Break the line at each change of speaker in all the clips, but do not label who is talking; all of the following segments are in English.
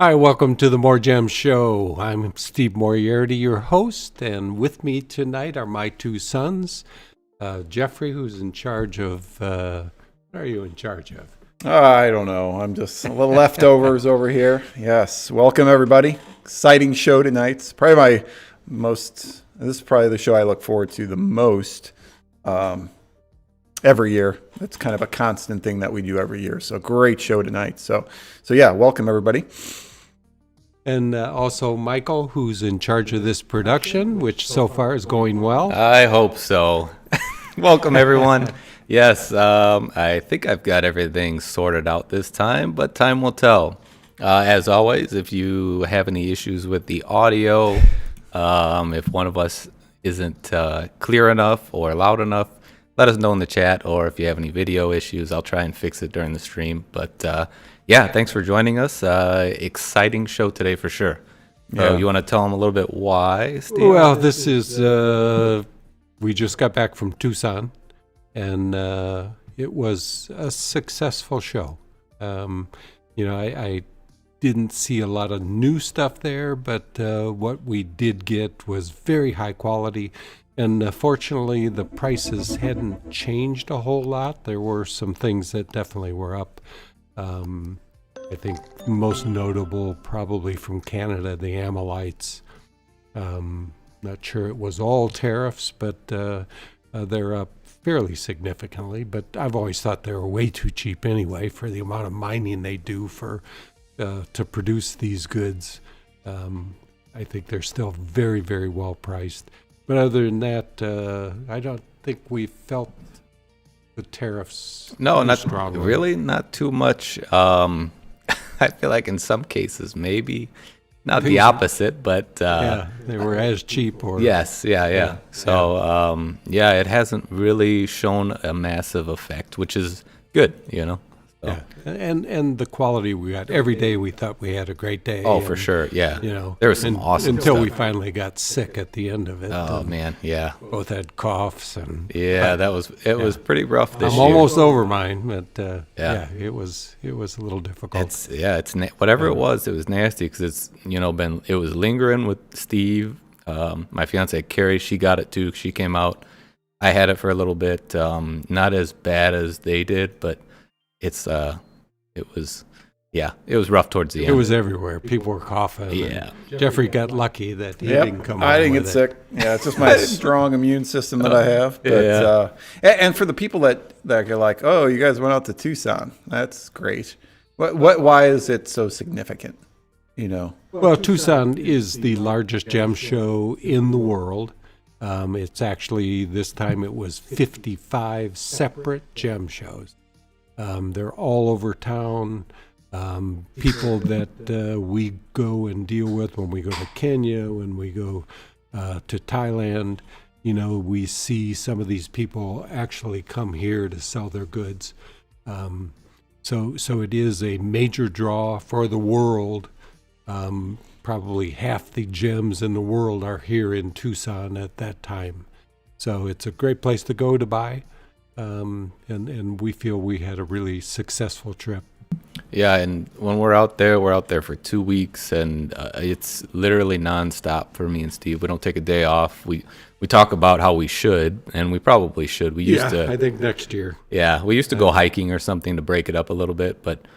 Hi, welcome to the More Gems Show. I'm Steve Moriarty, your host, and with me tonight are my two sons, Jeffrey, who's in charge of, what are you in charge of?
I don't know. I'm just a little leftovers over here. Yes. Welcome, everybody. Exciting show tonight. It's probably this is probably the show I look forward to the most every year. It's kind of a constant thing that we do every year. So great show tonight. So yeah, welcome, everybody.
And also Michael, who's in charge of this production, which so far is going well.
I hope so. Welcome, everyone. Yes, I think I've got everything sorted out this time, but time will tell. As always, if you have any issues with the audio, if one of us isn't clear enough or loud enough, let us know in the chat, or if you have any video issues, I'll try and fix it during the stream. But yeah, thanks for joining us. Exciting show today for sure.
Yeah.
You want to tell them a little bit why, Steve?
Well, this is, we just got back from Tucson, and it was a successful show. I didn't see a lot of new stuff there, but what we did get was very high quality. And fortunately, the prices hadn't changed a whole lot. There were some things that definitely were up. I think most notable probably from Canada, the Ammolites. Not sure it was all tariffs, but they're up fairly significantly. But I've always thought they were way too cheap anyway for the amount of mining they do to produce these goods. I think they're still very, very well priced. But other than that, I don't think we felt the tariffs.
No, not
strongly.
really, not too much. I feel like in some cases, maybe not the opposite, but
Yeah, they were as cheap. Or
yes, yeah. So it hasn't really shown a massive effect, which is good, So.
Yeah, and the quality we got every day, we thought we had a great day.
Oh, for sure, yeah. There was some awesome
until
stuff.
we finally got sick at the end of it.
Oh man, yeah.
Both had coughs and
Yeah, it was pretty rough this
I'm
year.
almost over mine, but
Yeah.
it was a little difficult.
It's whatever it was nasty because it's it was lingering with Steve. My fiance Carrie, she got it too. She came out. I had it for a little bit. Not as bad as they did, but it was rough towards the end.
It was everywhere. People were coughing.
Yeah.
Jeffrey got lucky that he didn't come
I
home
didn't get
with
sick. Yeah, it's just my strong immune system that I have. But, and for the people that are like, oh, you guys went out to Tucson, that's great. Why is it so significant?
Well, Tucson is the largest gem show in the world. It's actually, this time it was 55 separate gem shows. They're all over town. People that we go and deal with when we go to Kenya, when we go to Thailand, we see some of these people actually come here to sell their goods. So it is a major draw for the world. Probably half the gems in the world are here in Tucson at that time. So it's a great place to go to buy. And we feel we had a really successful trip.
Yeah, and when we're out there for 2 weeks, and it's literally nonstop for me and Steve. We don't take a day off. We talk about how we should, and we probably should. We used to.
I think next year.
Yeah, we used to go hiking or something to break it up a little bit, but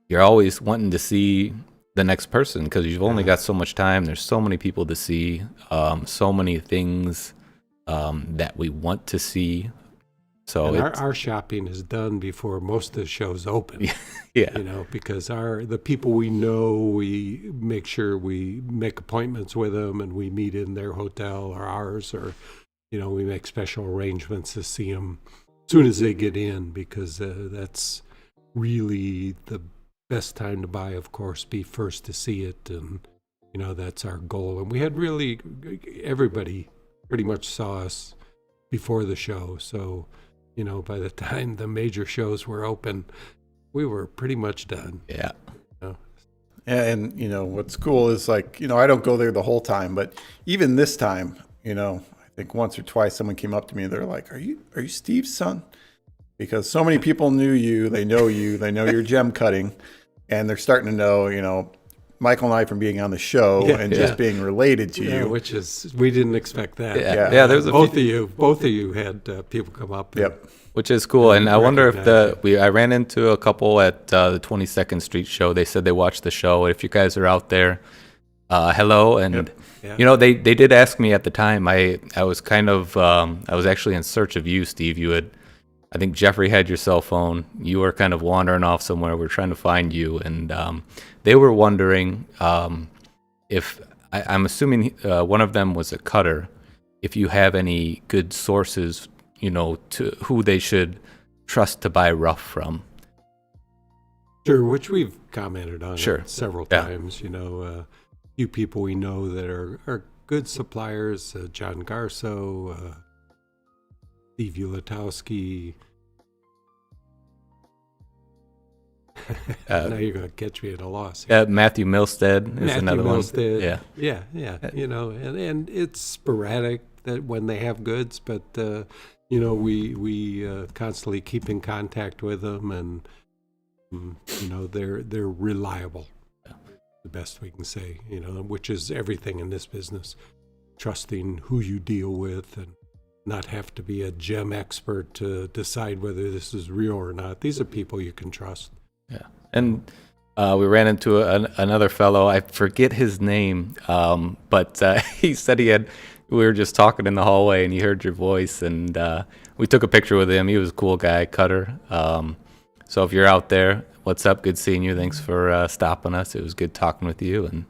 you're always wanting to see the next person because you've only got so much time. There's so many people to see, so many things that we want to see. So
our shopping is done before most of the shows open.
Yeah.
Because the people we know, we make sure we make appointments with them and we meet in their hotel or ours, or we make special arrangements to see them as soon as they get in, because that's really the best time to buy. Of course, be first to see it, and that's our goal. And we had really everybody pretty much saw us before the show, so by the time the major shows were open, we were pretty much done.
Yeah.
And what's cool is I don't go there the whole time, but even this time, I think once or twice someone came up to me and they're like, are you Steve's son? Because so many people knew you, they know your gem cutting, and they're starting to know, Michael and I from being on the show
Yeah,
and
yeah.
just being related to
Yeah,
you.
which is, we didn't expect that.
Yeah, there's a
Both
few,
of you had people come up. And,
Yep.
which is cool. And I wonder if
recognize
I ran into a couple at the 22nd Street show. They said they watched the show. If you guys are out there, hello. And
Yeah.
you know, they did ask me at the time. I was kind of I was actually in search of you, Steve. I think Jeffrey had your cell phone. You were kind of wandering off somewhere. We're trying to find you, and they were wondering if I'm assuming one of them was a cutter. If you have any good sources, you know, to who they should trust to buy rough from.
Sure, which we've commented on
Sure.
several
Yeah.
times. You know, few people we know that are good suppliers. John Garso, Steve Ulatowski. Now you're going to catch me at a loss.
Matthew Milstead is
Matthew
another
Milstead.
one.
Yeah. You know, and it's sporadic that when they have goods, but you know, we constantly keep in contact with them, and you know, they're reliable. The best we can say, you know, which is everything in this business. Trusting who you deal with and not have to be a gem expert to decide whether this is real or not. These are people you can trust.
Yeah. And we ran into another fellow. I forget his name, but he said we were just talking in the hallway and he heard your voice, and we took a picture with him. He was a cool guy, cutter. So if you're out there, what's up? Good seeing you. Thanks for stopping us. It was good talking with you. And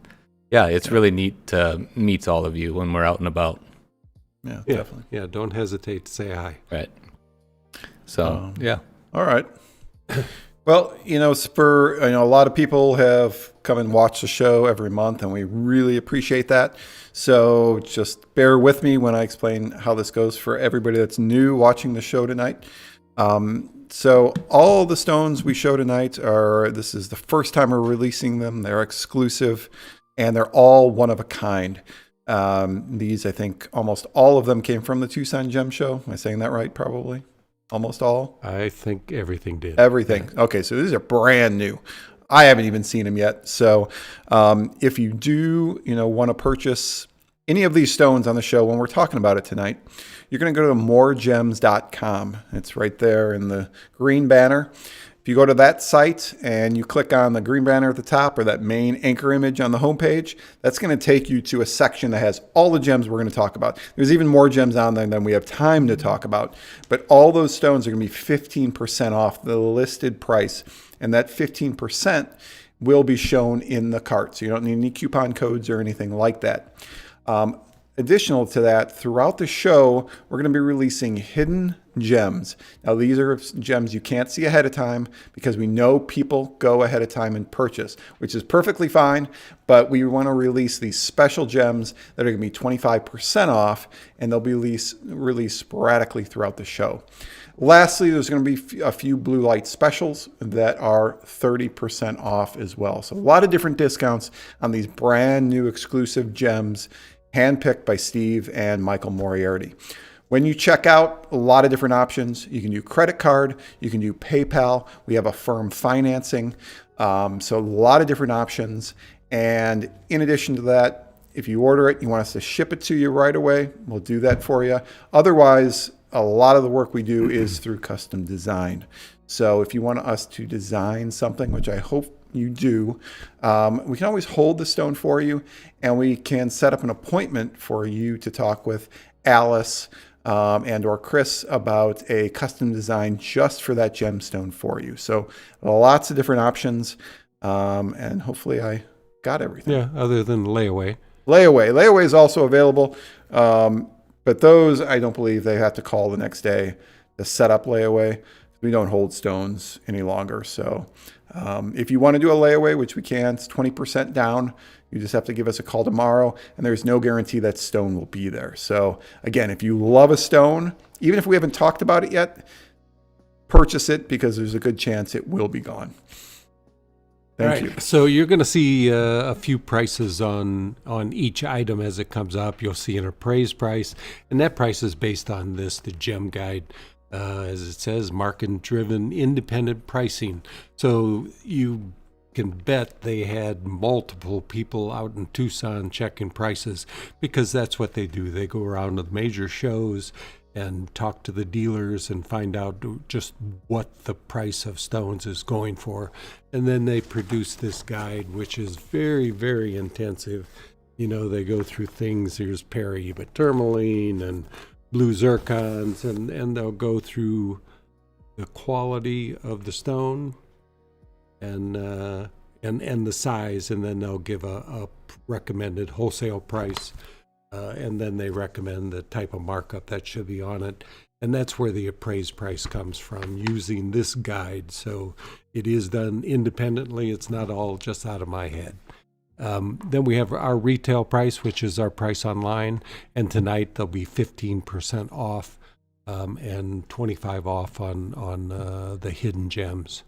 yeah, it's really neat to meet all of you when we're out and about.
Yeah,
Yeah,
definitely.
yeah. Don't hesitate to say hi.
Right. So, yeah.
All right. Well, you know, a lot of people have come and watched the show every month, and we really appreciate that. So just bear with me when I explain how this goes for everybody that's new watching the show tonight. So all the stones we show tonight this is the first time we're releasing them. They're exclusive, and they're all one of a kind. These, I think, almost all of them came from the Tucson Gem Show. Am I saying that right? Probably. Almost all?
I think everything did.
Everything. Okay, so these are brand new. I haven't even seen them yet. So if you do, want to purchase any of these stones on the show when we're talking about it tonight, you're going to go to MoreGems.com. It's right there in the green banner. If you go to that site and you click on the green banner at the top or that main anchor image on the homepage, that's going to take you to a section that has all the gems we're going to talk about. There's even more gems on there than we have time to talk about. But all those stones are going to be 15% off the listed price. And that 15% will be shown in the cart. So you don't need any coupon codes or anything like that. Additional to that, throughout the show, we're going to be releasing hidden gems. Now, these are gems you can't see ahead of time because we know people go ahead of time and purchase, which is perfectly fine, but we want to release these special gems that are going to be 25% off, and they'll be released sporadically throughout the show. Lastly, there's going to be a few blue light specials that are 30% off as well. So a lot of different discounts on these brand new exclusive gems handpicked by Steve and Michael Moriarty. When you check out, a lot of different options. You can do credit card, you can do PayPal. We have Affirm financing. So a lot of different options. And in addition to that, if you order it, you want us to ship it to you right away, we'll do that for you. Otherwise, a lot of the work we do is through custom design. So if you want us to design something, which I hope you do, we can always hold the stone for you, and we can set up an appointment for you to talk with Alice and or Chris about a custom design just for that gemstone for you. So lots of different options, and hopefully I got everything.
Yeah, other than layaway.
Layaway is also available, but those I don't believe they have to call the next day to set up layaway. We don't hold stones any longer, so if you want to do a layaway, which we can, it's 20% down. You just have to give us a call tomorrow, and there's no guarantee that stone will be there. So again, if you love a stone, even if we haven't talked about it yet, purchase it because there's a good chance it will be gone. Thank you.
So you're going to see a few prices on each item as it comes up. You'll see an appraised price, and that price is based on the gem guide. As it says, market-driven independent pricing. So you can bet they had multiple people out in Tucson checking prices, because that's what they do. They go around to the major shows and talk to the dealers and find out just what the price of stones is going for. And then they produce this guide, which is very, very intensive. You know, they go through things. There's Peridot tourmaline and blue zircons, and they'll go through the quality of the stone and the size, and then they'll give a recommended wholesale price, and then they recommend the type of markup that should be on it, and that's where the appraised price comes from, using this guide. So it is done independently. It's not all just out of my head. Then we have our retail price, which is our price online, and tonight there'll be 15% off and 25% off on the hidden gems.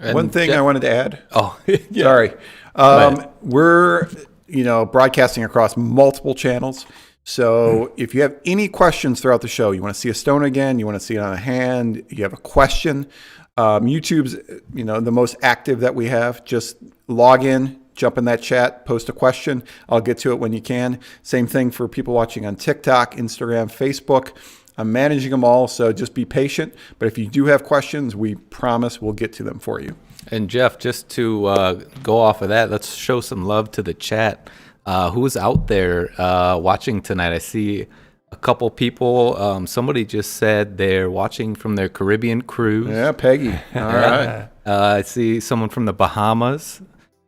And
One thing I wanted to add.
Oh,
Yeah.
sorry.
We're, broadcasting across multiple channels. So if you have any questions throughout the show, you want to see a stone again, you want to see it on a hand, you have a question, YouTube's, the most active that we have. Just log in, jump in that chat, post a question. I'll get to it when you can. Same thing for people watching on TikTok, Instagram, Facebook. I'm managing them all, so just be patient. But if you do have questions, we promise we'll get to them for you.
And Jeff, just to go off of that, let's show some love to the chat. Who's out there watching tonight? I see a couple people. Somebody just said they're watching from their Caribbean cruise.
Yeah, Peggy. All right.
I see someone from the Bahamas.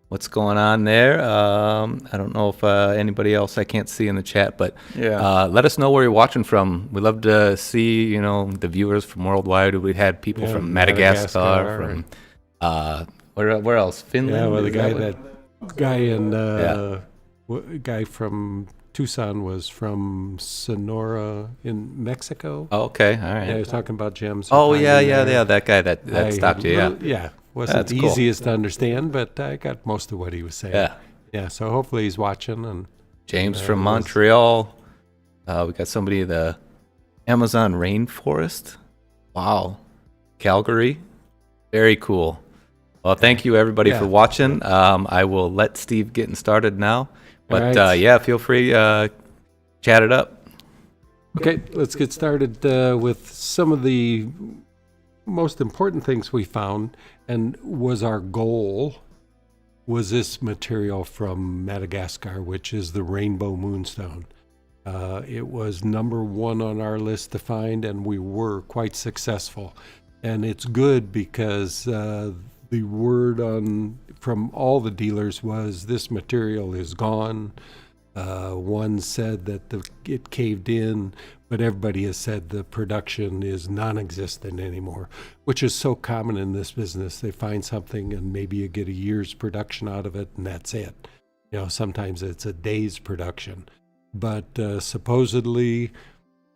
What's going on there? I don't know if anybody else I can't see in the chat, but
Yeah.
let us know where you're watching from. We'd love to see, the viewers from worldwide. We had people
Yeah,
from Madagascar,
Madagascar,
from where else? Finland.
Yeah, well,
Is that
guy from Tucson was from Sonora in Mexico.
Oh, okay, all right.
Yeah, he was talking about gems.
Oh,
and
yeah,
finding
yeah,
there.
yeah. That guy that stopped you. Yeah.
Yeah, wasn't
That's
the
cool.
easiest to understand, but I got most of what he was saying.
Yeah.
Yeah, so hopefully he's watching. And
James
Yeah,
from
it was-
Montreal. We got somebody in the Amazon rainforest. Wow. Calgary. Very cool. Well, thank you everybody
Yeah.
for watching. I will let Steve get started now. But
All right.
yeah, feel free chat it up.
Okay, let's get started with some of the most important things we found, and was our goal was this material from Madagascar, which is the rainbow moonstone. It was number one on our list to find, and we were quite successful. And it's good because the word from all the dealers was this material is gone. One said that it caved in, but everybody has said the production is non-existent anymore, which is so common in this business. They find something and maybe you get a year's production out of it, and that's it. Sometimes it's a day's production. But supposedly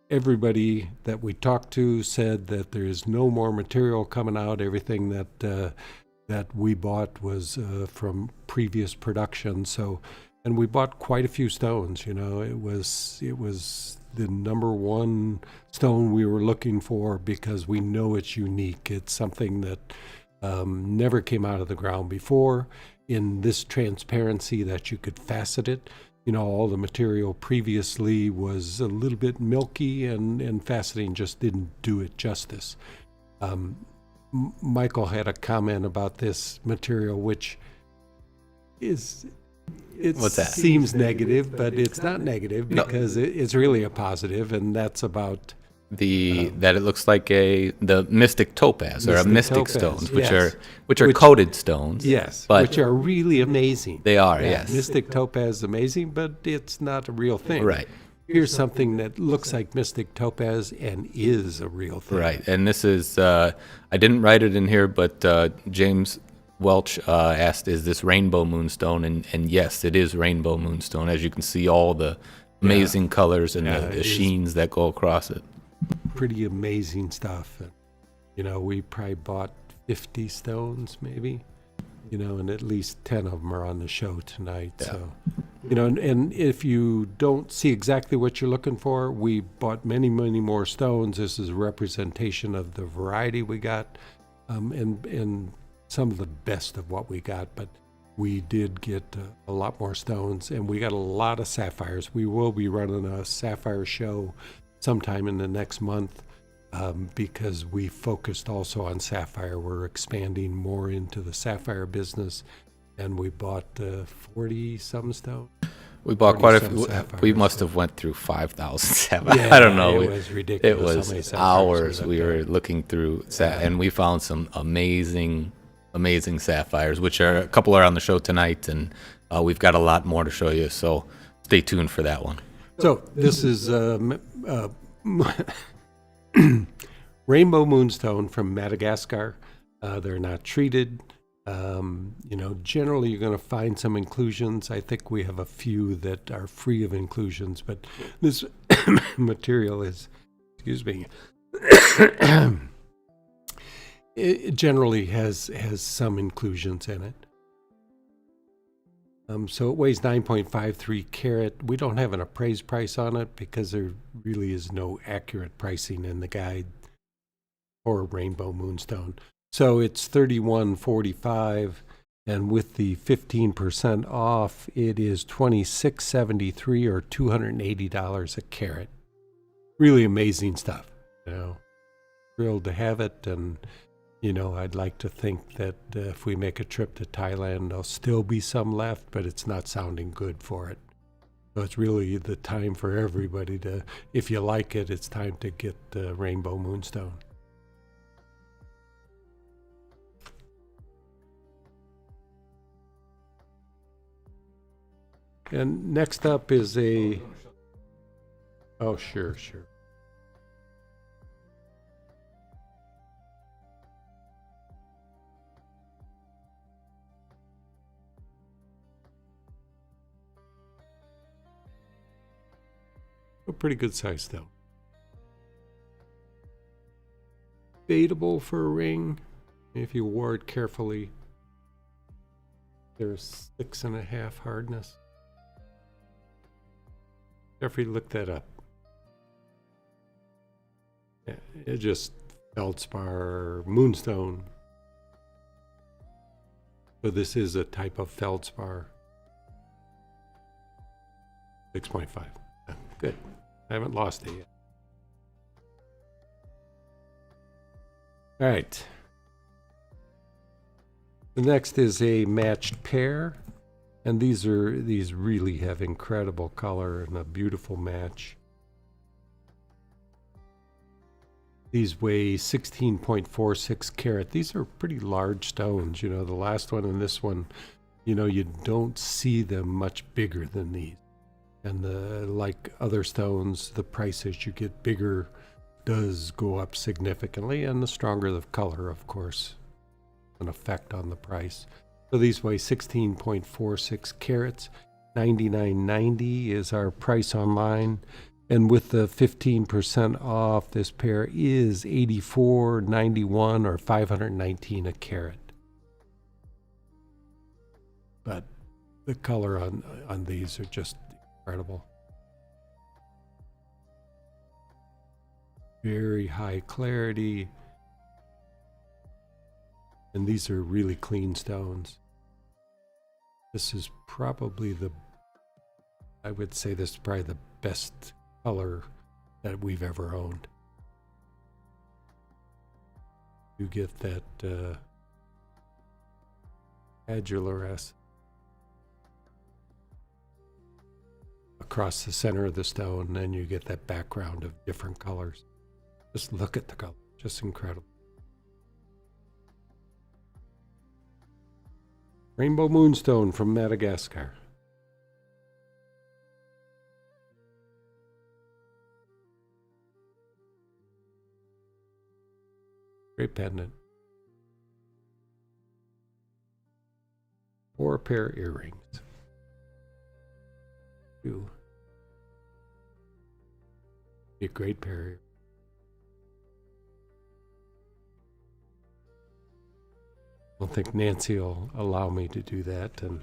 everybody that we talked to said that there is no more material coming out. Everything that we bought was from previous production. So, and we bought quite a few stones. It was the number one stone we were looking for because we know it's unique. It's something that never came out of the ground before in this transparency that you could facet it. All the material previously was a little bit milky, and faceting just didn't do it justice. Michael had a comment about this material, which
What's that?
seems negative, but it's not negative because it's really a positive, and that's about
That it looks like the mystic topaz or a
Mystic
mystic
topaz,
stones,
yes.
which are
Which-
coated stones.
yes,
but
which are really amazing.
they are,
Yeah,
yes.
Mystic topaz is amazing, but it's not a real thing.
Right.
Here's something that looks like mystic topaz and is a real thing.
Right, and this is, I didn't write it in here, but James Welch asked, is this rainbow moonstone? And yes, it is rainbow moonstone. As you can see, all the amazing colors and
Yeah,
the
it is.
sheens that go across it.
Pretty amazing stuff. And, we probably bought 50 stones maybe, and at least 10 of them are on the show tonight.
Yeah.
So, and if you don't see exactly what you're looking for, we bought many, many more stones. This is a representation of the variety we got. And some of the best of what we got, but we did get a lot more stones, and we got a lot of sapphires. We will be running a sapphire show sometime in the next month because we focused also on sapphire. We're expanding more into the sapphire business, and we bought 40-some stones.
We bought quite a
40-some
few.
sapphires,
We must
so-
have went through 5,000 sapphires.
Yeah,
I don't know.
it was ridiculous.
It
how
was
many sapphires
hours.
looked
We
at.
were looking through, and we found some amazing sapphires, which are a couple are on the show tonight, and we've got a lot more to show you. So stay tuned for that one.
So this is Rainbow Moonstone from Madagascar. They're not treated. Generally you're going to find some inclusions. I think we have a few that are free of inclusions, but this material is, excuse me, it generally has some inclusions in it. So it weighs 9.53 carat. We don't have an appraised price on it because there really is no accurate pricing in the guide for Rainbow Moonstone. So it's $31.45, and with the 15% off, it is $26.73 or $280 a carat. Really amazing stuff. Thrilled to have it, and I'd like to think that if we make a trip to Thailand, there'll still be some left, but it's not sounding good for it. So it's really the time for everybody to, if you like it, it's time to get Rainbow Moonstone. And next up is a, oh, sure. A pretty good size though. Fadeable for a ring if you wore it carefully. There's 6.5 hardness. Jeffrey, look that up. Yeah, it just feldspar moonstone. So this is a type of feldspar. 6.5. Good. I haven't lost it yet. All right. The next is a matched pair. And these really have incredible color and a beautiful match. These weigh 16.46 carat. These are pretty large stones. The last one and this one, you don't see them much bigger than these. And like other stones, the price as you get bigger does go up significantly, and the stronger the color, of course, an effect on the price. So these weigh 16.46 carats. $99.90 is our price online. And with the 15% off, this pair is $84.91 or $519 a carat. But the color on these are just incredible. Very high clarity. And these are really clean stones. This is probably I would say this is probably the best color that we've ever owned. You get that adularess across the center of the stone, and then you get that background of different colors. Just look at the color, just incredible. Rainbow Moonstone from Madagascar. Great pendant. 4 pair earrings. 2. A great pair. I don't think Nancy will allow me to do that. And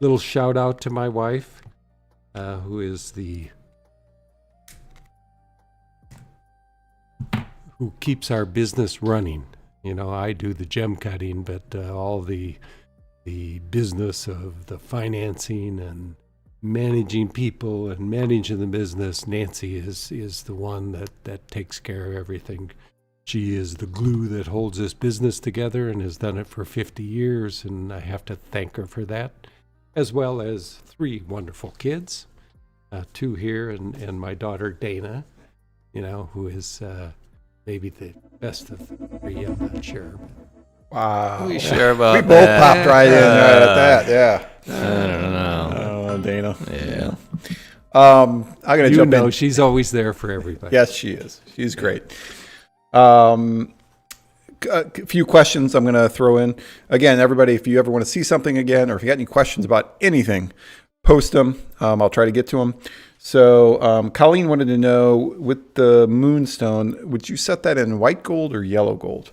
little shout out to my wife, who keeps our business running. You know, I do the gem cutting, but all the business of the financing and managing people and managing the business, Nancy is the one that takes care of everything. She is the glue that holds this business together and has done it for 50 years, and I have to thank her for that, as well as 3 wonderful kids, 2 here, and my daughter Dana, you know, who is maybe the best of the 3, I'm not sure.
Wow.
We sure about
We both
that?
popped right in right at that. Yeah.
I don't know.
Oh, Dana.
Yeah.
I'm gonna
You
jump
know,
in.
she's always there for everybody.
Yes, she is. She's great. A few questions I'm going to throw in. Again, everybody, if you ever want to see something again, or if you got any questions about anything, post them. I'll try to get to them. So Colleen wanted to know, with the Moonstone, would you set that in white gold or yellow gold?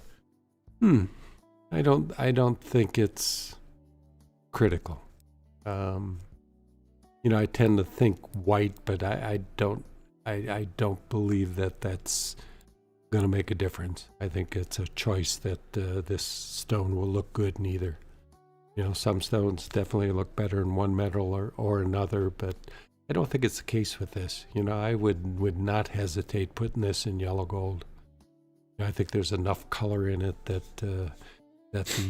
I don't think it's critical. You know, I tend to think white, but I don't believe that that's going to make a difference. I think it's a choice that this stone will look good in either. You know, some stones definitely look better in one metal or another, but I don't think it's the case with this. You know, I would not hesitate putting this in yellow gold. I think there's enough color in it that the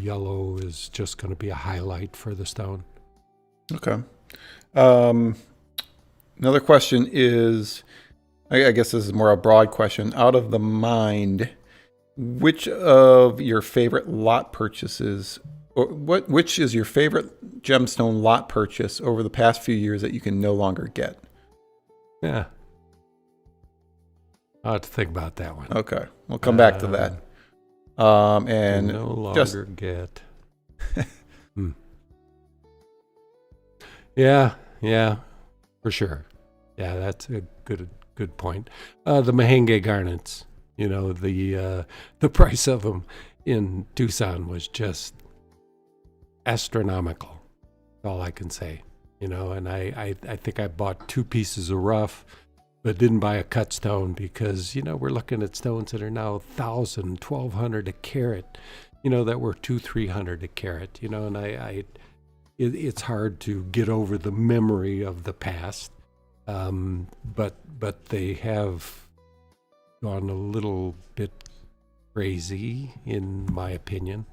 yellow is just going to be a highlight for the stone.
Okay. Another question is, I guess this is more a broad question. Out of the mind, which of your favorite lot purchases, or which is your favorite gemstone lot purchase over the past few years that you can no longer get?
Yeah. I'll have to think about that one.
Okay. We'll come back to that. And
no longer get. Yeah, for sure. Yeah, that's a good point. The Mahenge garnets, you know, the price of them in Tucson was just astronomical. That's all I can say, you know. And I think I bought 2 pieces of rough, but didn't buy a cut stone because, you know, we're looking at stones that are now $1,000, $1,200 a carat, you know, that were $200-300 a carat, you know. And it's hard to get over the memory of the past. But they have gone a little bit crazy, in my opinion.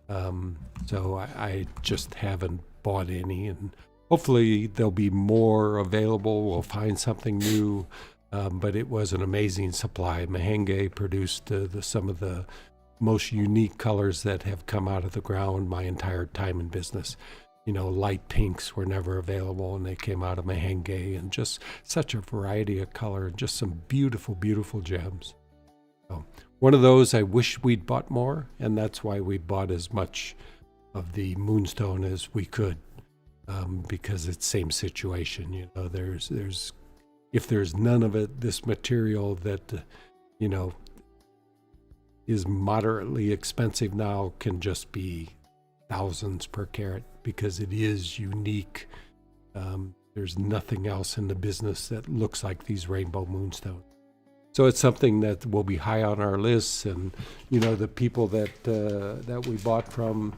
So I just haven't bought any, and hopefully there'll be more available. We'll find something new. But it was an amazing supply. Mahenge produced some of the most unique colors that have come out of the ground my entire time in business. You know, light pinks were never available, and they came out of Mahenge, and just such a variety of color, and just some beautiful, beautiful gems. So one of those I wish we'd bought more, and that's why we bought as much of the Moonstone as we could, because it's same situation. You know, there's if there's none of it, this material that you know is moderately expensive now can just be thousands per carat, because it is unique. There's nothing else in the business that looks like these rainbow moonstones. So it's something that will be high on our lists. And, you know, the people that we bought from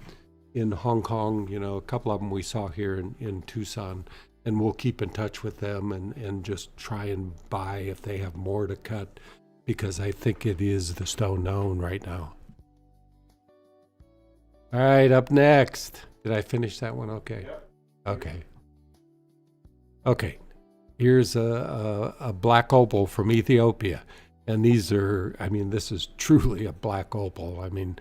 in Hong Kong, you know, a couple of them we saw here in Tucson, and we'll keep in touch with them and just try and buy if they have more to cut, because I think it is the stone known right now. All right, up next. Did I finish that one? Okay. Yep. Okay. Here's a black opal from Ethiopia. And these are, I mean, this is truly a black opal. I mean,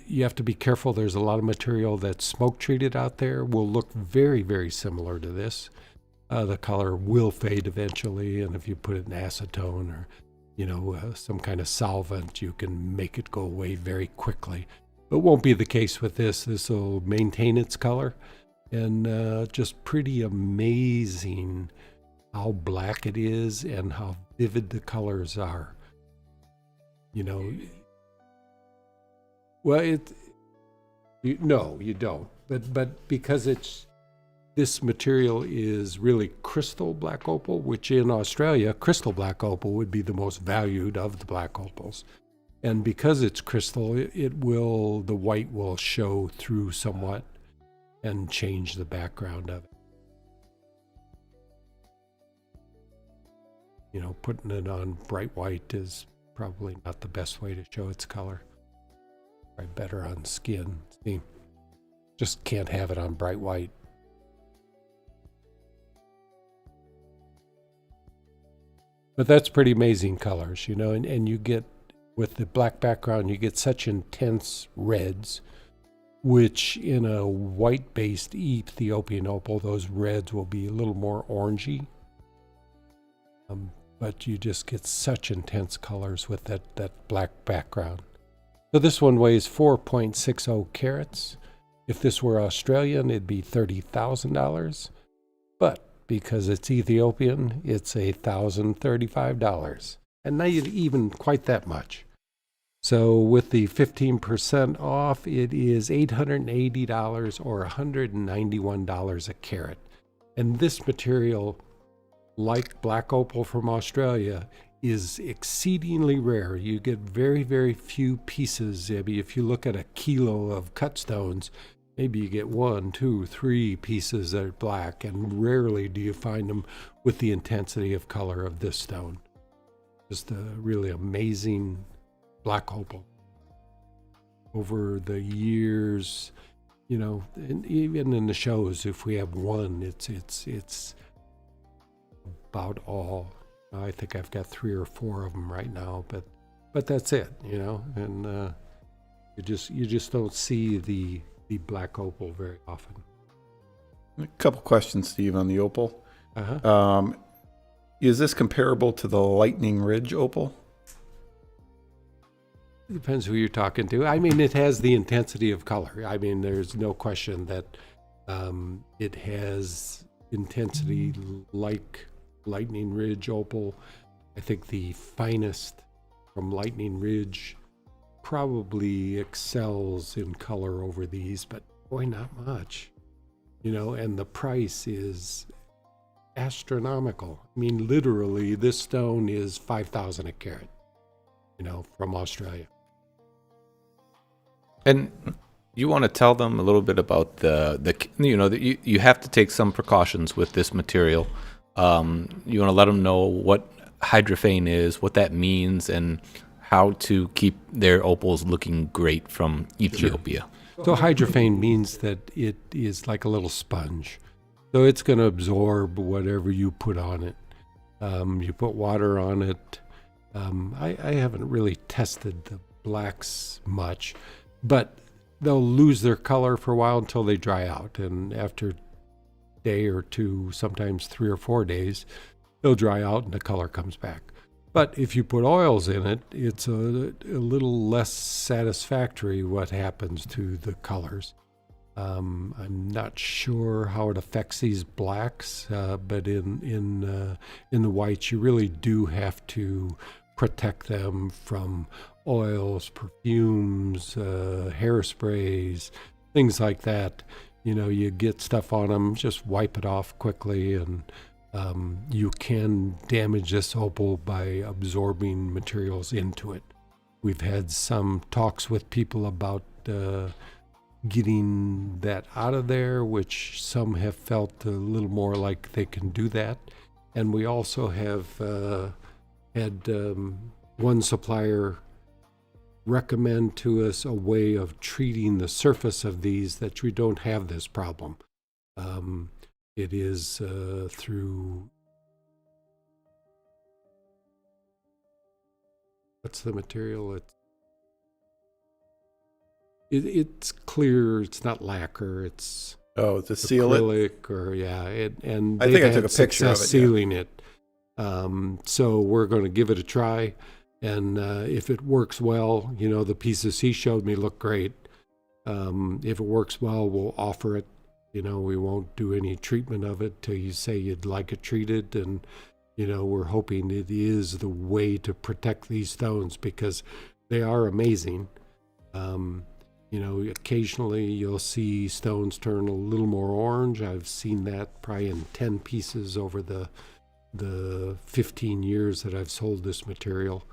you have to be careful. There's a lot of material that's smoke treated out there. Will look very, very similar to this. The color will fade eventually. And if you put it in acetone or, you know, some kind of solvent, you can make it go away very quickly. It won't be the case with this. This will maintain its color, and just pretty amazing how black it is and how vivid the colors are. You know, well, no, you don't. But because this material is really crystal black opal, which in Australia, crystal black opal would be the most valued of the black opals. And because it's crystal, the white will show through somewhat and change the background of it. You know, putting it on bright white is probably not the best way to show its color. Probably better on skin. See, just can't have it on bright white. But that's pretty amazing colors, you know, and you get, with the black background, you get such intense reds, which in a white-based Ethiopian opal, those reds will be a little more orangey. But you just get such intense colors with that black background. So this one weighs 4.60 carats. If this were Australian, it'd be $30,000. But because it's Ethiopian, it's $1,035. And not even quite that much. So with the 15% off, it is $880 or $191 a carat. And this material, like black opal from Australia, is exceedingly rare. You get very, very few pieces. I mean, if you look at a kilo of cut stones, maybe you get 1, 2, 3 pieces that are black, and rarely do you find them with the intensity of color of this stone. Just a really amazing black opal. Over the years, you know, and even in the shows, if we have one, it's about all. I think I've got 3 or 4 of them right now, but that's it, you know. And you just don't see the black opal very often.
A couple questions, Steve, on the opal.
Uh-huh.
Is this comparable to the Lightning Ridge opal?
It depends who you're talking to. I mean, it has the intensity of color. I mean, there's no question that it has intensity like Lightning Ridge opal. I think the finest from Lightning Ridge probably excels in color over these, but boy, not much. You know, and the price is astronomical. I mean, literally, this stone is $5,000 a carat, you know, from Australia.
And you want to tell them a little bit about you have to take some precautions with this material. You want to let them know what hydrophane is, what that means, and how to keep their opals looking great from Ethiopia.
So hydrophane means that it is like a little sponge. So it's going to absorb whatever you put on it. You put water on it. I haven't really tested the blacks much, but they'll lose their color for a while until they dry out. And after a day or two, sometimes 3 or 4 days, they'll dry out and the color comes back. But if you put oils in it, it's a little less satisfactory what happens to the colors. I'm not sure how it affects these blacks, but in the whites, you really do have to protect them from oils, perfumes, hairsprays, things like that. You know, you get stuff on them, just wipe it off quickly, and you can damage this opal by absorbing materials into it. We've had some talks with people about getting that out of there, which some have felt a little more like they can do that. And we also have had one supplier recommend to us a way of treating the surface of these that we don't have this problem. It is through, what's the material? It's clear. It's not lacquer. It's
to seal it.
Acrylic, or and
I think I
they've
took
had
a picture of it.
success sealing it. So we're going to give it a try, and if it works well, you know, the pieces he showed me look great. If it works well, we'll offer it. You know, we won't do any treatment of it till you say you'd like it treated, and you know, we're hoping it is the way to protect these stones because they are amazing. You know, occasionally you'll see stones turn a little more orange. I've seen that probably in 10 pieces over the 15 years that I've sold this material.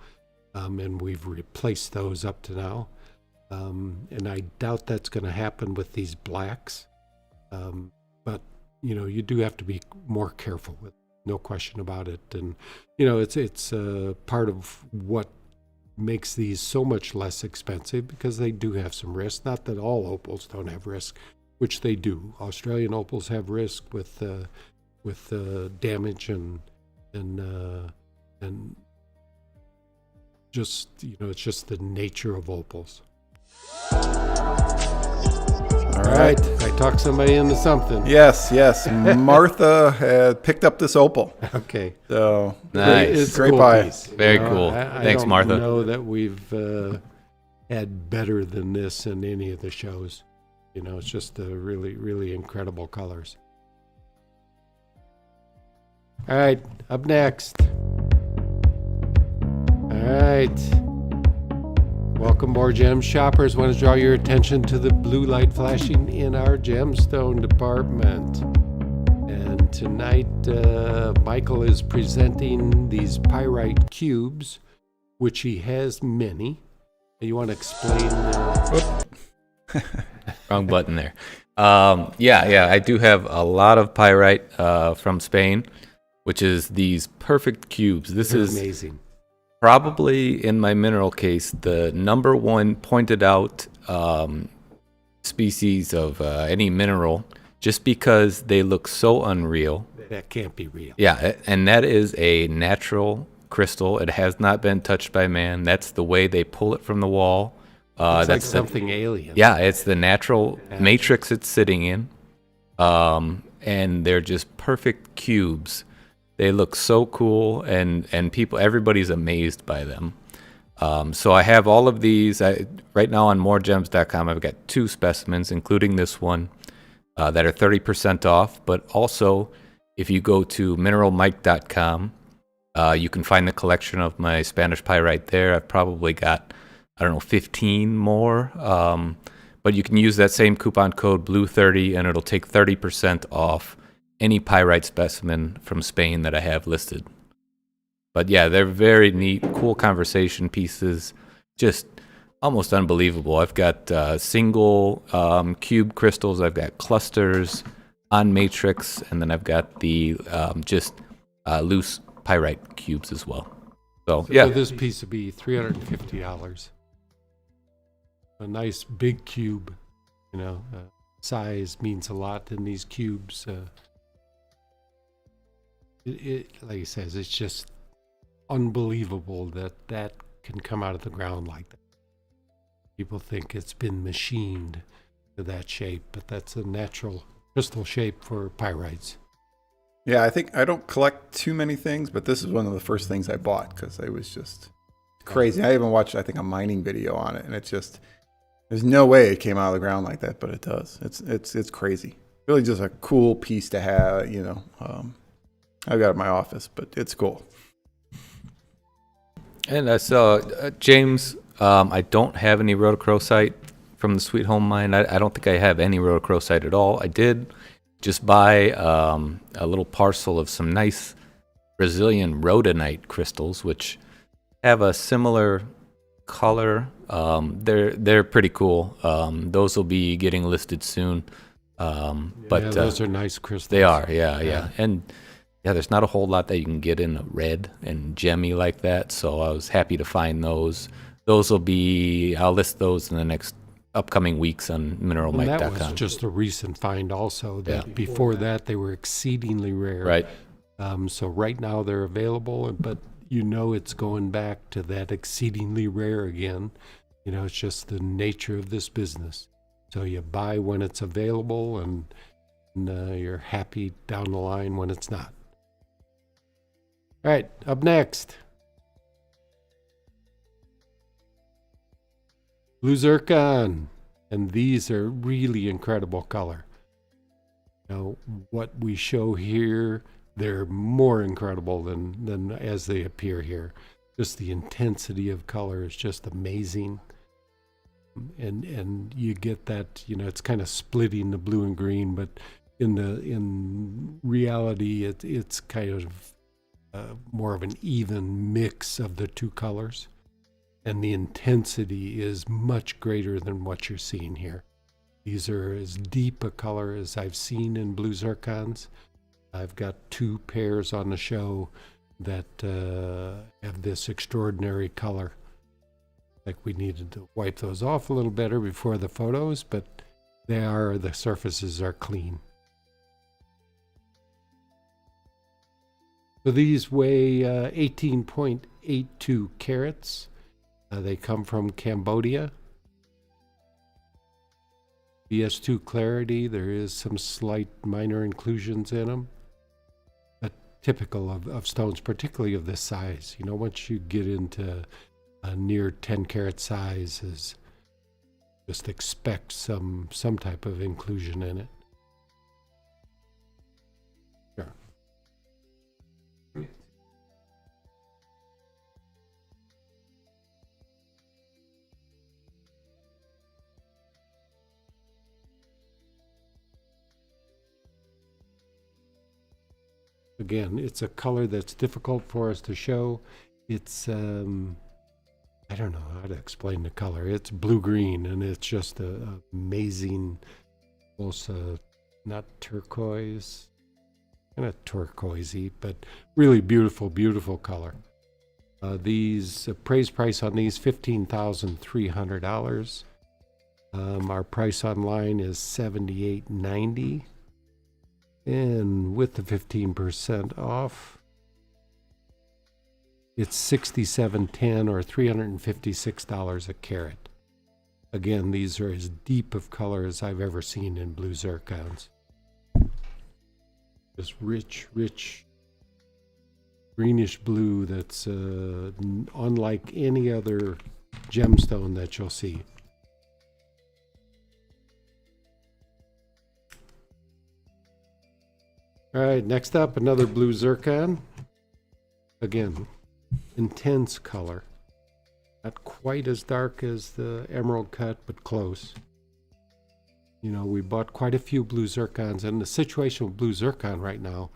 and we've replaced those up to now. And I doubt that's going to happen with these blacks. But, you do have to be more careful with it, no question about it. And, it's part of what makes these so much less expensive, because they do have some risk. Not that all opals don't have risk, which they do. Australian opals have risk with damage and just, it's just the nature of opals.
All right.
I talked somebody into something.
Yes. Martha had picked up this opal.
Okay.
So
Nice.
It's a
Great
cool
buy.
piece.
Very cool. Thanks, Martha.
I don't know that we've had better than this in any of the shows. It's just really, really incredible colors. All right, up next. All right. Welcome, More Gems shoppers. Want to draw your attention to the blue light flashing in our gemstone department. And tonight, Michael is presenting these pyrite cubes, which he has many. You want to explain?
Wrong button there. Yeah, I do have a lot of pyrite from Spain, which is these perfect cubes. This
They're
is
amazing.
probably, in my mineral case, the number one pointed out species of any mineral, just because they look so unreal.
That can't be real.
Yeah, and that is a natural crystal. It has not been touched by man. That's the way they pull it from the wall.
It's like
That's
something alien.
Yeah, it's the natural matrix it's sitting in. And they're just perfect cubes. They look so cool, and everybody's amazed by them. So I have all of these. Right now on MoreGems.com, I've got 2 specimens, including this one, that are 30% off. But also, if you go to mineralmike.com, you can find the collection of my Spanish pyrite there. I've probably got, 15 more. But you can use that same coupon code BLUE30, and it'll take 30% off any pyrite specimen from Spain that I have listed. But yeah, they're very neat, cool conversation pieces, just almost unbelievable. I've got single cube crystals, I've got clusters on matrix, and then I've got the loose pyrite cubes as well. So yeah,
So this piece would be $350. A nice big cube, size means a lot in these cubes. Like he says, it's just unbelievable that can come out of the ground like that. People think it's been machined to that shape, but that's a natural crystal shape for pyrites.
Yeah, I think I don't collect too many things, but this is one of the first things I bought because it was just crazy. I even watched, I think, a mining video on it, and it's just, there's no way it came out of the ground like that, but it does. It's crazy. Really just a cool piece to have, I've got it in my office, but it's cool.
and I saw James. I don't have any rhodochrosite from the Sweet Home Mine. I don't think I have any rhodochrosite at all. I did just buy a little parcel of some nice Brazilian rhodonite crystals, which have a similar color. They're pretty cool. Those will be getting listed soon. But
those are nice crystals.
they are, yeah. And yeah, there's not a whole lot that you can get in a red and gemmy like that. So I was happy to find those. I'll list those in the next upcoming weeks on mineralmike.com.
And that was just a recent find also. That before that, they were exceedingly rare.
Right.
So right now they're available, but it's going back to that exceedingly rare again. It's just the nature of this business. So you buy when it's available, and you're happy down the line when it's not. All right, up next. Blue Zircon. And these are really incredible color. What we show here, they're more incredible than as they appear here. Just the intensity of color is just amazing. And you get that, it's kind of splitting the blue and green, but in reality, it's kind of more of an even mix of the two colors. and the intensity is much greater than what you're seeing here. These are as deep a color as I've seen in blue zircons. I've got 2 pairs on the show that have this extraordinary color. Like we needed to wipe those off a little better before the photos, but the surfaces are clean. So these weigh 18.82 carats. They come from Cambodia. BS2 clarity, there is some slight minor inclusions in them. But typical of stones, particularly of this size. You know, once you get into a near 10 carat sizes, just expect some type of inclusion in it. Sure. Again, it's a color that's difficult for us to show. It's I don't know how to explain the color. It's blue-green, and it's just a amazing, almost not turquoise, kind of turquoisey, but really beautiful, beautiful color. These appraised price on these $15,300. Our price online is $78.90, and with the 15% off, it's $67.10 or $356 a carat. Again, these are as deep of color as I've ever seen in blue zircons. This rich, rich greenish blue that's unlike any other gemstone that you'll see. All right, next up, another blue zircon. Again, intense color. Not quite as dark as the emerald cut, but close. You know, we bought quite a few blue zircons, and the situation with blue zircon right now,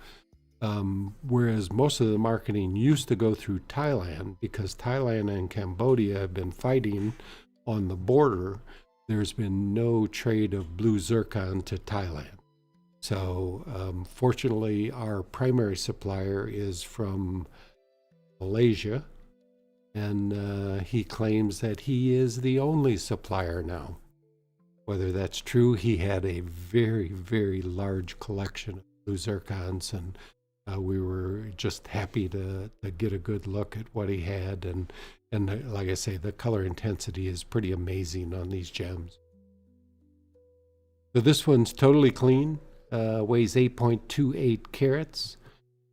whereas most of the marketing used to go through Thailand, because Thailand and Cambodia have been fighting on the border, there's been no trade of blue zircon to Thailand. So fortunately, our primary supplier is from Malaysia, and he claims that he is the only supplier now. Whether that's true, he had a very, very large collection of blue zircons, and we were just happy to get a good look at what he had. And like I say, the color intensity is pretty amazing on these gems. So this one's totally clean, weighs 8.28 carats.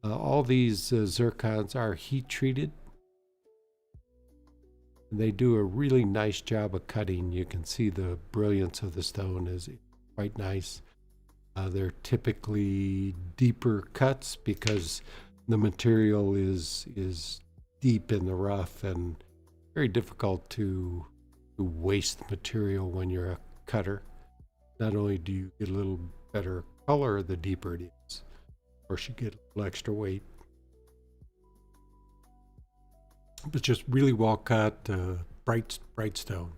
All these zircons are heat treated. They do a really nice job of cutting. You can see the brilliance of the stone is quite nice. They're typically deeper cuts because the material is deep in the rough, and very difficult to waste material when you're a cutter. Not only do you get a little better color the deeper it is, of course you get a little extra weight. But just really well cut, bright stone.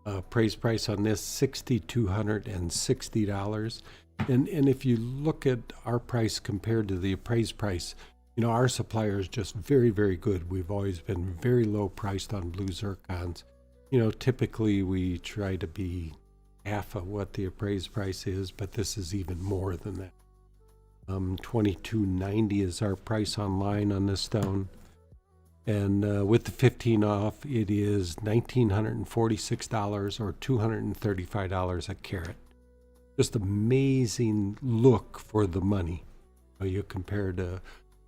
Appraised price on this $6,260. And if you look at our price compared to the appraised price, you know, our supplier is just very, very good. We've always been very low priced on blue zircons. You know, typically we try to be half of what the appraised price is, but this is even more than that. $22.90 is our price online on this stone. And with the 15 off, it is $1,946 or $235 a carat. Just amazing look for the money. You compare to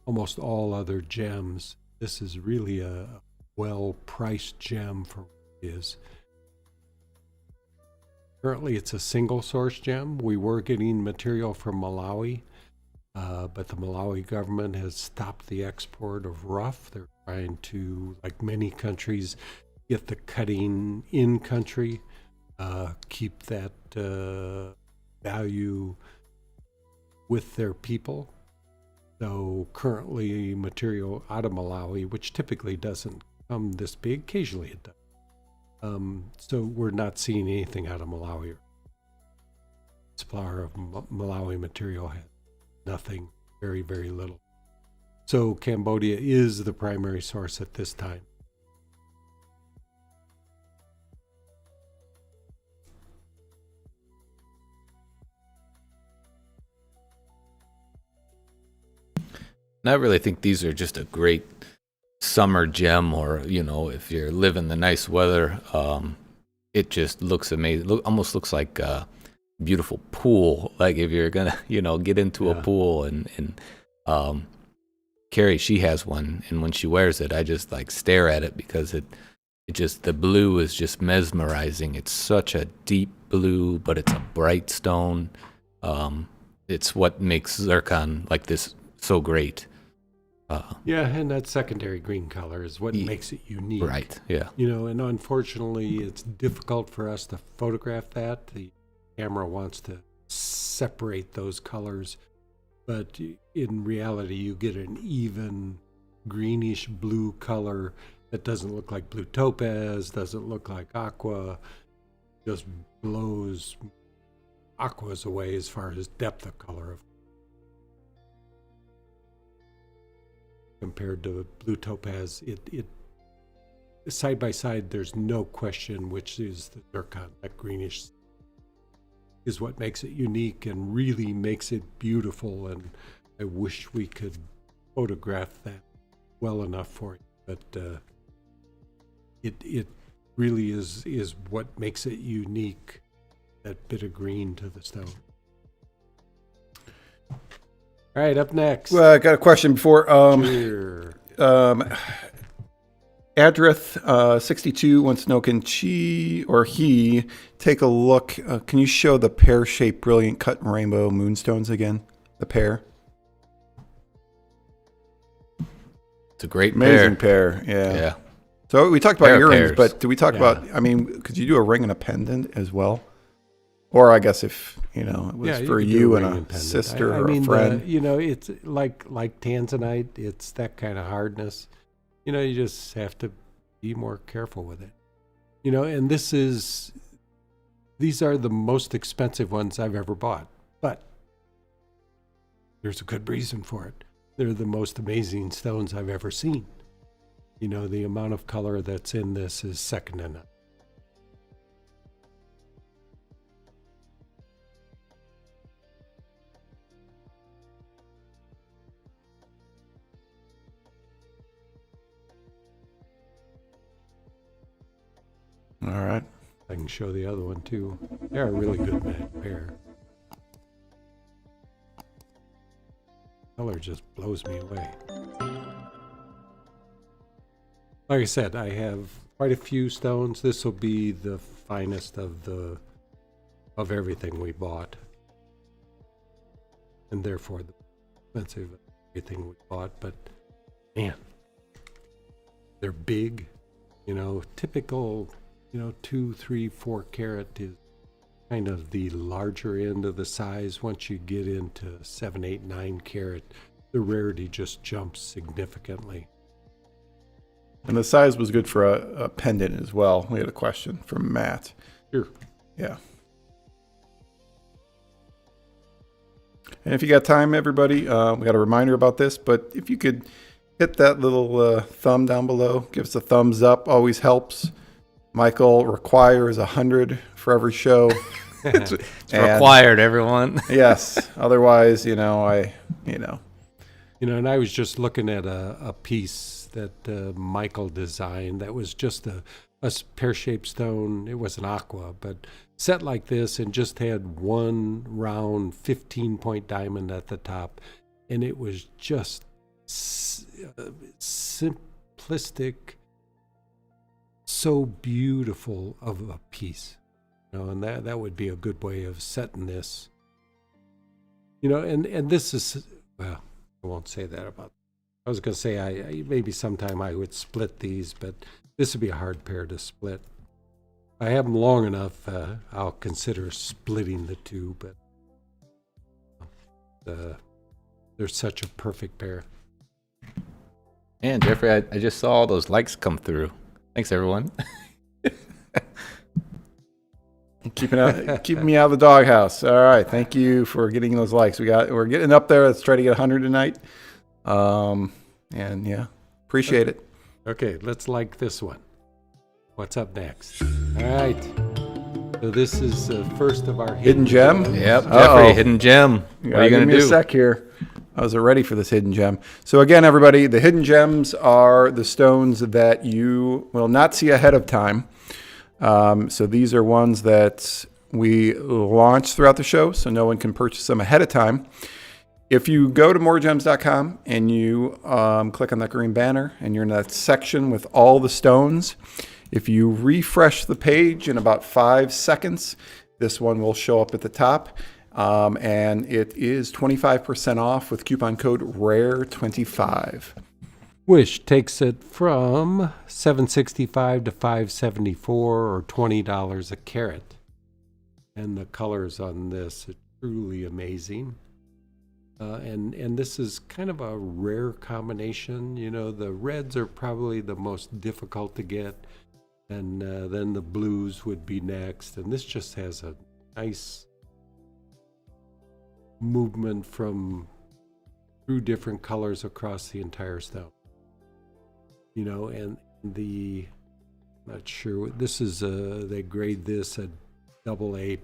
almost all other gems. This is really a well-priced gem for what it is. Currently, it's a single-source gem. We were getting material from Malawi, but the Malawi government has stopped the export of rough. They're trying to, like many countries, get the cutting in country, keep that value with their people. So currently material out of Malawi, which typically doesn't become this big. Occasionally it does. So we're not seeing anything out of Malawi. Supplier of Malawi material has nothing, very, very little. So Cambodia is the primary source at this time.
And I really think these are just a great summer gem, or, you know, if you're living the nice weather, it just looks amazing. Almost looks like a beautiful pool. Like if you're gonna, you know, get into a pool, and Carrie, she has one, and when she wears it, I just like stare at it because it just, the blue is just mesmerizing. It's such a deep blue, but it's a bright stone. It's what makes Zircon like this so great.
Yeah, and that secondary green color is what makes it unique.
Right, yeah.
You know, and unfortunately, it's difficult for us to photograph that. The camera wants to separate those colors, but in reality, you get an even greenish blue color that doesn't look like blue topaz, doesn't look like aqua, just blows aquas away as far as depth of color. Compared to blue topaz, it side by side, there's no question which is the Zircon. That greenish is what makes it unique and really makes it beautiful, and I wish we could photograph that well enough for you, but it really is what makes it unique, that bit of green to the stone. All right, up next.
Well, I got a question before.
Sure.
Adrith 62 wants to know, can she or he take a look? Can you show the pear-shaped brilliant cut and rainbow moonstones again? The pair.
It's a great
Amazing
pair.
pair. Yeah.
Yeah.
So we talked about
Pair of
earrings,
pairs.
but do we talk about, I mean, could you do a ring and a pendant as well? Or I guess if, you know, it was for
could do
you
ring
and a
pendant.
sister
I
or
mean,
a friend.
you know, it's like Tanzanite. It's that kind of hardness. You know, you just have to be more careful with it. You know, and these are the most expensive ones I've ever bought. But there's a good reason for it. They're the most amazing stones I've ever seen. You know, the amount of color that's in this is second to none.
All right.
I can show the other one too. They're a really good pair. Color just blows me away. Like I said, I have quite a few stones. This will be the finest of everything we bought, and therefore the expensive of everything we bought. But man, they're big. You know, typical. You know, 2, 3, 4 carat is kind of the larger end of the size. Once you get into 7, 8, 9 carat, the rarity just jumps significantly.
And the size was good for a pendant as well. We had a question from Matt.
Sure.
Yeah. And if you got time, everybody, we got a reminder about this, but if you could hit that little thumb down below, give us a thumbs up, always helps. Michael requires 100 for every show.
It's required, everyone.
Yes. Otherwise, you know,
and I was just looking at a piece that Michael designed that was just a pear-shaped stone. It was an aqua, but set like this and just had one round 15-point diamond at the top. And it was just simplistic, so beautiful of a piece, you know, and that would be a good way of setting this, you know, and this is, well, I won't say that about, I was going to say I maybe sometime I would split these, but this would be a hard pair to split. If I have them long enough, I'll consider splitting the two, but they're such a perfect pair.
And Jeffrey, I just saw all those likes come through. Thanks, everyone.
Keeping me out of the doghouse. All right, thank you for getting those likes. We're getting up there. Let's try to get 100 tonight. And yeah, appreciate it.
Okay, let's like this one. What's up next? All right. So this is the first of our
Hidden gem.
Yep, Jeffrey,
Uh-oh.
hidden gem. What are you
Give
gonna
me
do?
a sec here. I wasn't ready for this hidden gem. So again, everybody, the hidden gems are the stones that you will not see ahead of time. So these are ones that we launch throughout the show, so no one can purchase them ahead of time. If you go to MoreGems.com and you click on that green banner and you're in that section with all the stones, if you refresh the page in about 5 seconds, this one will show up at the top. And it is 25% off with coupon code RARE25.
which takes it from $765 to $574 or $20 a carat. And the colors on this are truly amazing. And this is kind of a rare combination. You know, the reds are probably the most difficult to get, and then the blues would be next. And this just has a nice movement from through different colors across the entire stone. You know, and not sure, this is they grade this a AA+,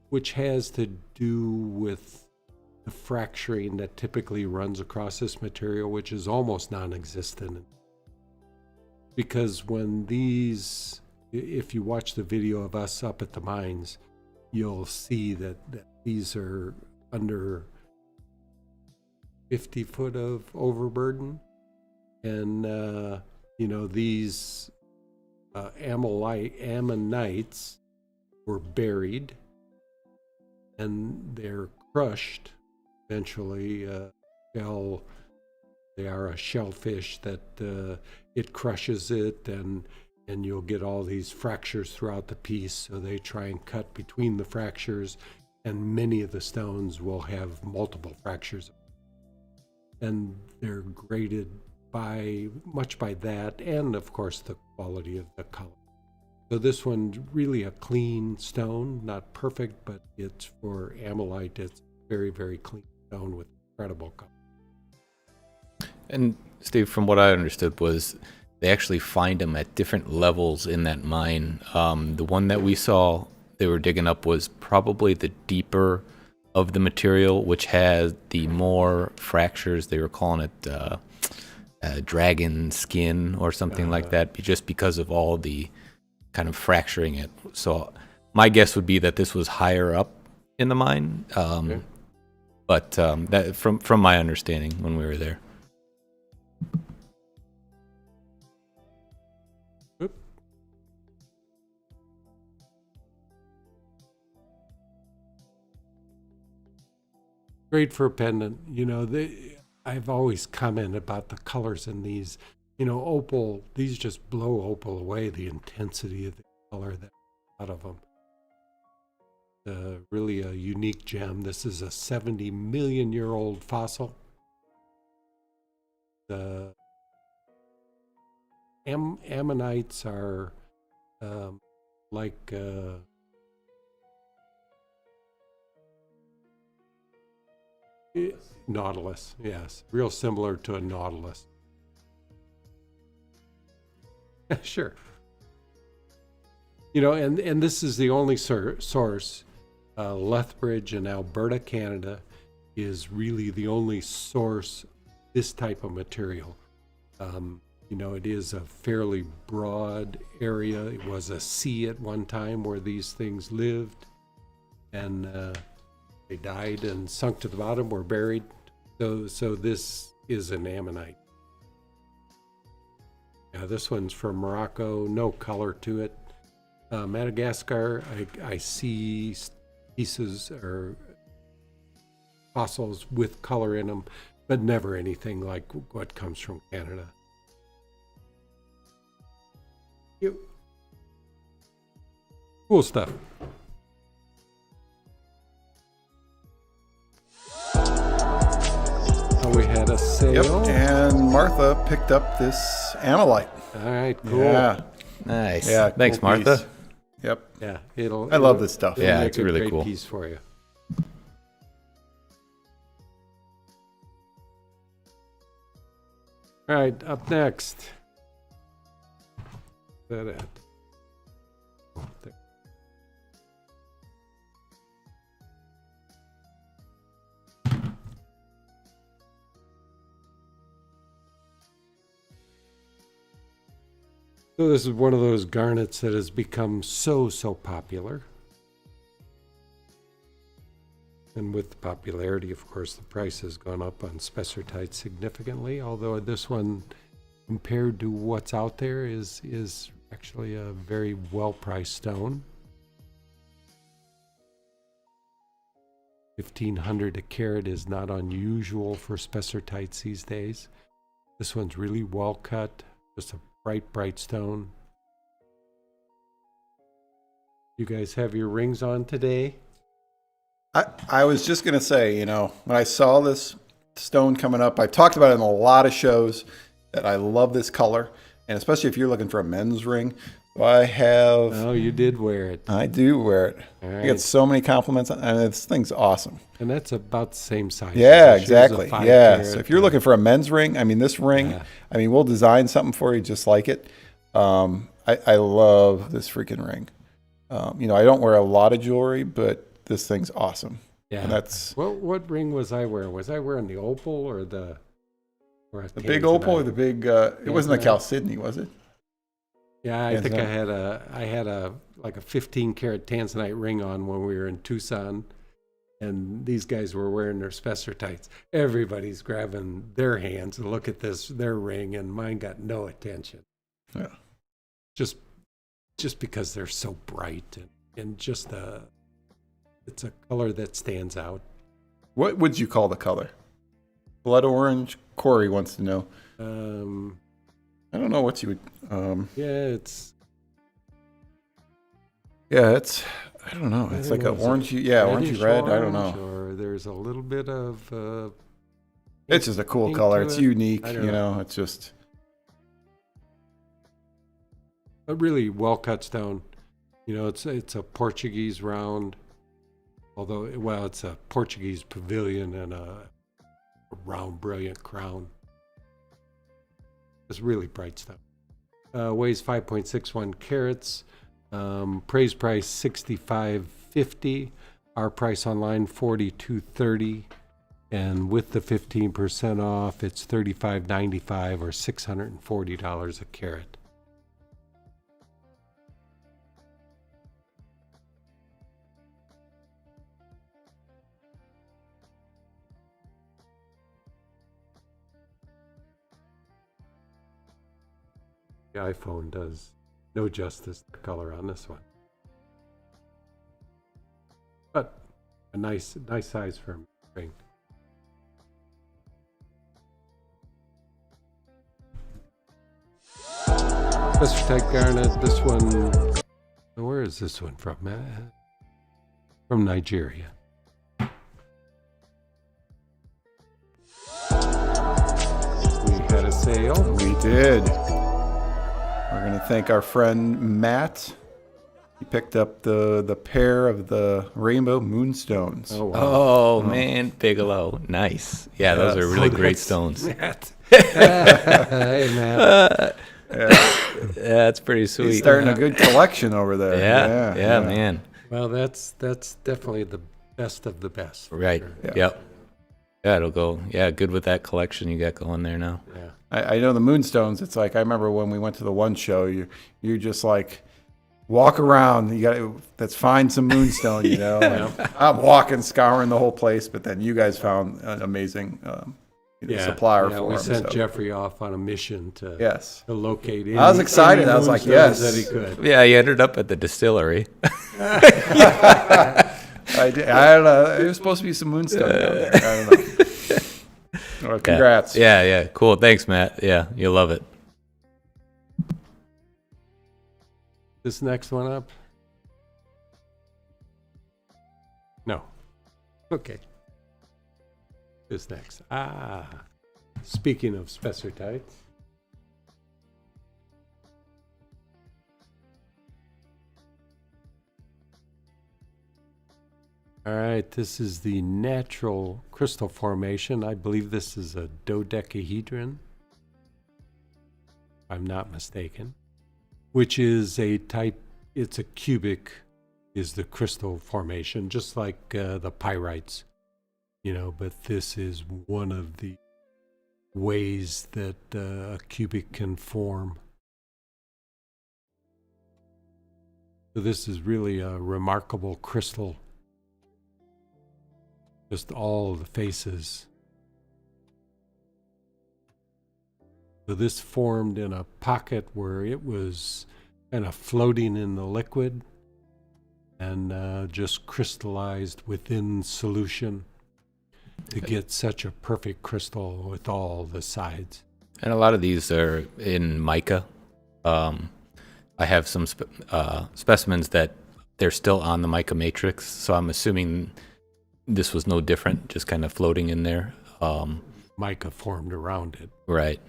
which has to do with the fracturing that typically runs across this material, which is almost non-existent. Because when these, if you watch the video of us up at the mines, you'll see that these are under 50 foot of overburden. And, you know, these ammonites were buried and they're crushed eventually. They are a shellfish that it crushes it, and you'll get all these fractures throughout the piece. So they try and cut between the fractures, and many of the stones will have multiple fractures. And they're graded by that, and of course the quality of the color. So this one's really a clean stone, not perfect, but it's for Ammolite. It's very, very clean stone with incredible color.
And Steve, from what I understood was they actually find them at different levels in that mine. The one that we saw they were digging up was probably the deeper of the material, which has the more fractures. They were calling it dragon skin or something like that, just because of all the kind of fracturing it. So my guess would be that this was higher up in the mine, but that from my understanding when we were there.
Great for a pendant. You know, I've always commented about the colors in these. You know, opal, these just blow opal away, the intensity of the color that's out of them. Really a unique gem. This is a 70 million year old fossil. The ammonites are like nautilus, yes, real similar to a nautilus. Sure. You know, and this is the only source. Lethbridge in Alberta, Canada, is really the only source of this type of material. You know, it is a fairly broad area. It was a sea at one time where these things lived, and they died and sunk to the bottom, were buried. So this is an ammonite. This one's from Morocco, no color to it. Madagascar, I see pieces or fossils with color in them, but never anything like what comes from Canada. Cool stuff. we had a
Yep.
sale.
And Martha picked up this Ammolite.
All right, cool.
Yeah.
Nice.
Yeah.
Thanks,
cool
Martha.
piece. Yep.
Yeah,
I love this stuff.
it'll
Yeah,
make
it's
a
really
great
cool.
piece for you. All right, up next. Is that it? Oh, there. So this is one of those garnets that has become so popular. And with the popularity, of course, the price has gone up on Spessartite significantly, although this one, compared to what's out there, is actually a very well-priced stone. $1,500 a carat is not unusual for Spessartites these days. This one's really well cut, just a bright stone. You guys have your rings on today?
I was just going to say, when I saw this stone coming up, I've talked about it in a lot of shows that I love this color, and especially if you're looking for a men's ring. So I have.
Oh, you did wear it.
I do wear it.
All
I
right.
get so many compliments, and this thing's awesome.
And that's about the same size.
Yeah,
as the shoes, a
exactly.
5
Yeah.
carat.
So if you're looking for a men's ring, this ring,
Yeah.
we'll design something for you just like it. I love this freaking ring. I don't wear a lot of jewelry, but this thing's awesome.
Yeah.
And that's
What ring was I wearing? Was I wearing the opal or the
big opal or the big. It wasn't the
Tanzanite?
Chalcedony, was it?
Yeah, I think I
Tanzanite.
had a like a 15 karat Tanzanite ring on when we were in Tucson, and these guys were wearing their Spessartites. Everybody's grabbing their hands and look at their ring, and mine got no attention.
Yeah.
Just because they're so bright and just it's a color that stands out.
What would you call the color? Blood orange. Corey wants to know. I don't know what you would.
It's
I don't know. It's like
know,
an
is it
orangey, orangey red. I don't
orange,
know.
Or there's a little bit of.
It's just a cool
pink
color.
to
It's
it.
unique.
I don't know.
It's just.
A really well cut stone. It's a Portuguese round. Although, it's a Portuguese pavilion and a round, brilliant crown. It's really bright stuff. Weighs 5.61 carats. Praise price $65.50. Our price online $42.30. And with the 15% off, it's $35.95 or $640 a carat. The iPhone does no justice to the color on this one. But a nice size for a ring. Spessartite garnet, this one, where is this one from? From Nigeria. We had a sale.
We did. We're going to thank our friend Matt. He picked up the pair of the rainbow moonstones.
Oh, wow.
Oh, man, Bigelow. Nice. Yeah, those are really great stones.
Matt. Hey, Matt.
That's pretty sweet.
He's starting a good collection over there.
Yeah, man.
Well, that's definitely the best of the best.
Right.
Yeah.
Yep. Yeah, it'll go. Yeah, good with that collection you got going there now.
Yeah.
I know the moonstones. It's like I remember when we went to the one show. You just like walk around. You got let's find some moonstone. And I'm walking, scouring the whole place. But then you guys found an amazing supplier for
we
him.
sent Jeffrey off on a mission to
Yes.
to locate.
I was excited. I was like,
moonstones
yes.
that he could.
Yeah, you ended up at the distillery.
I did. I don't know. There was supposed to be some moonstone down there. I don't know. Well, congrats.
Yeah. Cool. Thanks, Matt. Yeah, you'll love it.
This next one up? No. Okay. Who's next? Speaking of Spessartite. All right, this is the natural crystal formation. I believe this is a dodecahedron, if I'm not mistaken, which is a type, it's a cubic, is the crystal formation, just like the pyrites, but this is one of the ways that a cubic can form. So this is really a remarkable crystal. Just all the faces. So this formed in a pocket where it was kind of floating in the liquid and just crystallized within solution to get such a perfect crystal with all the sides.
And a lot of these are in mica. I have some specimens that they're still on the mica matrix, so I'm assuming this was no different, just kind of floating in there.
Mica formed around it.
Right.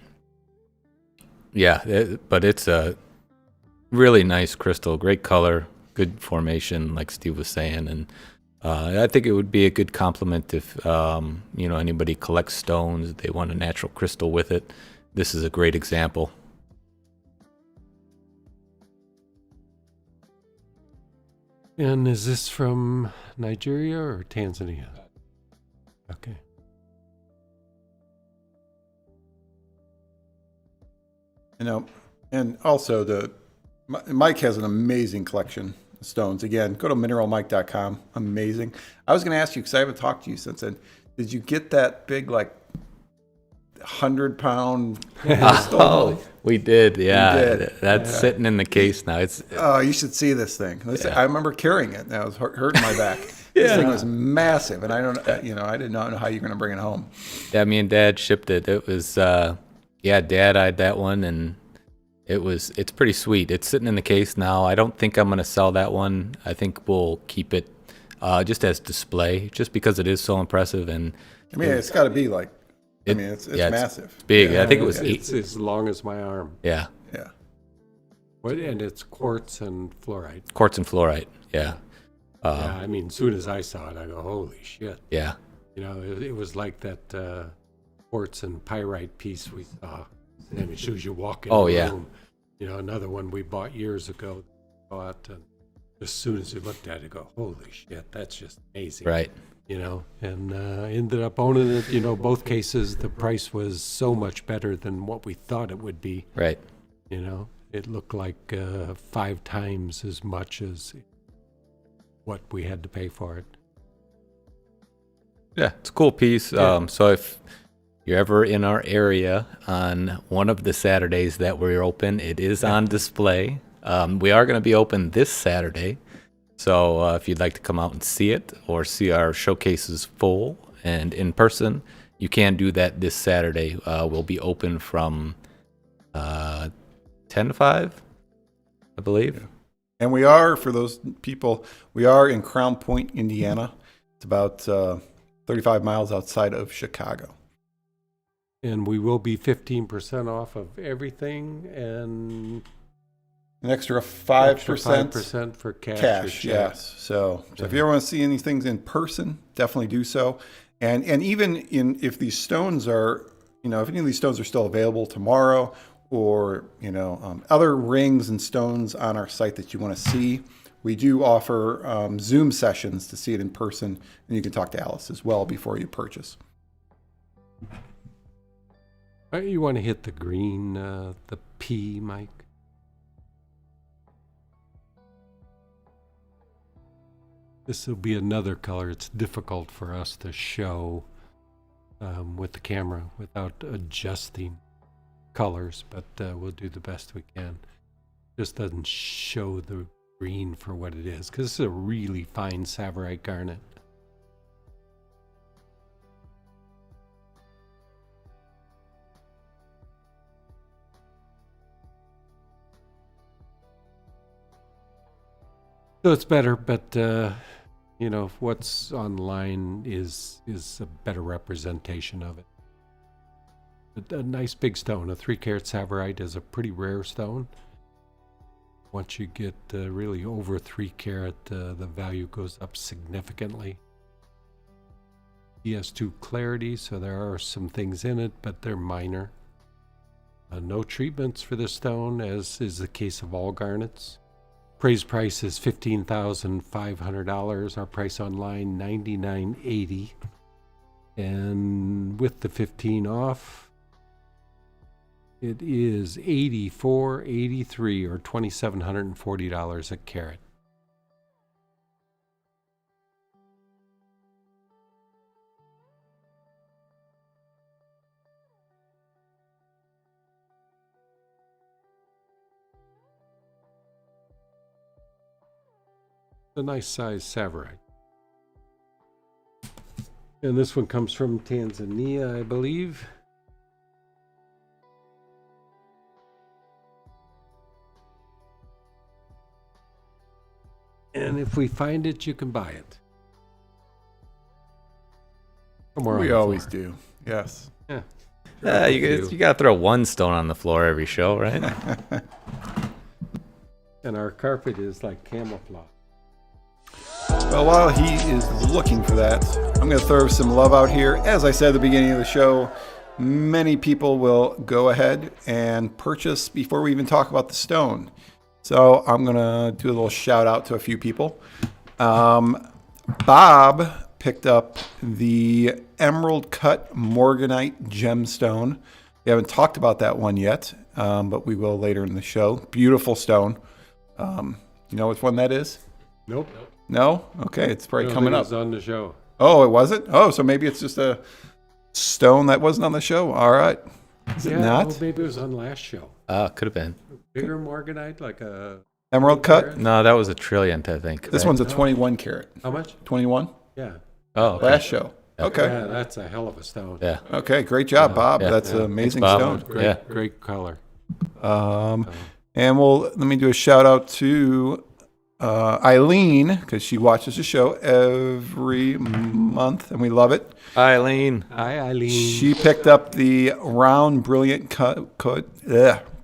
Yeah, but it's a really nice crystal, great color, good formation, like Steve was saying, and I think it would be a good complement if anybody collects stones, they want a natural crystal with it. This is a great example.
And is this from Nigeria or Tanzania? Okay.
And also Mike has an amazing collection of stones. Again, go to mineralmike.com. Amazing. I was going to ask you, because I haven't talked to you since then, did you get that big, 100-pound stone?
Oh, we did, yeah.
We did.
That's sitting in the case now.
Oh, you should see this thing. I remember carrying it, and I was hurting my back.
Yeah.
This thing was massive, and I did not know how you're going to bring it home.
Yeah, me and Dad shipped it. It was, Dad eyed that one, and it's pretty sweet. It's sitting in the case now. I don't think I'm going to sell that one. I think we'll keep it just as display, just because it is so impressive. And
it's got to be it's massive.
It's big.
Yeah,
I think it was
It's as long as my arm.
Yeah.
Yeah.
And it's quartz and fluorite.
Quartz and fluorite. Yeah.
As soon as I saw it, I go, holy shit.
Yeah.
It was like that quartz and pyrite piece we saw. And as soon as you walk in the room, another one we bought years ago. And as soon as you looked at it, you go, holy shit, that's just amazing.
Right.
And ended up owning it. Both cases, the price was so much better than what we thought it would be.
Right.
It looked like 5 times as much as what we had to pay for it.
Yeah, it's a cool piece.
Yeah.
So if you're ever in our area on one of the Saturdays that we're open, it is on display. We are going to be open this Saturday. So if you'd like to come out and see it or see our showcases full and in person, you can do that this Saturday. We'll be open from 10 to 5, I believe.
Yeah. And we are, for those people, we are in Crown Point, Indiana. It's about 35 miles outside of Chicago.
And we will be 15% off of everything and
An extra 5%,
5% for cash. or check.
Yes. So if you ever want to see any things in person, definitely do so. And even if these stones are, if any of these stones are still available tomorrow, or other rings and stones on our site that you want to see, we do offer Zoom sessions to see it in person, and you can talk to Alice as well before you purchase.
You want to hit the green, the P, Mike? This will be another color. It's difficult for us to show with the camera without adjusting colors, but we'll do the best we can. Just doesn't show the green for what it is, because this is a really fine Tsavorite garnet. So it's better, but what's online is a better representation of it. A nice big stone. A 3-carat Tsavorite is a pretty rare stone. Once you get really over 3-carat, the value goes up significantly. PS2 clarity, so there are some things in it, but they're minor. No treatments for this stone, as is the case of all garnets. Appraised price is $15,500. Our price online, $99.80. And with the 15 off, it is $84.83 or $2,740 a carat. A nice size Tsavorite. And this one comes from Tanzania, I believe. And if we find it, you can buy it. Somewhere
We
on the
always
floor.
do. Yes.
Yeah.
You got to throw one stone on the floor every show, right?
And our carpet is like camouflage.
Well, while he is looking for that, I'm going to throw some love out here. As I said at the beginning of the show, many people will go ahead and purchase before we even talk about the stone. So I'm going to do a little shout out to a few people. Bob picked up the emerald cut morganite gemstone. We haven't talked about that one yet, but we will later in the show. Beautiful stone. You know which one that is?
Nope.
No? Okay, it's probably
I don't
coming
think
up.
it was on the show.
Oh, it wasn't? Oh, so maybe it's just a stone that wasn't on the show. All right. Is it not?
Well, maybe it was on last show.
Could have been.
Bigger morganite, like a...
Emerald cut?
No, that was a trillionth, I think.
This
right?
one's a 21 carat.
How much?
21?
Yeah.
Oh, okay.
Last show. Okay.
Yeah, that's a hell of a stone.
Yeah.
Okay, great job, Bob.
Yeah.
That's an amazing
Bob.
stone.
Great,
Yeah.
great color.
And let me do a shout out to Eileen, because she watches the show every month, and we love it.
Eileen.
Hi, Eileen.
She picked up the round brilliant cut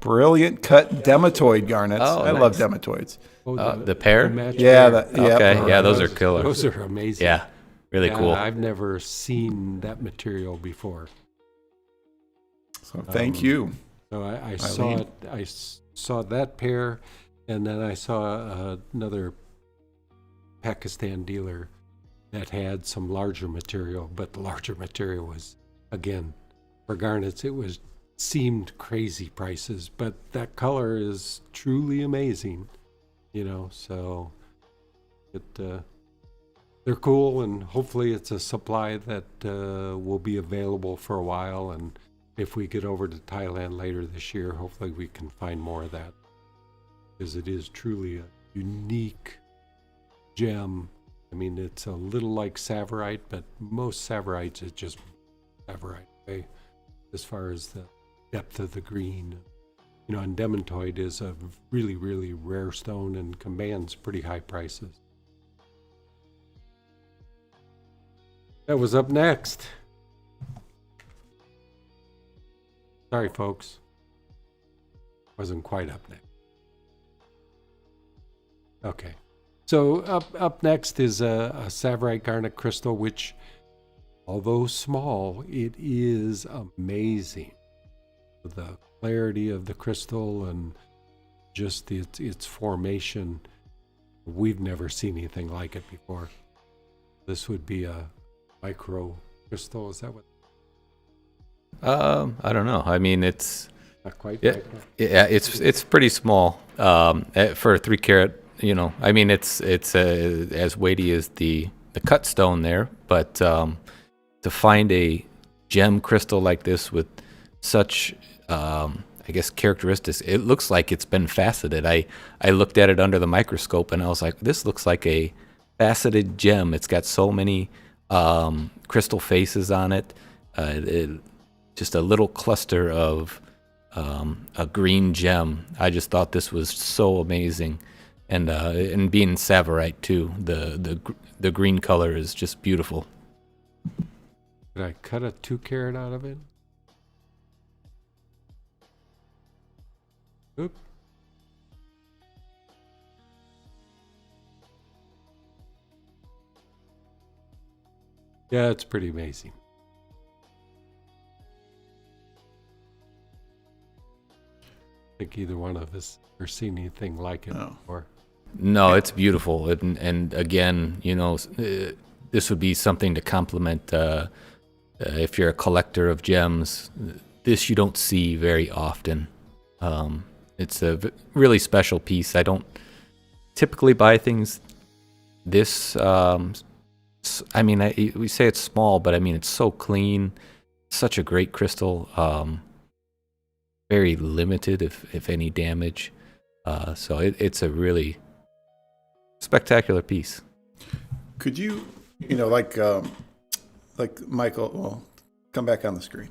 dematoid garnets.
Oh,
I
nice.
love dematoids.
Oh,
The pear?
match
Yeah,
pair.
Okay, yeah, those are killer.
Those are amazing.
Yeah, really
Yeah,
cool.
I've never seen that material before.
So thank you.
So I saw
Eileen.
it. Saw that pair, and then I saw another Pakistan dealer that had some larger material, but the larger material was, again, for garnets, it seemed crazy prices, but that color is truly amazing, so they're cool, and hopefully it's a supply that will be available for a while, and if we get over to Thailand later this year, hopefully we can find more of that, because it is truly a unique gem. I mean, it's a little like Tsavorite, but most Tsavorites is just Tsavorite, okay? As far as the depth of the green. And dematoid is a really, really rare stone and commands pretty high prices. That was up next. Sorry, folks. Wasn't quite up next. Okay. So up next is a Tsavorite garnet crystal, which, although small, it is amazing. The clarity of the crystal and just its formation, we've never seen anything like it before. This would be a micro crystal, is that what?
I don't know. I mean, it's
Not quite.
yeah,
micro?
yeah, it's pretty small for a 3-carat. I mean, it's as weighty as the cut stone there, but to find a gem crystal like this with such I guess characteristics, it looks like it's been faceted. I looked at it under the microscope and I was like, this looks like a faceted gem. It's got so many crystal faces on it. Just a little cluster of a green gem. I just thought this was so amazing. and being Tsavorite too, the green color is just beautiful.
Did I cut a 2 carat out of it? Oop. Yeah, it's pretty amazing. I think either one of us ever seen anything like it
No.
before.
No, it's beautiful, and again, this would be something to complement if you're a collector of gems. This you don't see very often. It's a really special piece. I don't typically buy things this. We say it's small, but I mean it's so clean. Such a great crystal. Very limited, if any damage. So it's a really spectacular piece.
Could you, like Michael, well, come back on the screen.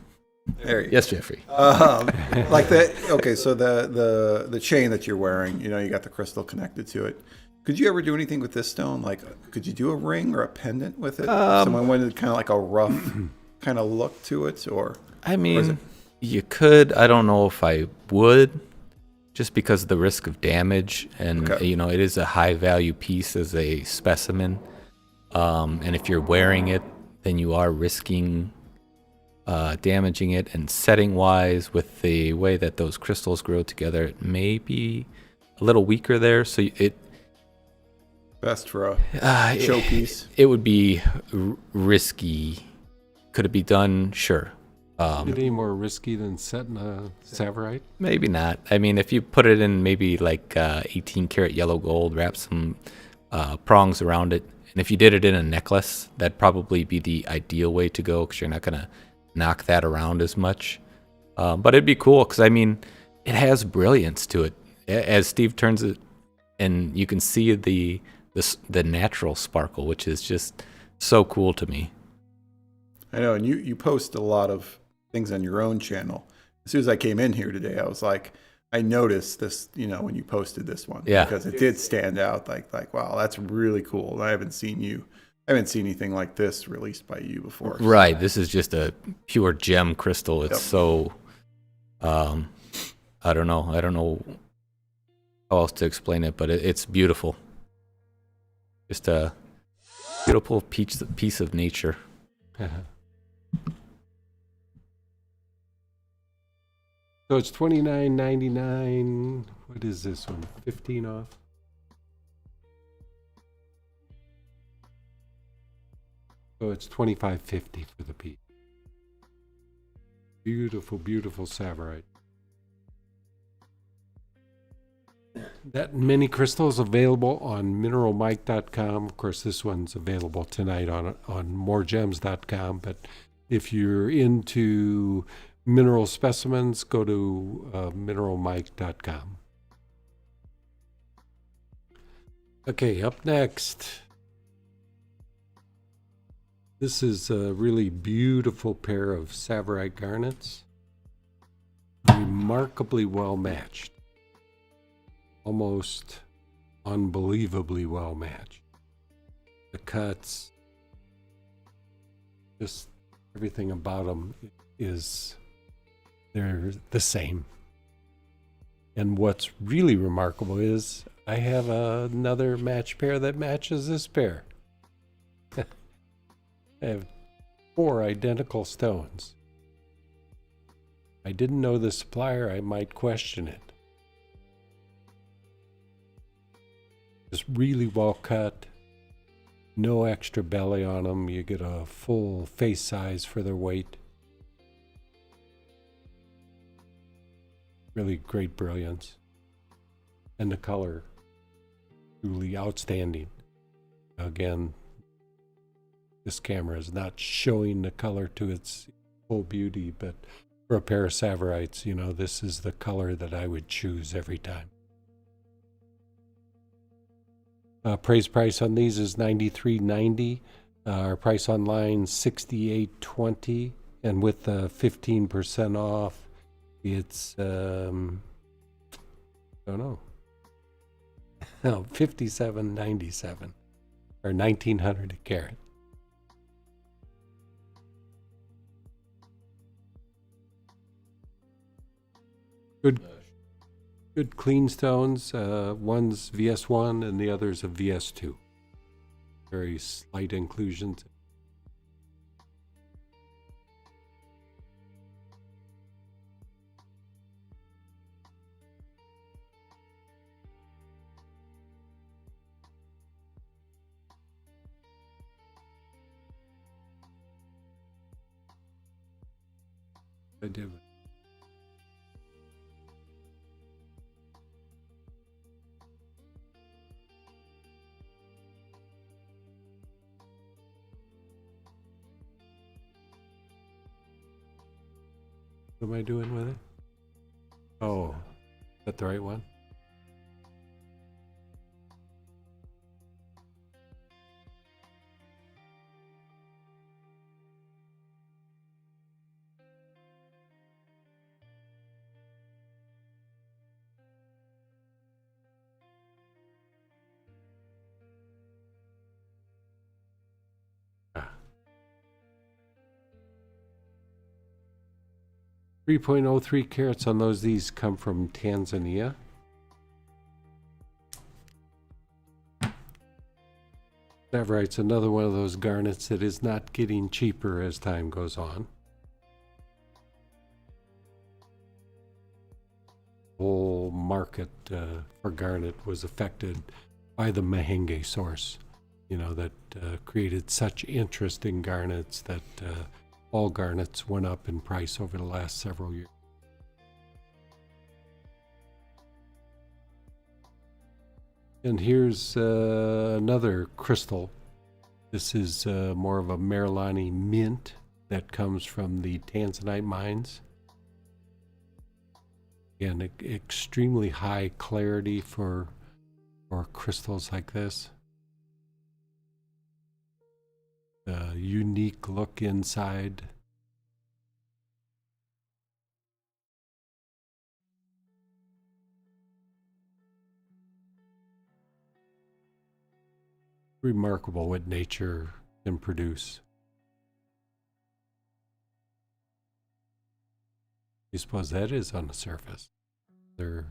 There you go.
Yes, Jeffrey.
Like that. Okay, so the chain that you're wearing, you got the crystal connected to it. Could you ever do anything with this stone? Like, could you do a ring or a pendant with it? Someone wanted kind of like a rough kind of look to it, or
I mean, you could. I don't know if I would, just because of the risk of damage, and
Okay.
it is a high value piece as a specimen. And if you're wearing it, then you are risking damaging it. And setting wise, with the way that those crystals grow together, it may be a little weaker there. So
best for a showpiece?
it would be risky. Could it be done? Sure.
Is it any more risky than setting a Tsavorite?
Maybe not. I mean, if you put it in maybe like 18 karat yellow gold, wrap some prongs around it, and if you did it in a necklace, that'd probably be the ideal way to go, because you're not going to knock that around as much. But it'd be cool, because I mean, it has brilliance to it. As Steve turns it, and you can see the natural sparkle, which is just so cool to me.
I know, and you post a lot of things on your own channel. As soon as I came in here today, I was like, I noticed this, when you posted this one.
Yeah.
Because it did stand out, like, wow, that's really cool. And I haven't seen anything like this released by you before.
Right. This is just a pure gem crystal. It's so, I don't know how else to explain it, but it's beautiful. Just a beautiful piece of nature.
So it's $29.99. What is this one? 15 off. So it's $25.50 for the piece. Beautiful, beautiful Tsavorite. That mini crystal is available on mineralmike.com. Of course, this one's available tonight on MoreGems.com. But if you're into mineral specimens, go to mineralmike.com. Okay, up next. This is a really beautiful pair of Tsavorite garnets. Remarkably well matched. Almost unbelievably well matched. The cuts, just everything about them they're the same. And what's really remarkable is I have another match pair that matches this pair. I have 4 identical stones. If I didn't know the supplier, I might question it. Just really well cut, no extra belly on them. You get a full face size for their weight. Really great brilliance. And the color, truly outstanding. Again, this camera is not showing the color to its full beauty, but for a pair of Tsavorites, this is the color that I would choose every time. Praise price on these is $93.90. Our price online $68.20, and with the 15% off, it's I don't know. No, 57.97 or 1,900 a carat. Good clean stones. One's VS1 and the other's a VS2. Very slight inclusions. I did. What am I doing with it? Oh, is that the right one? Ah. 3.03 carats on those. These come from Tanzania. Tsavorite's another one of those garnets that is not getting cheaper as time goes on. The whole market for garnet was affected by the Mahenge source, you know, that created such interest in garnets that all garnets went up in price over the last several years. And here's another crystal. This is more of a Marilani mint that comes from the Tanzanite mines. Again, extremely high clarity for crystals like this. Unique look inside. Remarkable what nature can produce. I suppose that is on the surface. Their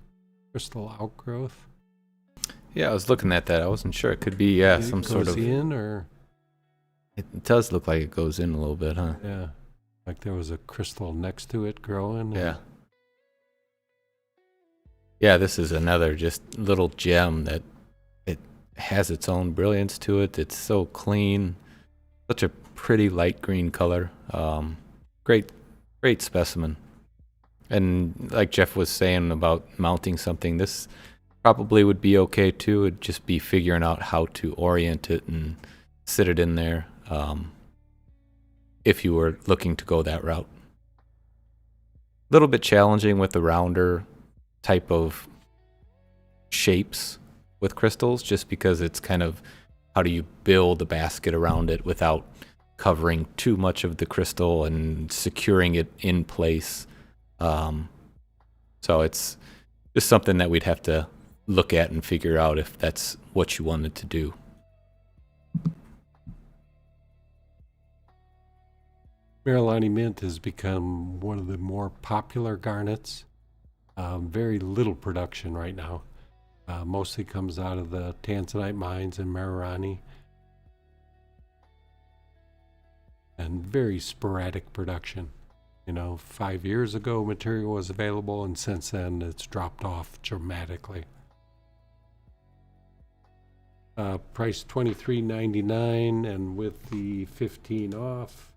crystal outgrowth.
Yeah, I was looking at that. I wasn't sure. It could be some sort of
in, or
it does look like it goes in a little bit, huh?
yeah, like there was a crystal next to it growing.
Yeah. Yeah, this is another just little gem that it has its own brilliance to it. It's so clean, such a pretty light green color. Great specimen. And like Jeff was saying about mounting something, this probably would be okay too. It'd just be figuring out how to orient it and sit it in there if you were looking to go that route. A little bit challenging with the rounder type of shapes with crystals, just because it's kind of how do you build a basket around it without covering too much of the crystal and securing it in place. So it's just something that we'd have to look at and figure out if that's what you wanted to do.
Marilani mint has become one of the more popular garnets. Very little production right now. Mostly comes out of the Tanzanite mines in Moriarty. And very sporadic production. You know, 5 years ago material was available, and since then it's dropped off dramatically. Price $23.99, and with the 15 off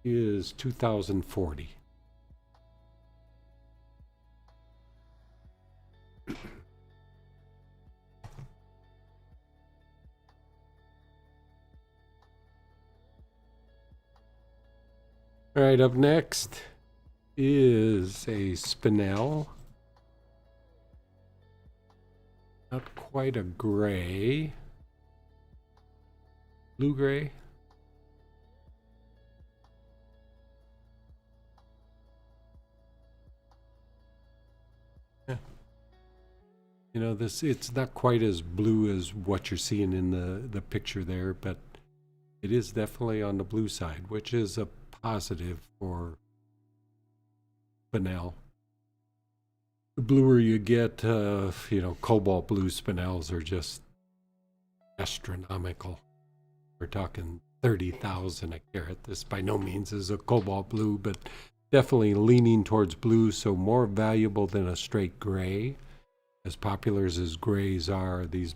is $2,040. All right, up next is a Spinel. Not quite a gray. Blue gray. Yeah, it's not quite as blue as what you're seeing in the picture there, but it is definitely on the blue side, which is a positive for Spinel. The bluer you get, cobalt blue Spinels are just astronomical. We're talking 30,000 a carat. This by no means is a cobalt blue, but definitely leaning towards blue, so more valuable than a straight gray. As popular as grays are, these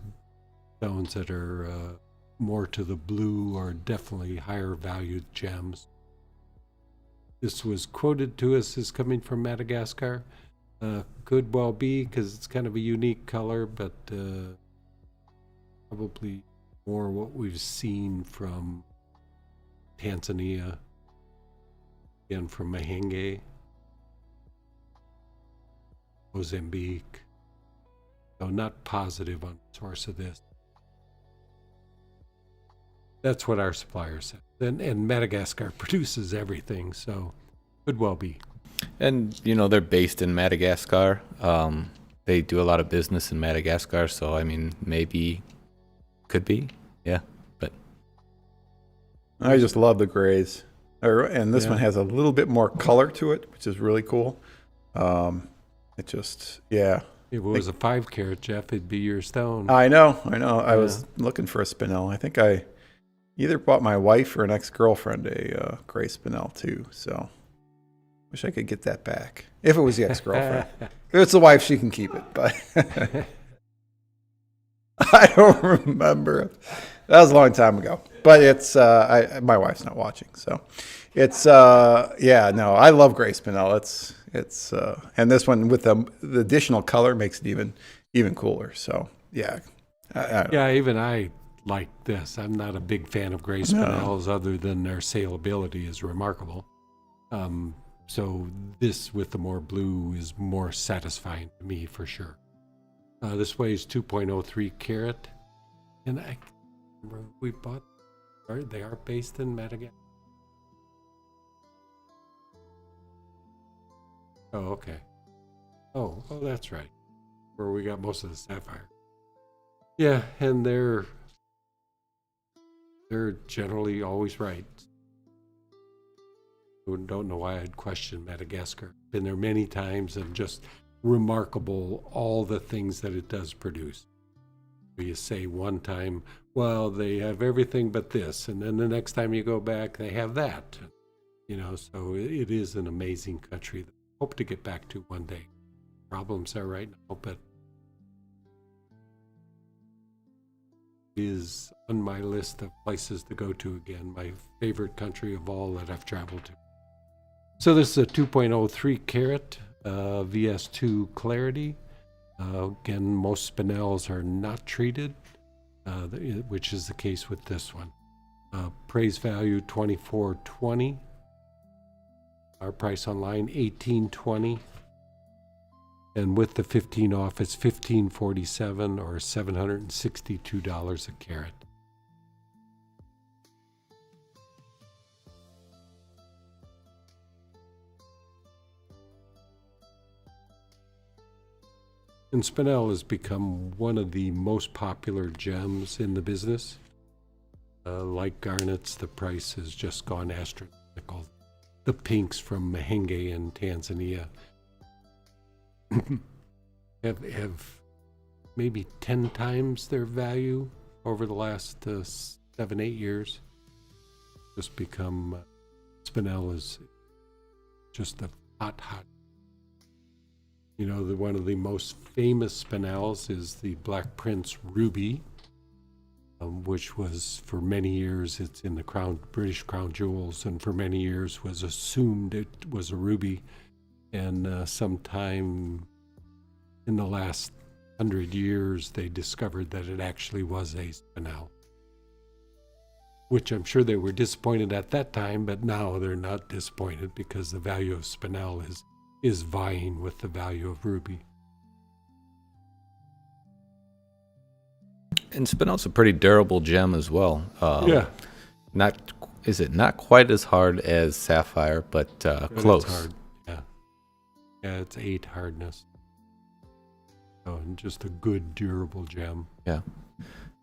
stones that are more to the blue are definitely higher valued gems. This was quoted to us as coming from Madagascar. Could well be, because it's kind of a unique color, but probably more what we've seen from Tanzania, again from Mahenge, Mozambique. So not positive on the source of this. That's what our supplier said. And Madagascar produces everything, so could well be.
And, they're based in Madagascar. They do a lot of business in Madagascar, so, maybe could be. Yeah, but.
I just love the grays. And this one has a little bit more color to it, which is really cool. It just, yeah.
If it was a 5 carat, Jeff, it'd be your stone.
I know. I was looking for a Spinel. I think I either bought my wife or an ex-girlfriend a gray Spinel too. So wish I could get that back. If it was the ex-girlfriend. If it's the wife, she can keep it. But I don't remember. That was a long time ago. But it's my wife's not watching, so it's I love gray Spinel. It's and this one with the additional color makes it even cooler. So yeah,
even I like this. I'm not a big fan of gray Spinels, other than their saleability is remarkable. So this with the more blue is more satisfying to me for sure. This weighs 2.03 carat, and I remember we bought. They are based in Madagascar. Oh, okay. Oh, that's right. Where we got most of the sapphire. Yeah, and they're generally always right. I don't know why I'd question Madagascar. Been there many times, and just remarkable all the things that it does produce. You say one time, well, they have everything but this, and then the next time you go back, they have that. So it is an amazing country that I hope to get back to one day. Problems are right now, but it is on my list of places to go to again, my favorite country of all that I've traveled to. So this is a 2.03 carat VS2 clarity. Again, most Spinels are not treated, which is the case with this one. Praise value $24.20. Our price online $18.20. And with the 15 off, it's $15.47 or $762 a carat. And Spinel has become one of the most popular gems in the business. Like garnets, the price has just gone astronomical. The pinks from Mahenge in Tanzania have maybe 10 times their value over the last 7-8 years. Just become Spinel is just a hot. One of the most famous Spinels is the Black Prince Ruby, which was for many years, it's in the British Crown Jewels, and for many years was assumed it was a ruby. And sometime in the last 100 years, they discovered that it actually was a Spinel, which I'm sure they were disappointed at that time, but now they're not disappointed because the value of Spinel is vying with the value of ruby.
And Spinel's a pretty durable gem as well. Not quite as hard as Sapphire, but close.
It's hard. Yeah, it's 8 hardness. And just a good, durable gem.
Yeah.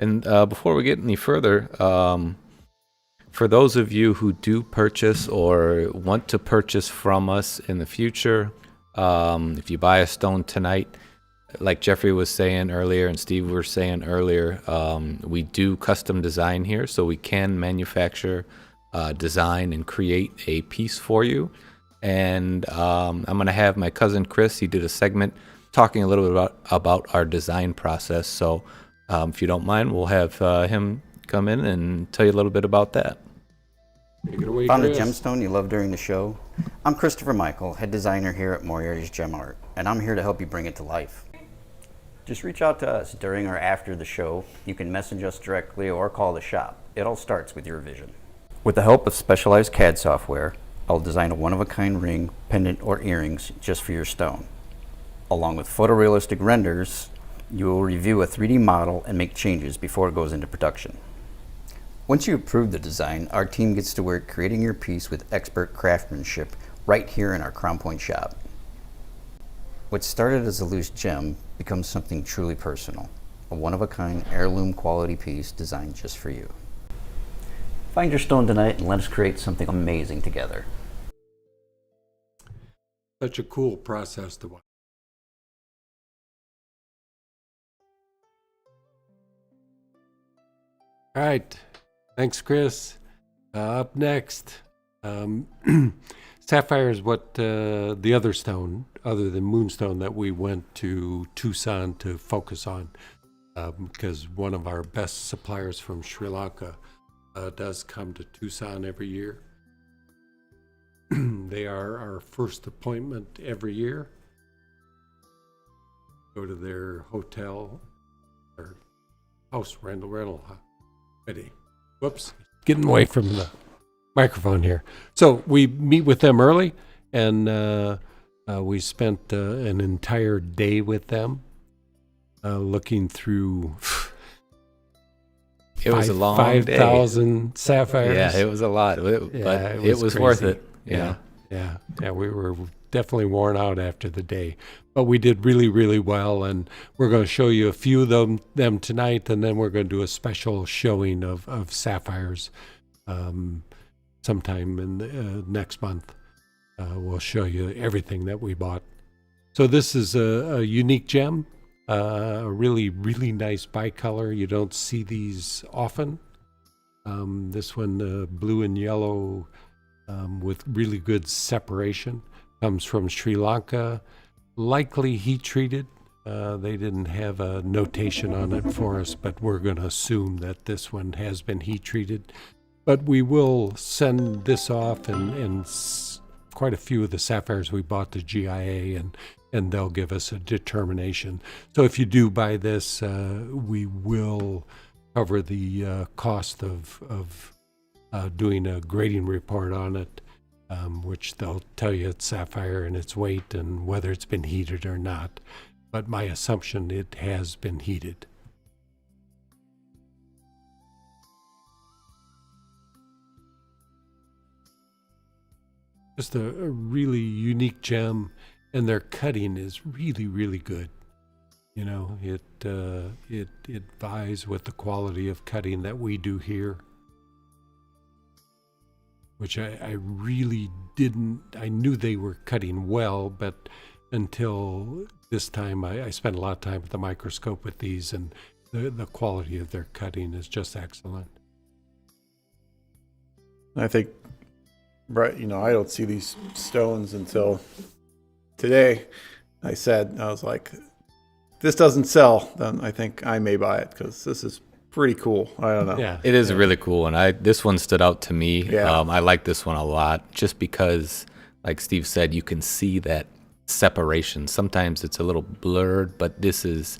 And before we get any further, for those of you who do purchase or want to purchase from us in the future, if you buy a stone tonight, like Jeffrey was saying earlier and Steve were saying earlier, we do custom design here, so we can manufacture, design, and create a piece for you. And I'm going to have my cousin Chris, he did a segment talking a little bit about our design process. So if you don't mind, we'll have him come in and tell you a little bit about that.
Take it away,
Found a
Chris.
gemstone you love during the show? I'm Christopher Michael, head designer here at Moriarty's Gem Art, and I'm here to help you bring it to life. Just reach out to us during or after the show. You can message us directly or call the shop. It all starts with your vision. With the help of specialized CAD software, I'll design a one-of-a-kind ring, pendant, or earrings just for your stone. Along with photorealistic renders, you will review a 3D model and make changes before it goes into production. Once you approve the design, our team gets to work creating your piece with expert craftsmanship right here in our Crown Point shop. What started as a loose gem becomes something truly personal, a one-of-a-kind heirloom quality piece designed just for you. Find your stone tonight and let us create something amazing together.
Such a cool process to watch. All right. Thanks, Chris. Up next, Sapphire is what the other stone, other than Moonstone, that we went to Tucson to focus on, because one of our best suppliers from Sri Lanka does come to Tucson every year. They are our first appointment every year. Go to their hotel, or house rental. Ready. Whoops. Getting away from the microphone here. So we meet with them early, and we spent an entire day with them, looking through
It was a long day.
5,000 sapphires.
Yeah, it was a lot, but it was worth
crazy.
it. Yeah.
Yeah, we were definitely worn out after the day, but we did really, really well, and we're going to show you a few of them tonight, and then we're going to do a special showing of sapphires sometime in next month. We'll show you everything that we bought. So this is a unique gem, a really, really nice bicolor. You don't see these often. This one, blue and yellow, with really good separation, comes from Sri Lanka, likely heat treated. They didn't have a notation on it for us, but we're going to assume that this one has been heat treated. But we will send this off, and quite a few of the sapphires we bought to GIA, and they'll give us a determination. So if you do buy this, we will cover the cost of doing a grading report on it, which they'll tell you it's sapphire and its weight and whether it's been heated or not. But my assumption, it has been heated. Just a really unique gem, and their cutting is really, really good. You know, it vies with the quality of cutting that we do here, which I really didn't. I knew they were cutting well, but until this time, I spent a lot of time with the microscope with these, and the quality of their cutting is just excellent.
I think, Brett, I don't see these stones until today. I was like, this doesn't sell, then I think I may buy it, because this is pretty cool. I don't know.
Yeah,
It is really cool, and this one stood out to me.
Yeah.
I like this one a lot, just because, like Steve said, you can see that separation. Sometimes it's a little blurred, but it's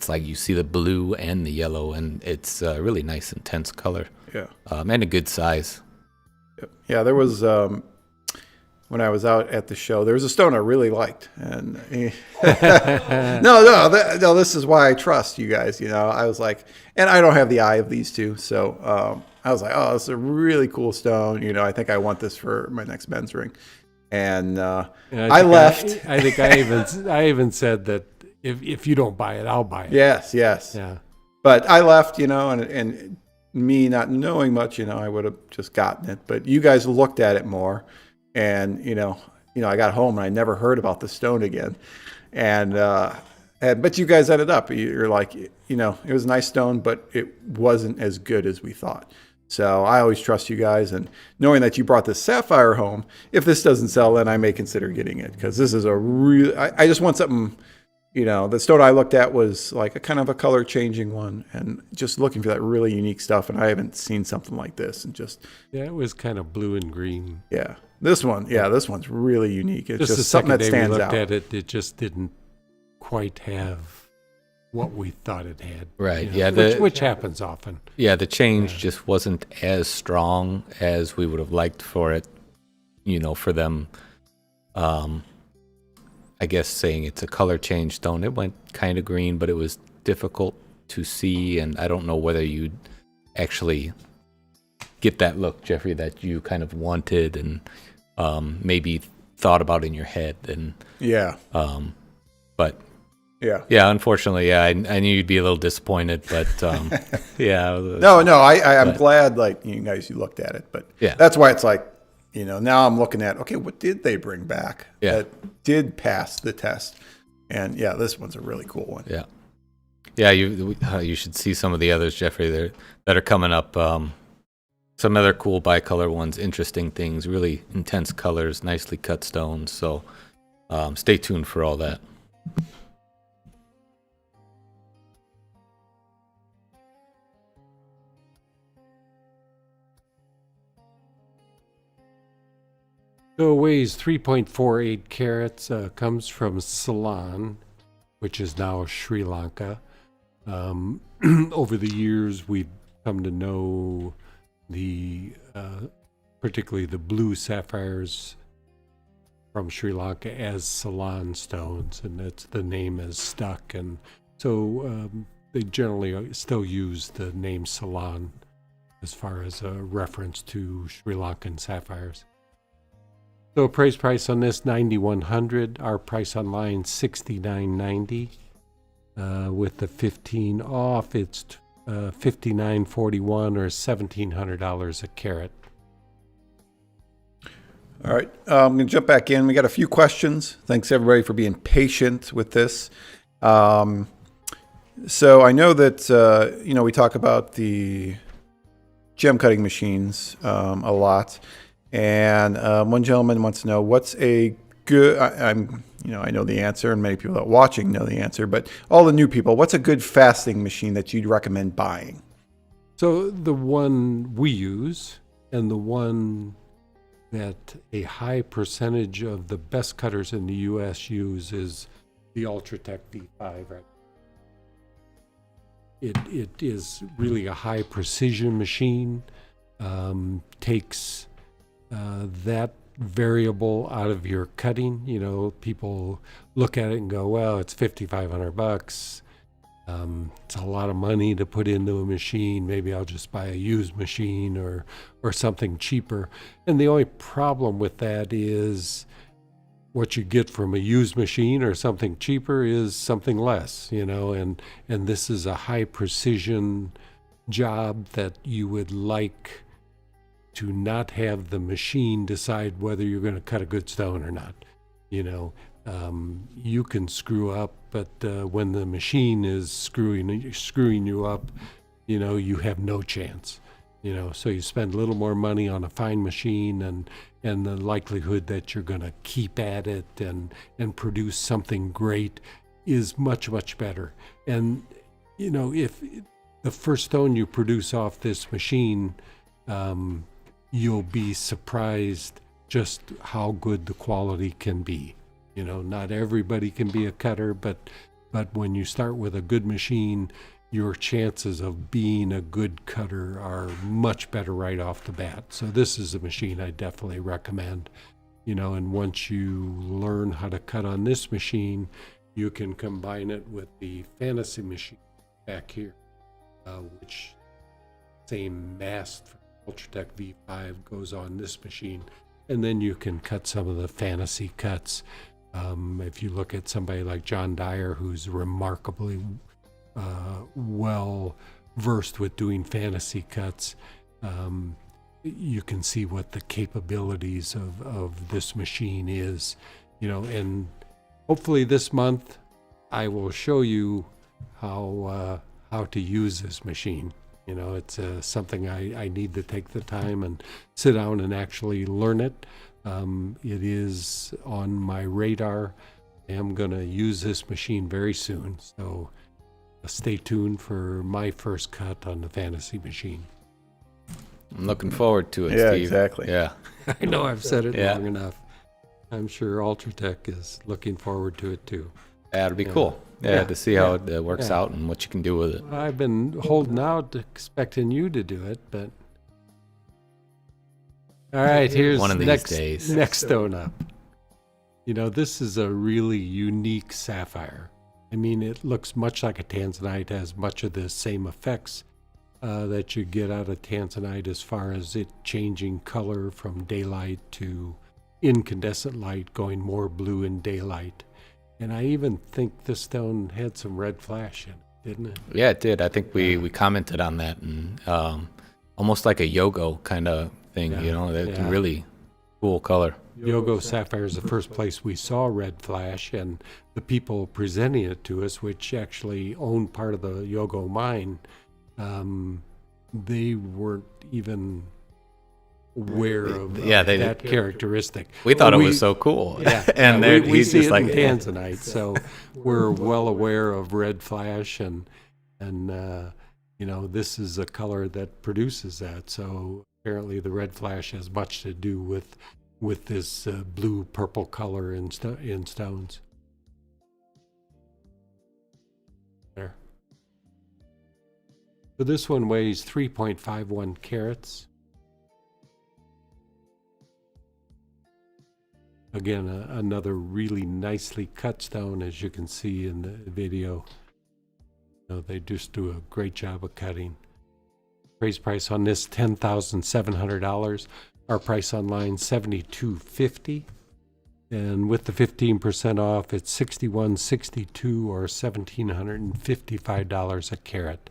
like you see the blue and the yellow, and it's a really nice, intense color.
Yeah.
And a good size.
Yeah, there was, when I was out at the show, there was a stone I really liked. And no, this is why I trust you guys. I was like, and I don't have the eye of these two. So I was like, oh, this is a really cool stone. I think I want this for my next men's ring. And I left.
I think I even said that if you don't buy it, I'll buy it.
Yes, yes.
Yeah.
But I left, and me not knowing much, I would have just gotten it. But you guys looked at it more, and I got home and I never heard about the stone again. But you guys ended up. You're like, it was a nice stone, but it wasn't as good as we thought. So I always trust you guys, and knowing that you brought this sapphire home, if this doesn't sell, then I may consider getting it, because this is a real. I just want something. The stone I looked at was like a kind of a color changing one, and just looking for that really unique stuff. And I haven't seen something like this, and
yeah, it was kind of blue and green.
Yeah, this one's really unique. It's
Just the
something
second
that
day we
stands
looked
out.
at it, it just didn't quite have what we thought it had.
Right,
which happens often.
Yeah, the change just wasn't as strong as we would have liked for it, for them. I guess saying it's a color change stone, it went kind of green, but it was difficult to see, and I don't know whether you'd actually get that look, Jeffrey, that you kind of wanted and maybe thought about in your head. And but yeah, unfortunately, I knew you'd be a little disappointed, but yeah.
I'm glad you looked at it, but
yeah,
that's why it's like, now I'm looking at, okay, what did they bring back that did pass the test? And yeah, this one's a really cool one.
Yeah. Yeah, you should see some of the others, Jeffrey, that are coming up. Some other cool bicolor ones, interesting things, really intense colors, nicely cut stones. So stay tuned for all that.
So it weighs 3.48 carats, comes from Ceylon, which is now Sri Lanka. Over the years, we've come to know particularly the blue sapphires from Sri Lanka as Ceylon stones, and the name has stuck. And so they generally still use the name Ceylon as far as a reference to Sri Lankan sapphires. So appraised price on this $9,100. Our price online $69.90. With the 15 off, it's $59.41 or $1,700 a carat.
All right, I'm going to jump back in. We got a few questions. Thanks everybody for being patient with this. So I know that we talk about the gem cutting machines a lot. And one gentleman wants to know what's a good. I know the answer, and many people that are watching know the answer. But all the new people, what's a good fasting machine that you'd recommend buying?
So the one we use, and the one that a high percentage of the best cutters in the U.S. use, is the Ultratech V5. Right? It is really a high precision machine. Takes that variable out of your cutting. People look at it and go, well, it's $5,500. It's a lot of money to put into a machine. Maybe I'll just buy a used machine or something cheaper. And the only problem with that is what you get from a used machine or something cheaper is something less, and this is a high precision job that you would like to not have the machine decide whether you're going to cut a good stone or not. You can screw up, but when the machine is screwing you up, you have no chance. So you spend a little more money on a fine machine, and the likelihood that you're going to keep at it and produce something great is much, much better. And if the first stone you produce off this machine, you'll be surprised just how good the quality can be. Not everybody can be a cutter, but when you start with a good machine, your chances of being a good cutter are much better right off the bat. So this is a machine I definitely recommend. And once you learn how to cut on this machine, you can combine it with the fantasy machine back here, which same mast for Ultratech V5 goes on this machine, and then you can cut some of the fantasy cuts If you look at somebody like John Dyer, who's remarkably well versed with doing fantasy cuts, you can see what the capabilities of this machine is, and hopefully this month I will show you how to use this machine. It's something I need to take the time and sit down and actually learn it. It is on my radar. I am going to use this machine very soon, so stay tuned for my first cut on the fantasy machine.
I'm looking forward to it,
Yeah,
Steve.
exactly.
Yeah.
I know I've said it
Yeah.
long enough. I'm sure Ultratech is looking forward to it too.
That'll be
Yeah.
cool. Yeah,
Yeah.
to see how
Yeah.
it works
Yeah.
out and what you can do with it.
I've been holding out, expecting you to do it, but all right. Here's
One of these
next
days.
next stone up. This is a really unique sapphire. I mean, it looks much like a Tanzanite, has much of the same effects that you get out of Tanzanite as far as it changing color from daylight to incandescent light, going more blue in daylight. And I even think this stone had some red flash in it, didn't it?
Yeah, it did. I think we commented on that, and almost like a Yogo kind of thing,
Yeah.
That's
Yeah.
really cool color.
Yogo Sapphire is the first place we saw red flash, and the people presenting it to us, which actually owned part of the Yogo mine, they weren't even aware of that characteristic.
We thought it
We-
was so cool.
Yeah,
and
yeah,
then
we
he's
see
just
it
like,
in Tanzanite, so we're well aware of red flash, and this is a color that produces that. So apparently, the red flash has much to do with this blue purple color in stones. There. So this one weighs 3.51 carats. Again, another really nicely cut stone, as you can see in the video. They just do a great job of cutting. Raise price on this $10,700. Our price online $72.50, and with the 15% off, it's $61.62 or $1,755 a carat.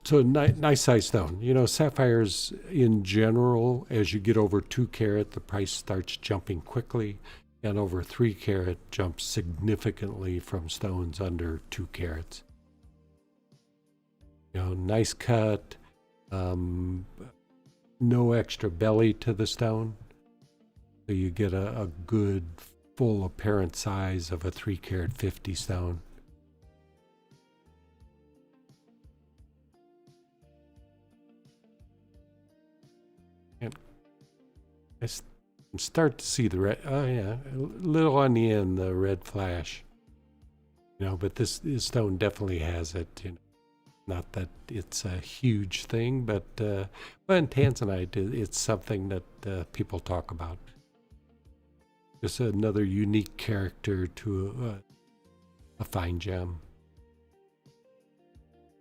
So nice size stone. Sapphires in general, as you get over 2 carat, the price starts jumping quickly, and over 3 carat jumps significantly from stones under 2 carats. Nice cut, no extra belly to the stone, so you get a good full apparent size of a 3 carat 50 stone. I start to see the red. Oh yeah, a little on the end, the red flash. But this stone definitely has it. Not that it's a huge thing, but in Tanzanite, it's something that people talk about. Just another unique character to a fine gem.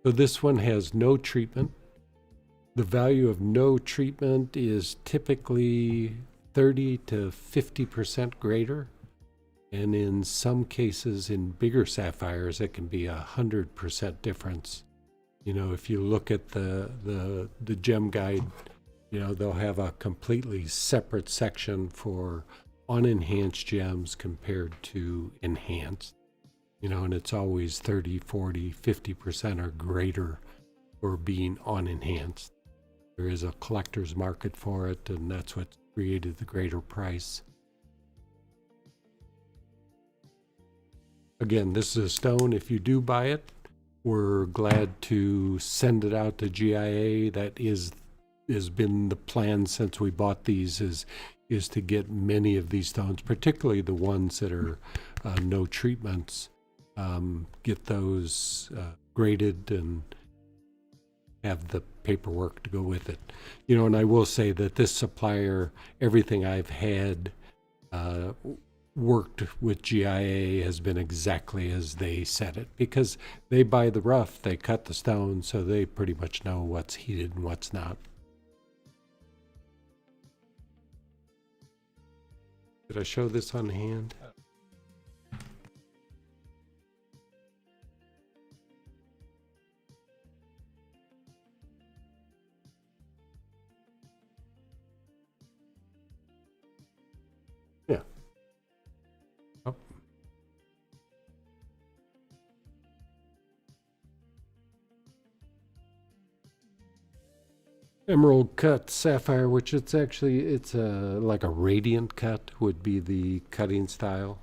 So this one has no treatment. The value of no treatment is typically 30 to 50% greater. And in some cases, in bigger sapphires, it can be 100% difference. If you look at the gem guide, they'll have a completely separate section for unenhanced gems compared to enhanced. And it's always 30, 40, 50% or greater for being unenhanced. There is a collector's market for it, and that's what created the greater price. Again, this is a stone. If you do buy it, we're glad to send it out to GIA. That has been the plan since we bought these, is to get many of these stones, particularly the ones that are no treatments, get those graded and have the paperwork to go with it. And I will say that this supplier, everything I've had worked with GIA has been exactly as they said it, because they buy the rough, they cut the stone, so they pretty much know what's heated and what's not. Did I show this on hand? Yeah. Oh. Emerald cut sapphire, which it's like a radiant cut would be the cutting style.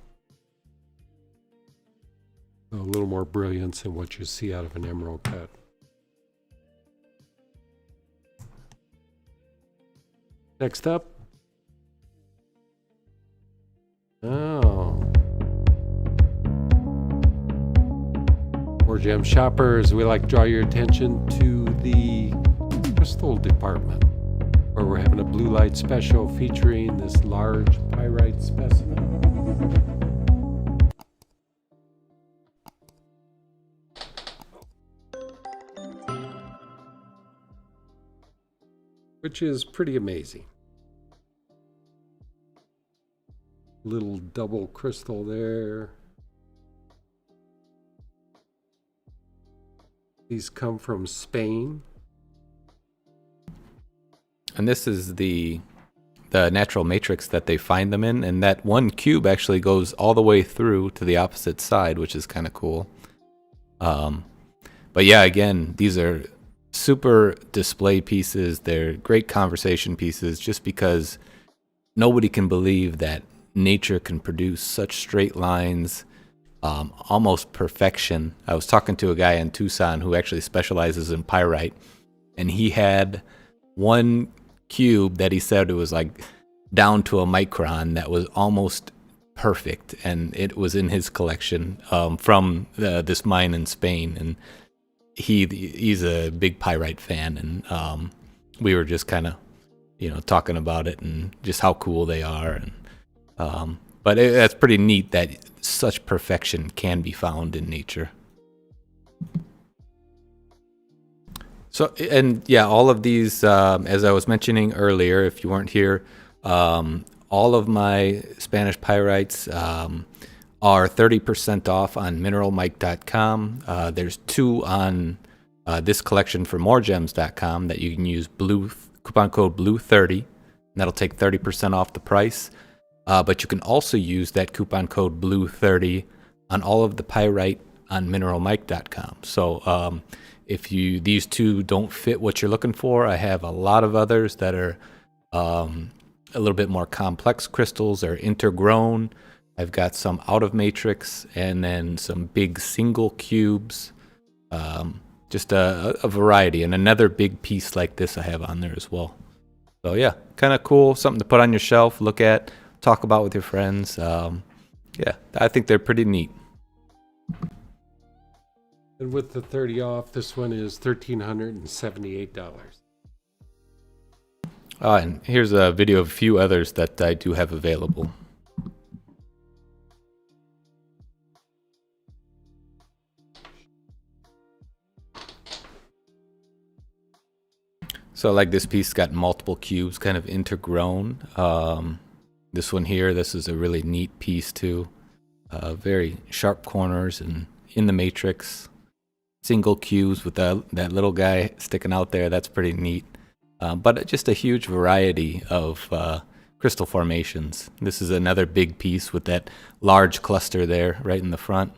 A little more brilliance than what you see out of an emerald cut. Next up. Oh. More gem shoppers, we like to draw your attention to the crystal department, where we're having a blue light special featuring this large pyrite specimen. Which is pretty amazing. Little double crystal there. These come from Spain.
And this is the natural matrix that they find them in, and that one cube actually goes all the way through to the opposite side, which is kind of cool. But yeah, again, these are super display pieces. They're great conversation pieces, just because nobody can believe that nature can produce such straight lines, almost perfection. I was talking to a guy in Tucson who actually specializes in pyrite, and he had one cube that he said it was like down to a micron that was almost perfect, and it was in his collection from this mine in Spain. And he's a big pyrite fan, and we were just kind of talking about it and just how cool they are. And but that's pretty neat that such perfection can be found in nature. So, and yeah, all of these, as I was mentioning earlier, if you weren't here, all of my Spanish pyrites are 30% off on mineralmike.com. There's 2 on this collection for MoreGems.com that you can use coupon code BLUE30, and that'll take 30% off the price. But you can also use that coupon code BLUE30 on all of the pyrite on mineralmike.com. So if these 2 don't fit what you're looking for, I have a lot of others that are a little bit more complex crystals or intergrown. I've got some out of matrix, and then some big single cubes, just a variety, and another big piece like this I have on there as well. So yeah, kind of cool, something to put on your shelf, look at, talk about with your friends. Yeah, I think they're pretty neat.
And with the 30 off, this one is $1,378.
And here's a video of a few others that I do have available. So like this piece got multiple cubes kind of intergrown. This one here, this is a really neat piece too. Very sharp corners and in the matrix. Single cubes with that little guy sticking out there. That's pretty neat. But just a huge variety of crystal formations. This is another big piece with that large cluster there right in the front.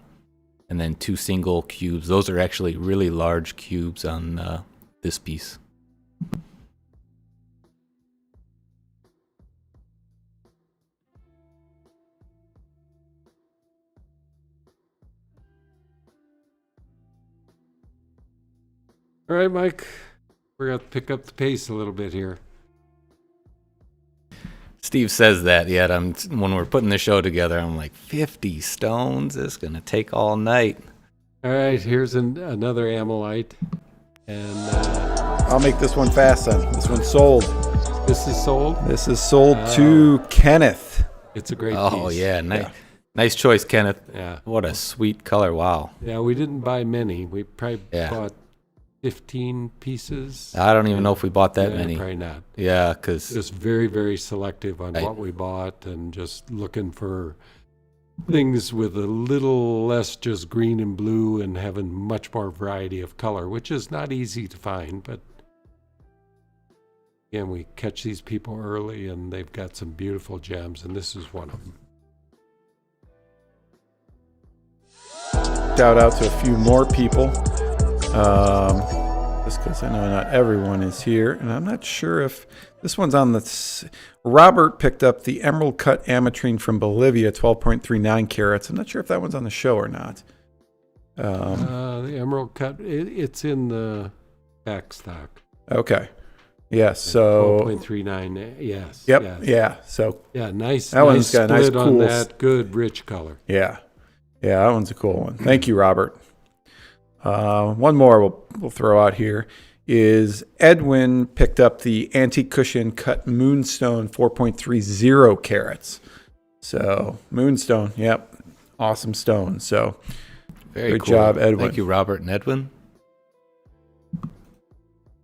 And then 2 single cubes. Those are actually really large cubes on this piece.
All right, Mike, we're going to pick up the pace a little bit here.
Steve says that, yet when we're putting the show together, I'm like, 50 stones? It's going to take all night.
All right, here's another Ammolite. And
I'll make this one fast then. This one's sold.
this is sold.
This is sold to Kenneth.
It's a great piece.
Oh, yeah, nice choice, Kenneth.
Yeah.
What a sweet color, wow.
Yeah, we didn't buy many. We probably
Yeah.
bought 15 pieces.
I don't even know if we bought that
Yeah,
many.
Probably not.
Yeah, because
Just very, very selective on
Right.
what we bought and just looking for things with a little less just green and blue and having much more variety of color, which is not easy to find. But again, we catch these people early and they've got some beautiful gems, and this is one of them.
Shout out to a few more people. Just because I know not everyone is here, and I'm not sure if this one's on the. Robert picked up the emerald cut ametrine from Bolivia, 12.39 carats. I'm not sure if that one's on the show or not.
The emerald cut, it's in the back stock.
Okay. Yes. So
12.39. Yes.
Yep.
Yes.
Yeah. So
Yeah. Nice.
That one's
nice
got a nice,
split on
cool
that. Good rich color.
yeah, that one's a cool one. Thank you, Robert. One more we'll throw out here is Edwin picked up the antique cushion cut Moonstone, 4.30 carats. So Moonstone, yep, awesome stone. So
very
good
cool.
job, Edwin.
Thank you, Robert and Edwin.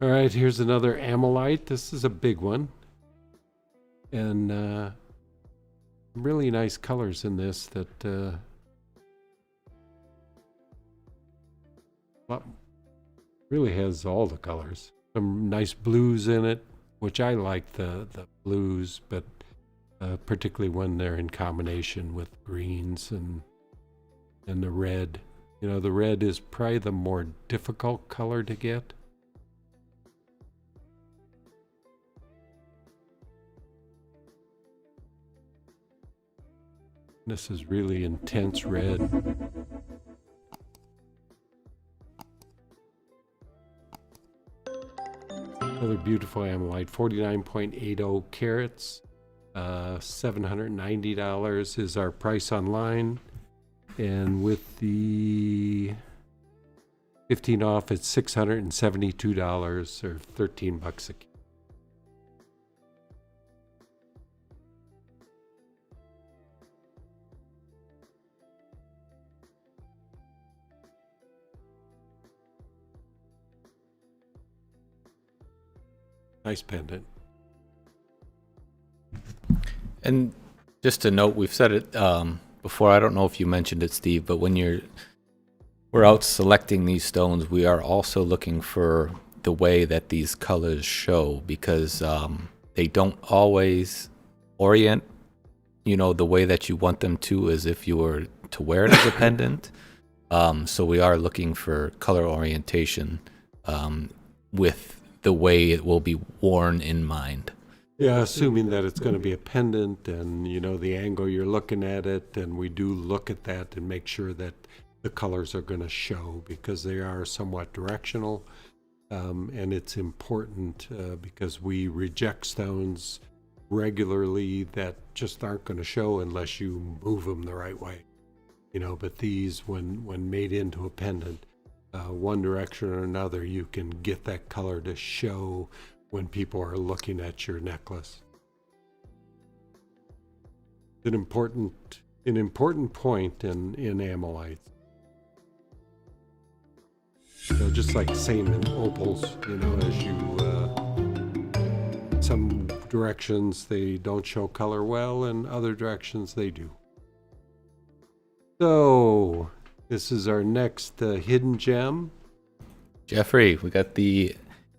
All right. Here's another Ammolite. This is a big one. And really nice colors in this that well, really has all the colors. Some nice blues in it, which I like the blues, but particularly when they're in combination with greens and the red. You know, the red is probably the more difficult color to get. This is really intense red. Another beautiful Ammolite, 49.80 carats. $790 is our price online. And with the 15 off, it's $672 or 13 bucks a kilo. Nice pendant.
And just to note, we've said it before. I don't know if you mentioned it, Steve, but when we're out selecting these stones, we are also looking for the way that these colors show, because they don't always orient, the way that you want them to, as if you were to wear it as a pendant. So we are looking for color orientation with the way it will be worn in mind.
Yeah, assuming that it's going to be a pendant and, the angle you're looking at it, and we do look at that and make sure that the colors are going to show, because they are somewhat directional. And it's important because we reject stones regularly that just aren't going to show unless you move them the right way. But these, when made into a pendant, one direction or another, you can get that color to show when people are looking at your necklace. An important point in Ammolites. Just like same in opals, as you some directions they don't show color well, and other directions they do. So this is our next hidden gem.
Jeffrey, we got the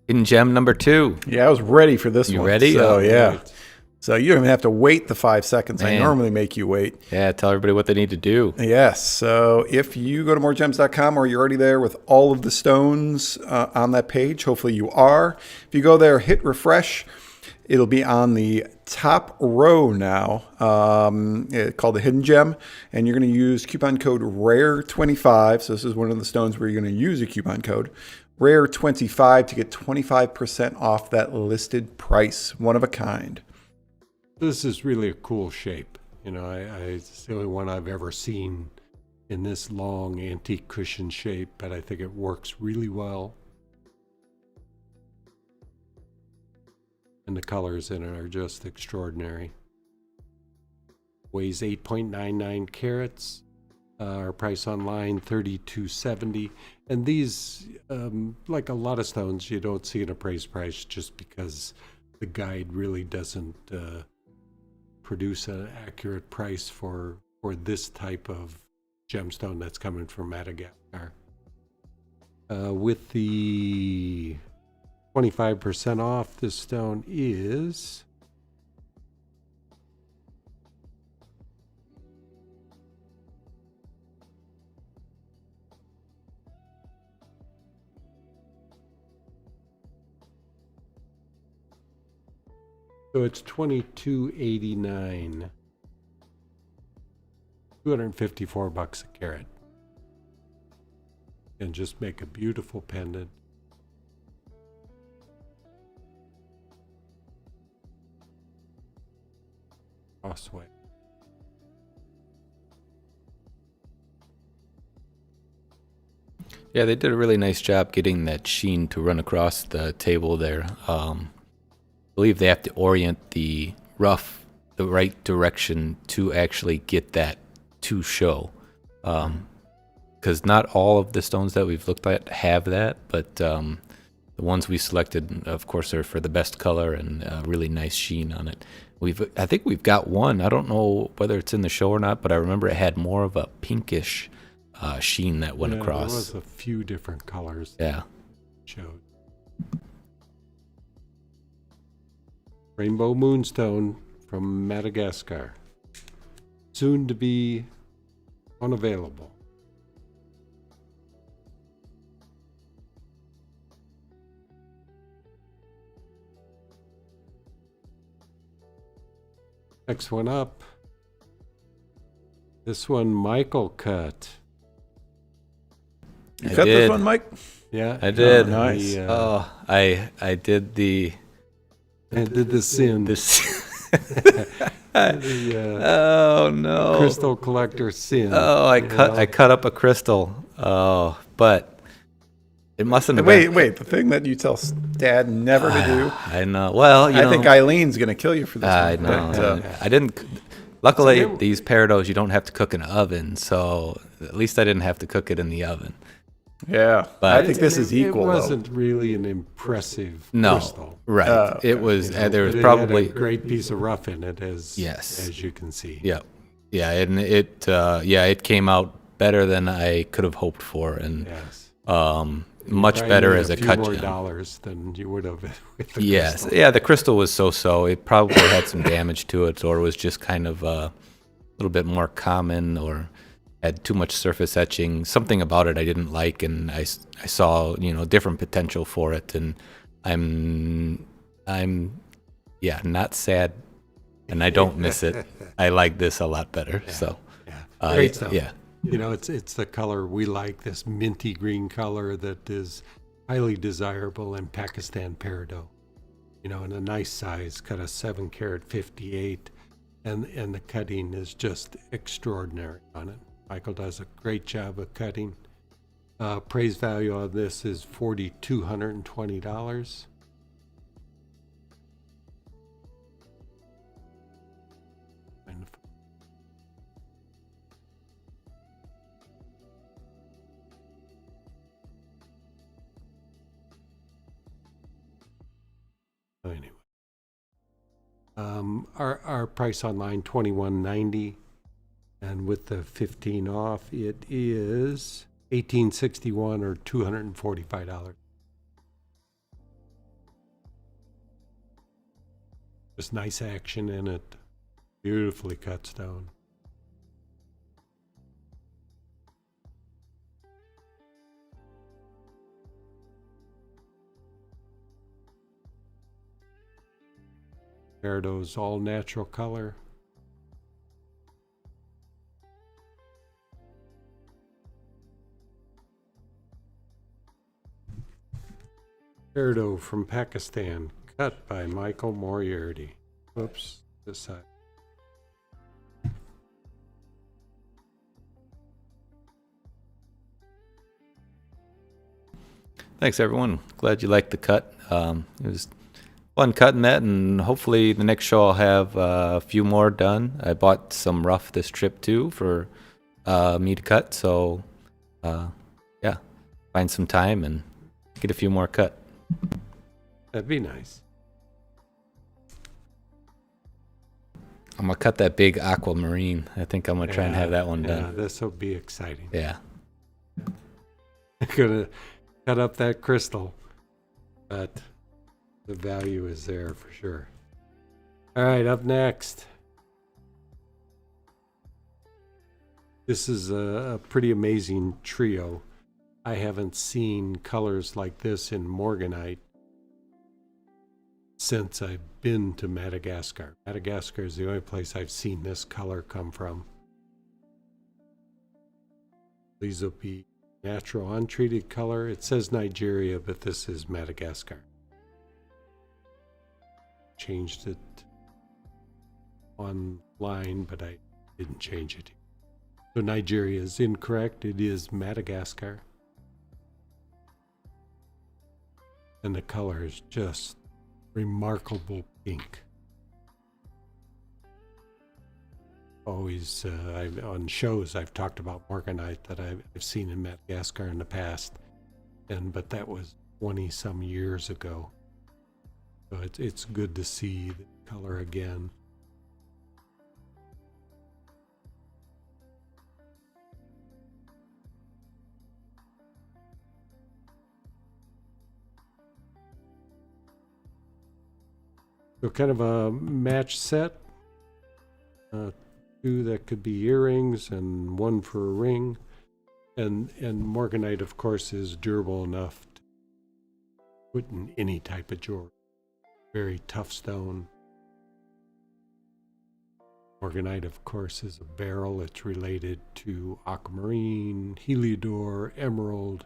hidden gem number 2.
Yeah, I was ready for this one.
You ready?
So, yeah.
Right.
So you don't even have to wait the 5 seconds I
Man.
normally make you wait.
Yeah, tell everybody what they need to do.
Yes. So if you go to MoreGems.com, or you're already there with all of the stones on that page, hopefully you are. If you go there, hit refresh. It'll be on the top row now, called the hidden gem, and you're going to use coupon code RARE25. So this is one of the stones where you're going to use a coupon code RARE25 to get 25% off that listed price. One of a kind.
This is really a cool shape. It's the only one I've ever seen in this long antique cushion shape, but I think it works really well. And the colors in it are just extraordinary. Weighs 8.99 carats. Our price online, $32.70. And these, like a lot of stones, you don't see an appraised price just because the guide really doesn't produce an accurate price for this type of gemstone that's coming from Madagascar. With the 25% off, this stone is so it's $22.89, $254 a carat, and just make a beautiful pendant. Crossway.
Yeah, they did a really nice job getting that sheen to run across the table there. I believe they have to orient the rough the right direction to actually get that to show. Because not all of the stones that we've looked at have that, but the ones we selected, of course, are for the best color and really nice sheen on it. I think we've got one. I don't know whether it's in the show or not, but I remember it had more of a pinkish sheen that went across.
There was a few different colors.
Yeah.
Showed. Rainbow Moonstone from Madagascar. Soon to be unavailable. Next one up. This one Michael cut.
You
I
cut
did.
this one, Mike?
Yeah, I did.
Nice.
I did the
sin.
this. Oh no!
Crystal collector sin.
Oh, I cut up a crystal. Oh, but it mustn't have been.
Wait. The thing that you tell Dad never to do.
I know. Well,
I think Eileen's going to kill you for this
I
one.
know.
But,
I didn't. Luckily,
So
these Peridots you don't have to cook in an oven, so at least I didn't have to cook it in the oven.
yeah.
But-
I think this is equal,
It
though.
wasn't really an impressive
No,
crystal.
right?
okay.
It was.
You know,
There was
but it
probably.
had a great piece of rough in it, as
Yes.
as you can see.
Yeah, yeah, and it came out better than I could have hoped for, and
Yes.
much
Probably
better
made
as a
few
cut
more
gem.
dollars than you would have with the
Yes,
crystal.
yeah, the crystal was so-so. It probably had some damage to it, or was just kind of a little bit more common, or had too much surface etching. Something about it I didn't like, and I saw different potential for it, and I'm not sad, and I don't miss it. I like this a lot better. So
Yeah. Great stuff.
yeah.
It's the color we like, this minty green color that is highly desirable in Pakistan Peridot. In a nice size, cut a 7 carat 58, and the cutting is just extraordinary on it. Michael does a great job of cutting. Praise value on this is $4,220. Anyway, our price online $21.90, and with the 15 off, it is $18.61 or $245. Just nice action in it, beautifully cut stone. Peridot's all natural color. Peridot from Pakistan, cut by Michael Moriarty. Whoops, this side.
Thanks, everyone. Glad you liked the cut. It was fun cutting that, and hopefully the next show I'll have a few more done. I bought some rough this trip too for me to cut. So, yeah, find some time and get a few more cut.
That'd be nice.
I'm gonna cut that big aquamarine. I think I'm gonna try and have that one
Yeah,
done.
this will be exciting.
Yeah.
I'm gonna cut up that crystal, but the value is there for sure. All right, up next. This is a pretty amazing trio. I haven't seen colors like this in morganite since I've been to Madagascar. Madagascar is the only place I've seen this color come from. These will be natural untreated color. It says Nigeria, but this is Madagascar. Changed it online, but I didn't change it. So Nigeria is incorrect. It is Madagascar. And the color is just remarkable pink. Always on shows I've talked about morganite that I've seen in Madagascar in the past, but that was 20 some years ago. So it's good to see the color again. So kind of a match set. Two that could be earrings and one for a ring. And morganite, of course, is durable enough to put in any type of jewelry. Very tough stone. Morganite, of course, is a beryl. It's related to aquamarine, heliodor, emerald,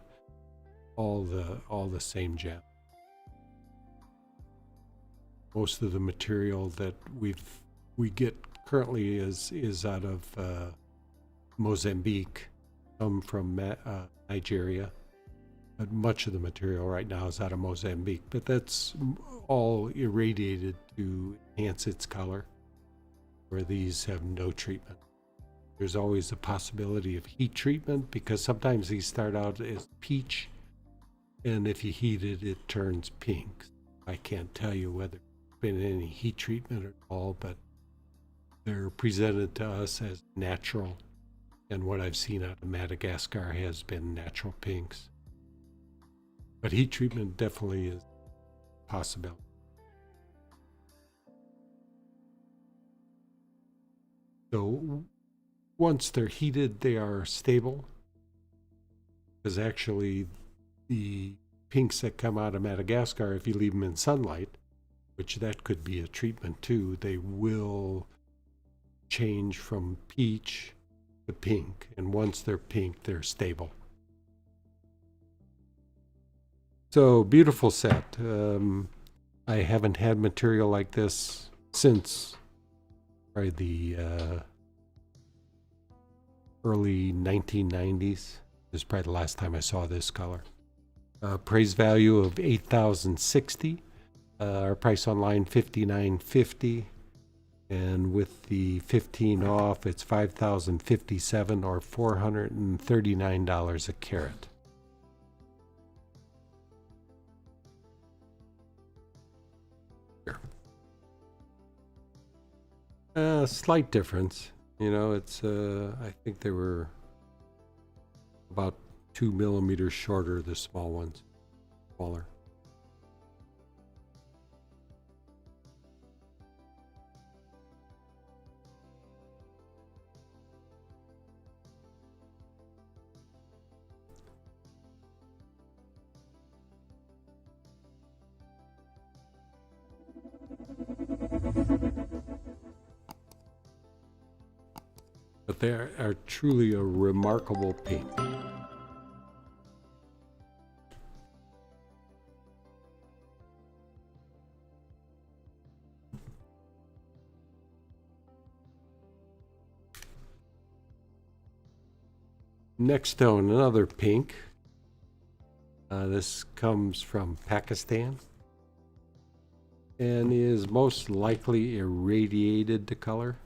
all the same gem. Most of the material that we get currently is out of Mozambique, some from Nigeria, but much of the material right now is out of Mozambique. But that's all irradiated to enhance its color, where these have no treatment. There's always a possibility of heat treatment because sometimes these start out as peach, and if you heat it, it turns pink. I can't tell you whether been any heat treatment at all, but they're presented to us as natural, and what I've seen out of Madagascar has been natural pinks. But heat treatment definitely is a possibility. So once they're heated, they are stable, because actually the pinks that come out of Madagascar, if you leave them in sunlight, which that could be a treatment too, they will change from peach to pink. And once they're pink, they're stable. So beautiful set. I haven't had material like this since probably the early 1990s. This is probably the last time I saw this color. Praise value of $8,060. Our price online $59.50, and with the 15 off, it's $5,057 or $439 a carat. Slight difference, it's I think they were about 2 millimeters shorter, the small ones, smaller. But they are truly a remarkable pink. Next stone, another pink. This comes from Pakistan and is most likely irradiated to color.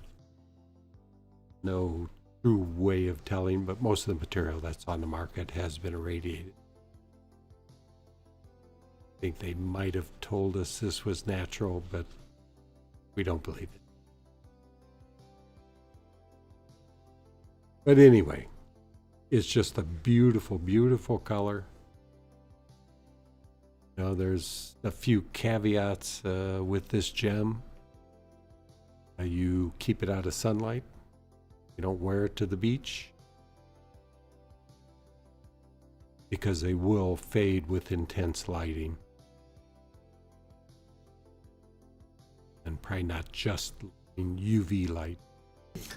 No true way of telling, but most of the material that's on the market has been irradiated. I think they might have told us this was natural, but we don't believe it. But anyway, it's just a beautiful, beautiful color. You know, there's a few caveats with this gem. You keep it out of sunlight. You don't wear it to the beach, because they will fade with intense lighting. And probably not just in UV light,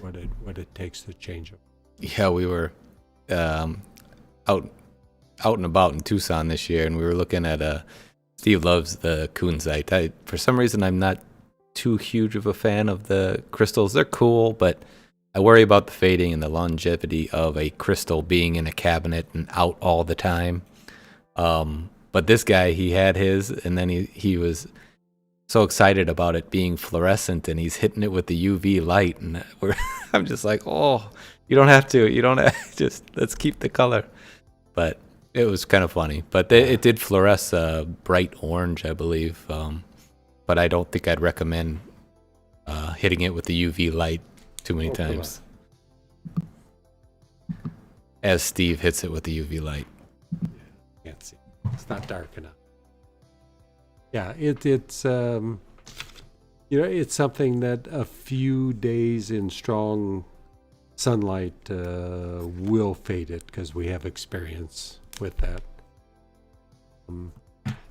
what it takes to change them.
Yeah, we were out and about in Tucson this year, and we were looking at Steve loves the Kunzite. For some reason, I'm not too huge of a fan of the crystals. They're cool, but I worry about the fading and the longevity of a crystal being in a cabinet and out all the time. But this guy, he had his, and then he was so excited about it being fluorescent, and he's hitting it with the UV light, and I'm just like, oh, you don't have to, just let's keep the color. But it was kind of funny. But it did fluoresce bright orange, I believe. But I don't think I'd recommend hitting it with the UV light too many times, as Steve hits it with the UV light.
Can't see. It's not dark enough. Yeah, it's it's something that a few days in strong sunlight will fade it, because we have experience with that.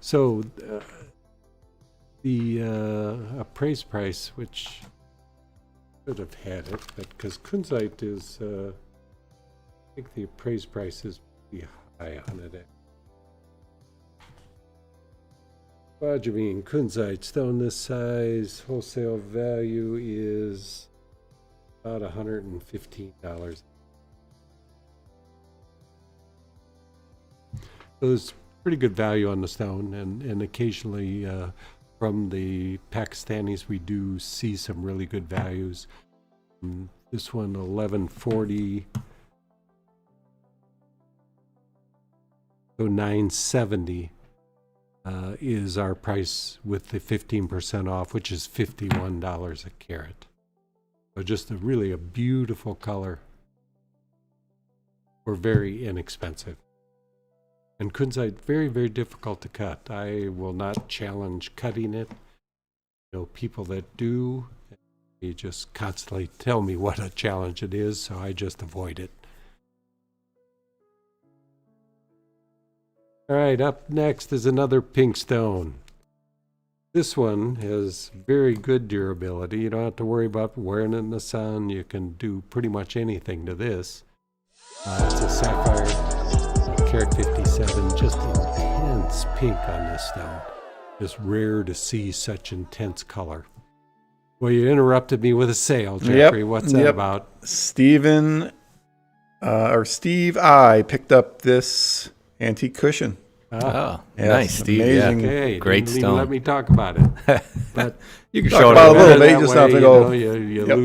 So the appraised price, which should have had it, but because Kunzite is, I think the appraised price is pretty high on it. Spodumene Kunzite stone this size, wholesale value is about $115. So there's pretty good value on the stone, and occasionally from the Pakistanis we do see some really good values. This one, $1140, so $970 is our price with the 15% off, which is $51 a carat. So just really a beautiful color. We're very inexpensive. And Kunzite, very, very difficult to cut. I will not challenge cutting it. People that do, they just constantly tell me what a challenge it is, so I just avoid it. All right, up next is another pink stone. This one has very good durability. You don't have to worry about wearing it in the sun. You can do pretty much anything to this. It's a sapphire, carat 57, just intense pink on this stone. Just rare to see such intense color. Well, you interrupted me with a sale, Jeffrey. What's that about?
Steve I picked up this antique cushion.
Oh,
yes,
nice, Steve.
amazing.
Yeah.
Okay,
Great
didn't even
stone.
let me talk about it. But
You can
Talk
show it
about
a
a little bit.
that
You just
way,
have to
you
go.
know, you
Yep.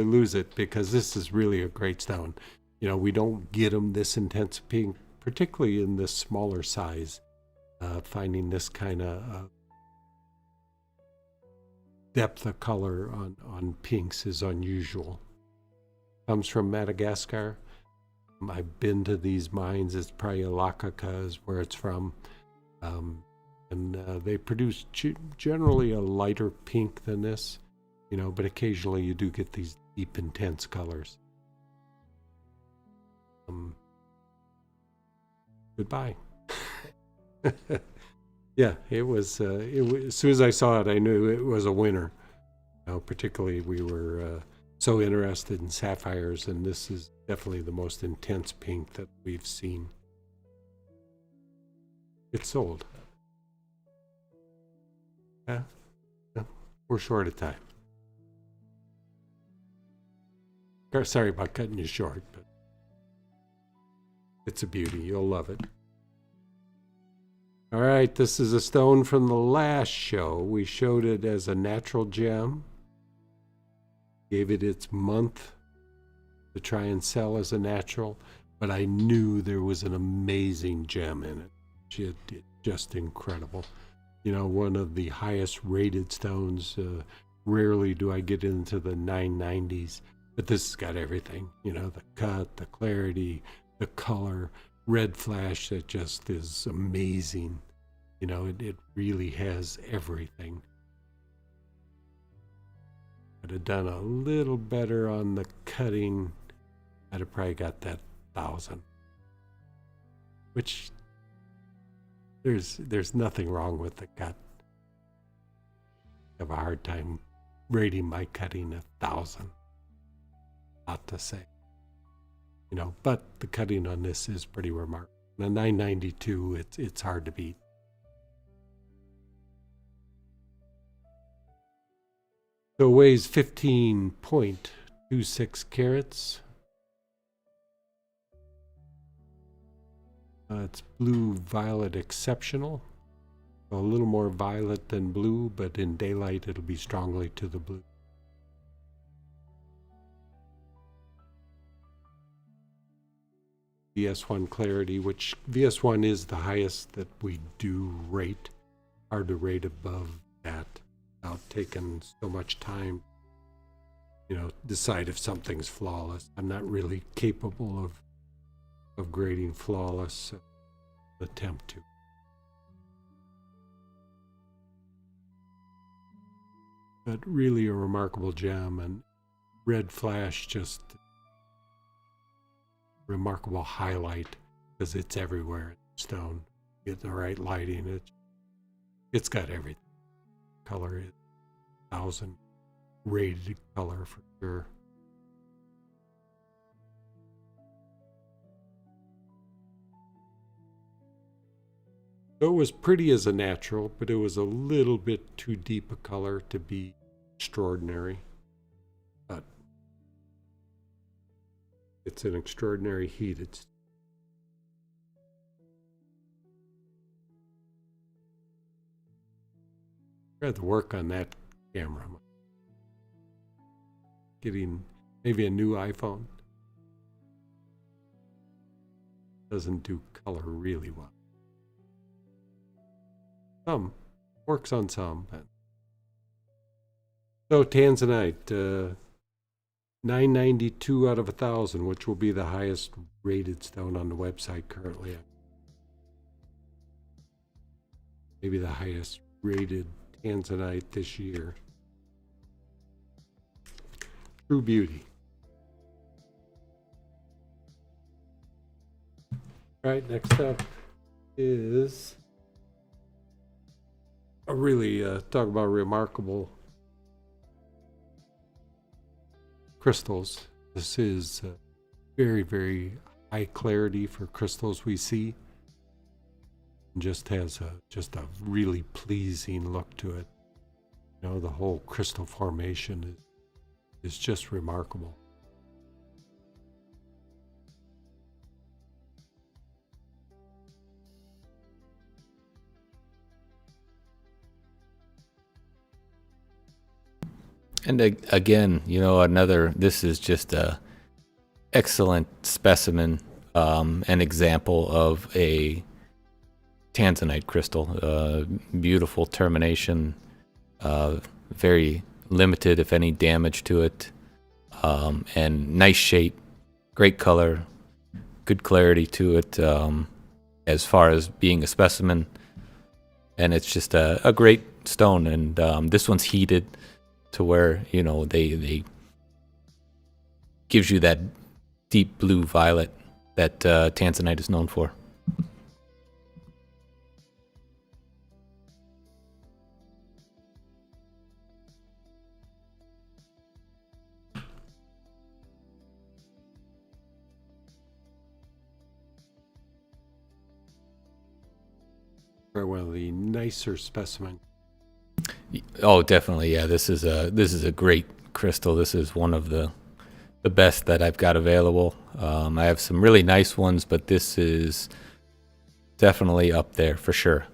lose it, because this is really a great stone. We don't get them this intense pink, particularly in this smaller size. Finding this kind of depth of color on pinks is unusual. Comes from Madagascar. I've been to these mines. It's probably Alakaka is where it's from. And they produce generally a lighter pink than this, but occasionally you do get these deep, intense colors. Goodbye. Yeah, it was, as soon as I saw it, I knew it was a winner. Particularly we were so interested in sapphires, and this is definitely the most intense pink that we've seen. It's sold. Yeah, we're short of time. Sorry about cutting you short, but it's a beauty. You'll love it. All right, this is a stone from the last show. We showed it as a natural gem, gave it its month to try and sell as a natural, but I knew there was an amazing gem in it. It's just incredible. You know, one of the highest rated stones. Rarely do I get into the 990s, but this has got everything. You know, the cut, the clarity, the color, red flash that just is amazing. You know, it really has everything. I'd have done a little better on the cutting. I'd have probably got that 1,000. Which there's nothing wrong with the cut. I have a hard time rating my cutting 1,000. Not to say. You know, but the cutting on this is pretty remarkable. The 992, it's hard to beat. So it weighs 15.26 carats. It's blue violet exceptional. A little more violet than blue, but in daylight it'll be strongly to the blue. VS1 clarity, which VS1 is the highest that we do rate. Hard to rate above that without taking so much time, you know, decide if something's flawless. I'm not really capable of grading flawless. Attempt to. But really a remarkable gem, and red flash just remarkable highlight because it's everywhere in the stone. Get the right lighting, it's got everything. Color is 1,000 rated color for sure. So it was pretty as a natural, but it was a little bit too deep a color to be extraordinary. But it's an extraordinary heated. I had to work on that camera. Getting maybe a new iPhone. Doesn't do color really well. Some works on some, but so Tanzanite, 992 out of 1,000, which will be the highest rated stone on the website currently. Maybe the highest rated Tanzanite this year. True beauty. All right, next up is really talk about remarkable crystals. This is very, very high clarity for crystals we see. And just has a really pleasing look to it. You know, the whole crystal formation is just remarkable.
And again, you know, this is just a excellent specimen, an example of a Tanzanite crystal. Beautiful termination, very limited, if any, damage to it, and nice shape, great color, good clarity to it, as far as being a specimen. And it's just a great stone, and this one's heated to where, you know, they gives you that deep blue violet that Tanzanite is known for.
Or one of the nicer specimens.
Oh, definitely, yeah. This is a great crystal. This is one of the best that I've got available. I have some really nice ones, but this is definitely up there for sure.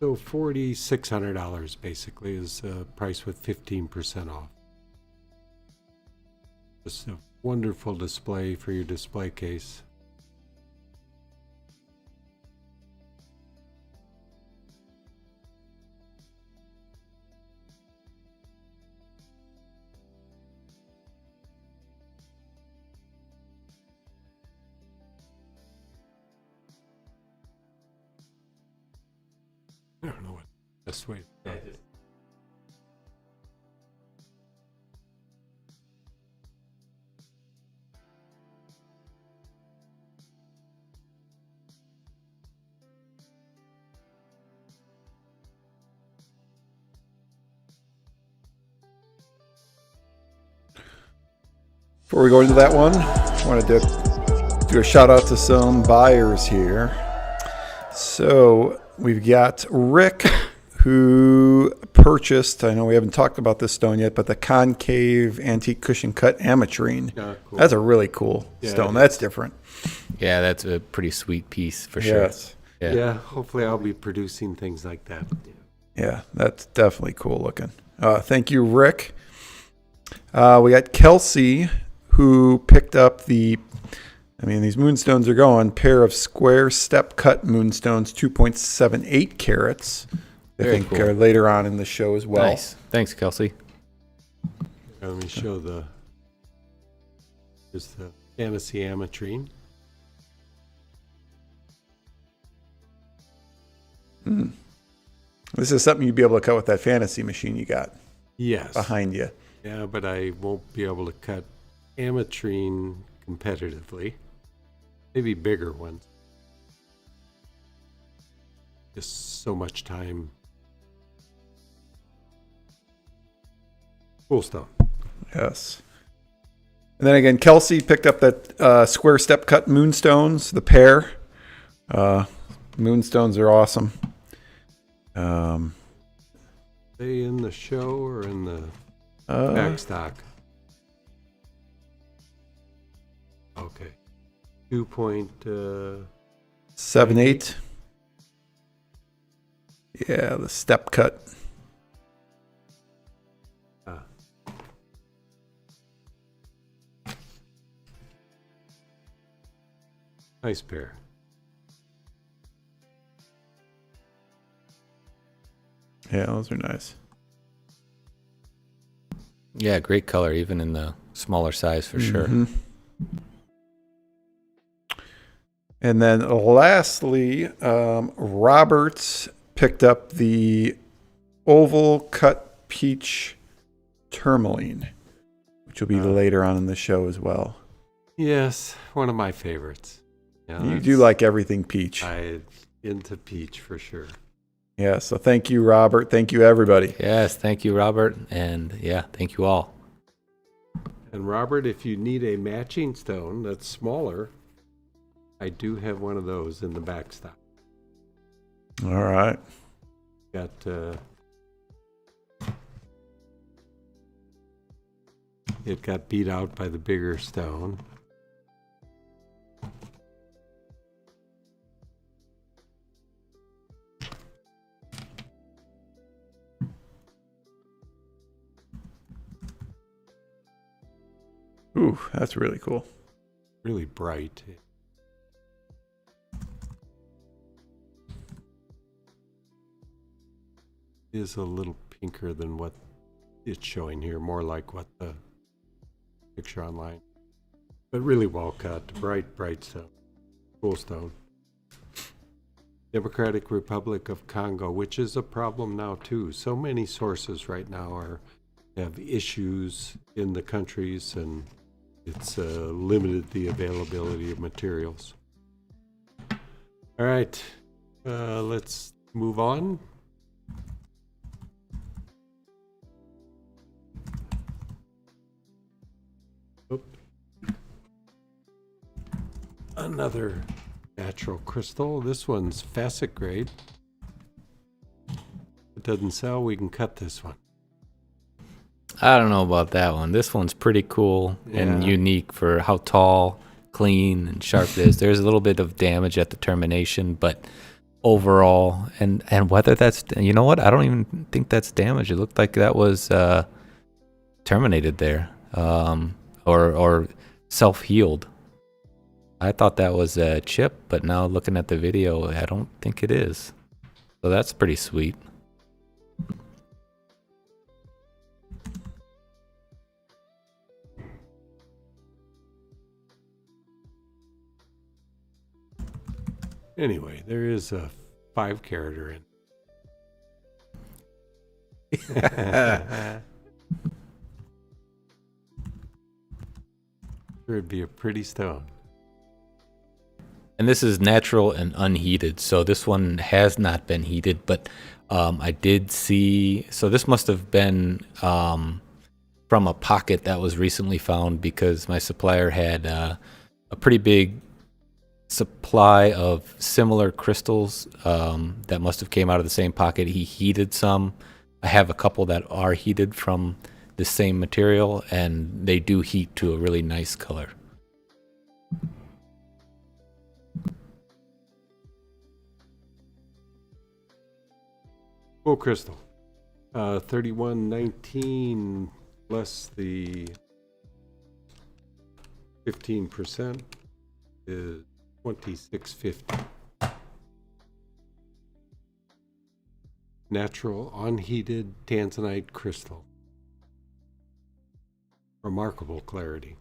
So $4,600 basically is the price with 15% off. Just a wonderful display for your display case. I don't know what the best way to go.
Before we go into that one, I wanted to do a shout out to some buyers here. So we've got Rick, who purchased, I know we haven't talked about this stone yet, but the concave antique cushion cut ametrine.
Yeah, cool.
That's a really cool
Yeah,
stone.
it
That's different.
Yeah, that's a pretty sweet piece for sure.
Yes.
Yeah, hopefully I'll be producing things like that.
Yeah, that's definitely cool looking. Thank you, Rick. We got Kelsey, who picked up these moonstones are going, pair of square step cut moonstones, 2.78 carats. I
Very
think
cool.
are later on in the show as well.
Nice. Thanks, Kelsey.
Let me show here's the fantasy ametrine.
This is something you'd be able to cut with that fantasy machine you got
Yes.
behind you.
Yeah, but I won't be able to cut ametrine competitively. Maybe bigger ones. Just so much time. Cool stone.
Yes. And then again, Kelsey picked up that square step cut moonstones, the pair. Moonstones are awesome.
They in the show or in the back stock? Okay.
2.78. Yeah, the step cut.
Nice pair.
Yeah, those are nice.
Yeah, great color, even in the smaller size for sure.
And then lastly, Roberts picked up the oval cut peach tourmaline, which will be later on in the show as well.
Yes, one of my favorites. Yeah,
You do like everything peach.
into peach for sure.
Yeah, so thank you, Robert. Thank you, everybody.
Yes, thank you, Robert. And yeah, thank you all.
And Robert, if you need a matching stone that's smaller, I do have one of those in the back stock.
All right.
Got it got beat out by the bigger stone.
Ooh, that's really cool.
Really bright. It is a little pinker than what it's showing here, more like what the picture online. But really well cut, bright stone. Cool stone. Democratic Republic of Congo, which is a problem now too. So many sources right now have issues in the countries, and it's limited the availability of materials. All right, let's move on. Oop. Another natural crystal. This one's facet grade. If it doesn't sell, we can cut this one.
I don't know about that one. This one's pretty cool and
Yeah.
unique for how tall, clean, and sharp it is. There's a little bit of damage at the termination, but overall, and whether that's, you know what, I don't even think that's damage. It looked like that was terminated there, or self-healed. I thought that was a chip, but now looking at the video, I don't think it is. So that's pretty sweet.
Anyway, there is a 5-carater in. Sure, it'd be a pretty stone.
And this is natural and unheated, so this one has not been heated, but I did see, so this must have been from a pocket that was recently found, because my supplier had a pretty big supply of similar crystals that must have came out of the same pocket. He heated some. I have a couple that are heated from the same material, and they do heat to a really nice color.
Full crystal. 3119 less the 15% is 2650. Natural unheated Tanzanite crystal. Remarkable clarity.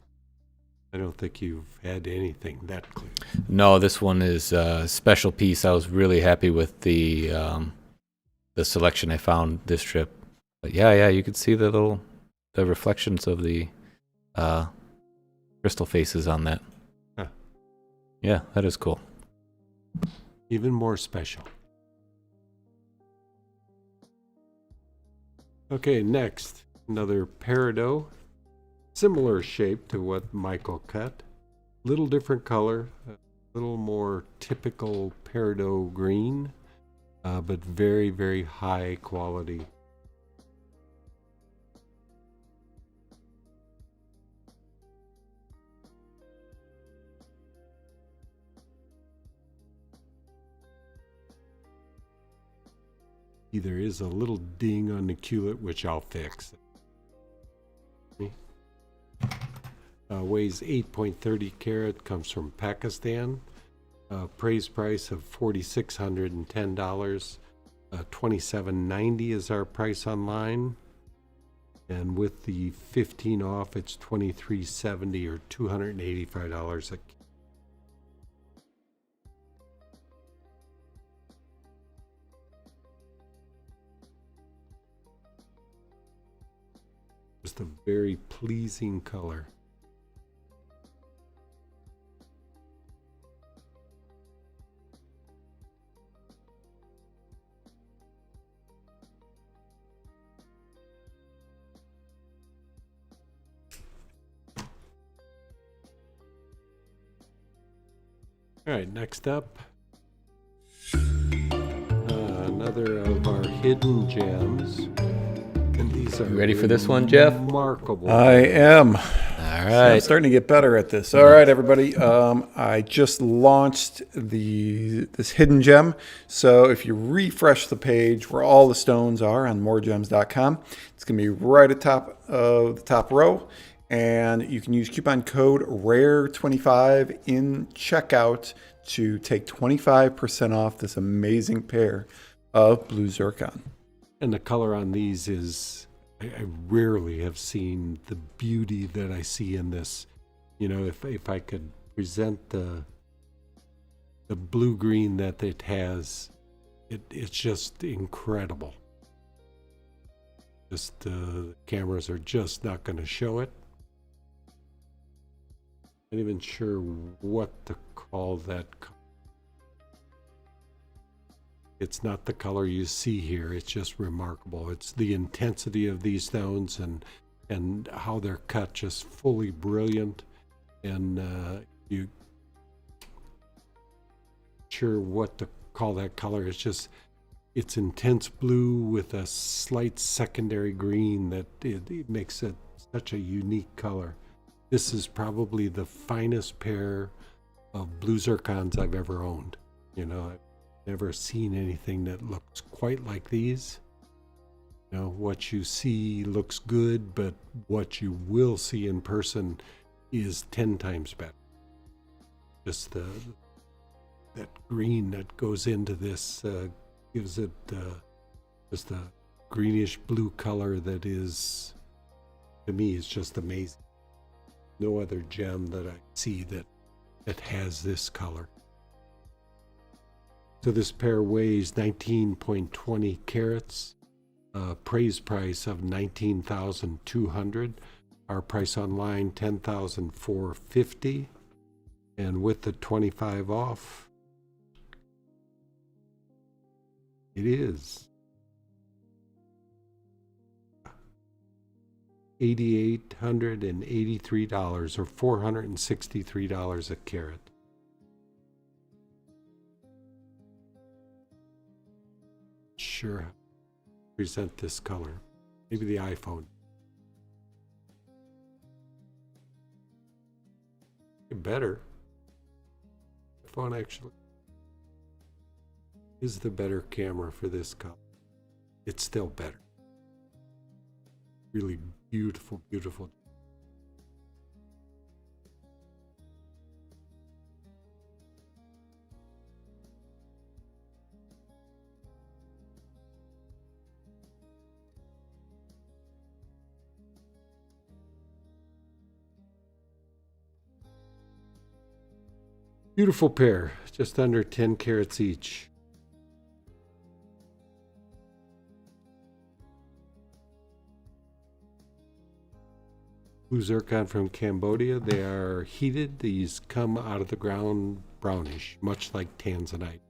I don't think you've had anything that clear.
No, this one is a special piece. I was really happy with the selection I found this trip. But yeah, you could see the reflections of the crystal faces on that.
Huh.
Yeah, that is cool.
Even more special. Okay, next, another Peridot. Similar shape to what Michael cut. Little different color, a little more typical Peridot green, but very, very high quality. There is a little ding on the culet, which I'll fix. Weighs 8.30 carat, comes from Pakistan. Praise price of $4,610. $27.90 is our price online. And with the 15 off, it's $23.70 or $285 a kilo. Just a very pleasing color. All right, next up, another of our hidden gems. And these are
You ready for this one, Jeff?
Remarkable.
I am.
All
I'm
right.
starting to get better at this. All right, everybody. I just launched this hidden gem. So if you refresh the page where all the stones are on MoreGems.com, it's going to be right at top of the top row. And you can use coupon code RARE25 in checkout to take 25% off this amazing pair of blue zircon.
And the color on these is, I rarely have seen the beauty that I see in this. You know, if I could present the blue-green that it has, it's just incredible. Just the cameras are just not going to show it. Not even sure what to call that color. It's not the color you see here. It's just remarkable. It's the intensity of these stones and how they're cut, just fully brilliant. And you sure what to call that color. It's intense blue with a slight secondary green that it makes it such a unique color. This is probably the finest pair of blue zircons I've ever owned. You know, Never seen anything that looks quite like these. You know, what you see looks good, but what you will see in person is 10 times better. Just that green that goes into this gives it just a greenish blue color that is, to me, is just amazing. No other gem that I see that has this color. So this pair weighs 19.20 carats. Appraise price of $19,200. Our price online $10,450, and with the 25 off, it is $8,883 or $463 a carat. Sure. Present this color. Maybe the iPhone. Better. iPhone actually is the better camera for this color. It's still better. Really beautiful, beautiful. Beautiful pair, just under 10 carats each. Blue zircon from Cambodia. They are heated. These come out of the ground brownish, much like Tanzanite.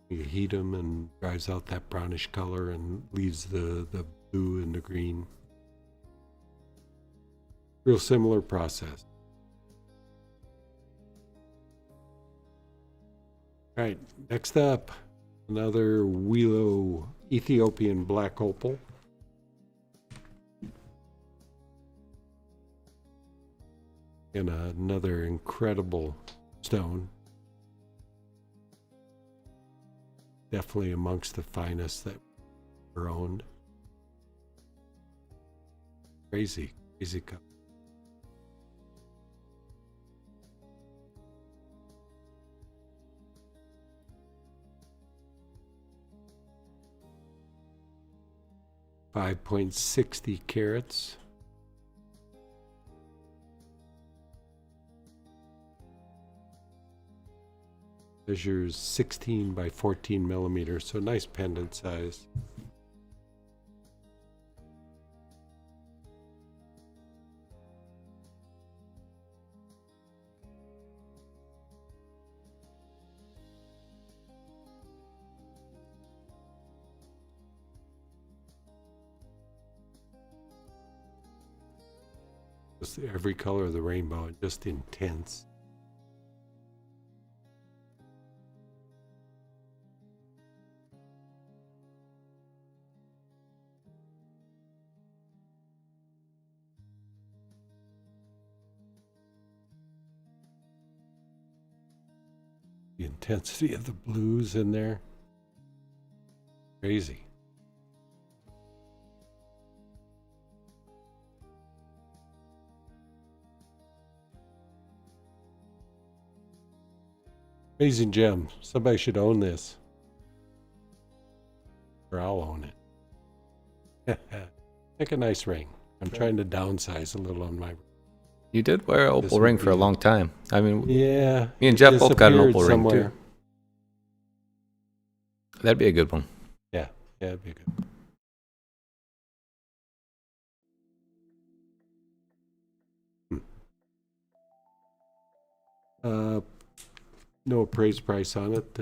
You heat them and drives out that brownish color and leaves the blue and the green. Real similar process. All right, next up, another Wilo Ethiopian black opal. And another incredible stone. Definitely amongst the finest that were owned. Crazy, crazy color. .60 carats. Measures 16 by 14 millimeters, so nice pendant size. Just every color of the rainbow, just intense. The intensity of the blues in there. Crazy. Amazing gem. Somebody should own this. Or I'll own it. Make a nice ring. I'm trying to downsize a little on my.
You did wear an opal ring for a long time. I mean,
yeah.
me and Jeff both got an opal ring
somewhere.
too. That'd be a good one.
Yeah, it'd be good. No appraised price on it,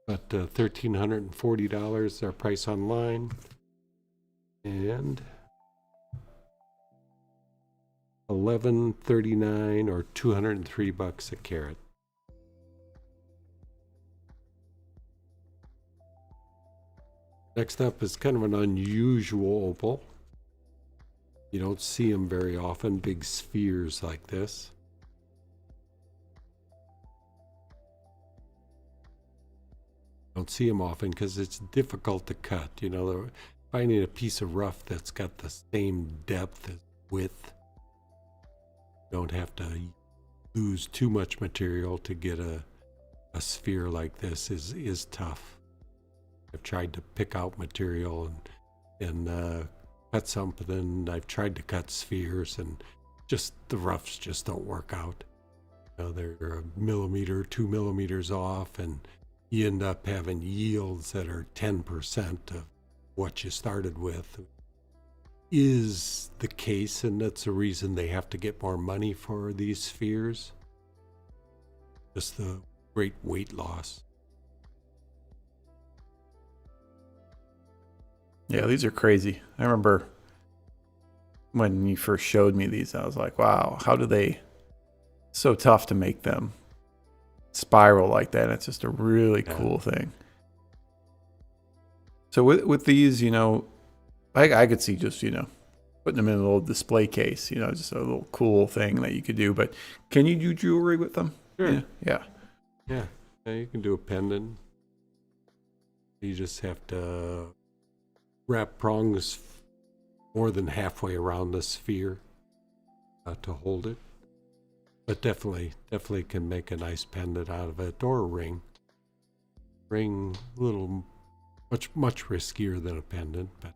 but $1,340 our price online, and $1,139 or $203 a carat. Next up is kind of an unusual opal. You don't see them very often, big spheres like this. Don't see them often because it's difficult to cut. Finding a piece of rough that's got the same depth as width. Don't have to lose too much material to get a sphere like this is tough. I've tried to pick out material and cut something. I've tried to cut spheres, and just the roughs just don't work out. They're a millimeter, 2 millimeters off, and you end up having yields that are 10% of what you started with. Is the case, and that's the reason they have to get more money for these spheres. Just the great weight loss.
Yeah, these are crazy. I remember when you first showed me these, I was like, wow, how do they, so tough to make them spiral like that. It's just a really cool thing. So with these, I could see just, putting them in a little display case, just a little cool thing that you could do. But can you do jewelry with them?
Sure.
Yeah.
Yeah, you can do a pendant. You just have to wrap prongs more than halfway around the sphere to hold it. But definitely can make a nice pendant out of it, or a ring. Ring, a little, much riskier than a pendant, but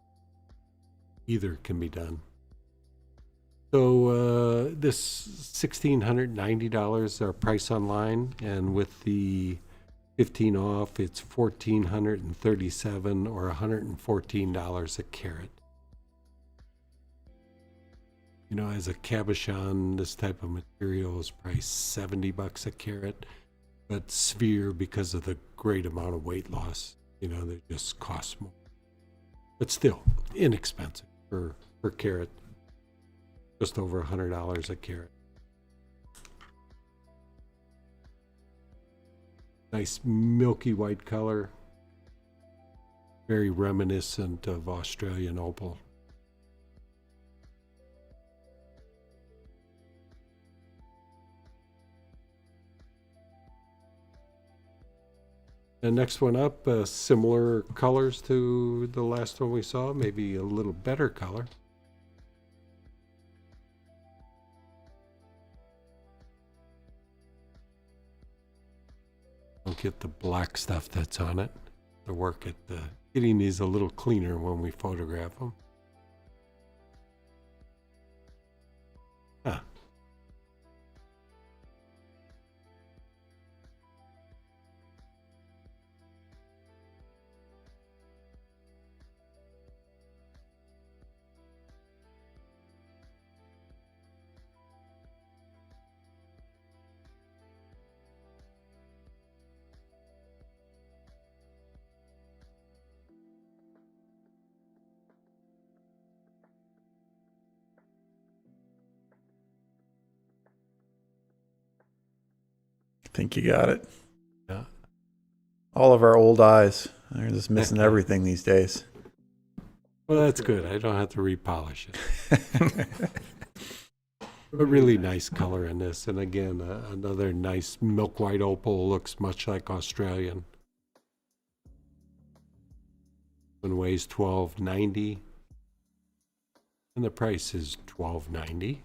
either can be done. So this $1,690 our price online, and with the 15 off, it's $1,437 or $114 a carat. As a cabochon, this type of material is probably $70 a carat, but sphere, because of the great amount of weight loss, they just cost more. But still inexpensive per carat, just over $100 a carat. Nice milky white color, very reminiscent of Australian opal. And next one up, similar colors to the last one we saw, maybe a little better color. Don't get the black stuff that's on it. To work at getting these a little cleaner when we photograph them.
I think you got it.
Yeah.
All of our old eyes, they're just missing everything these days.
Well, that's good. I don't have to repolish it. A really nice color in this. And again, another nice milk white opal, looks much like Australian. One weighs $12.90. And the price is $12.90.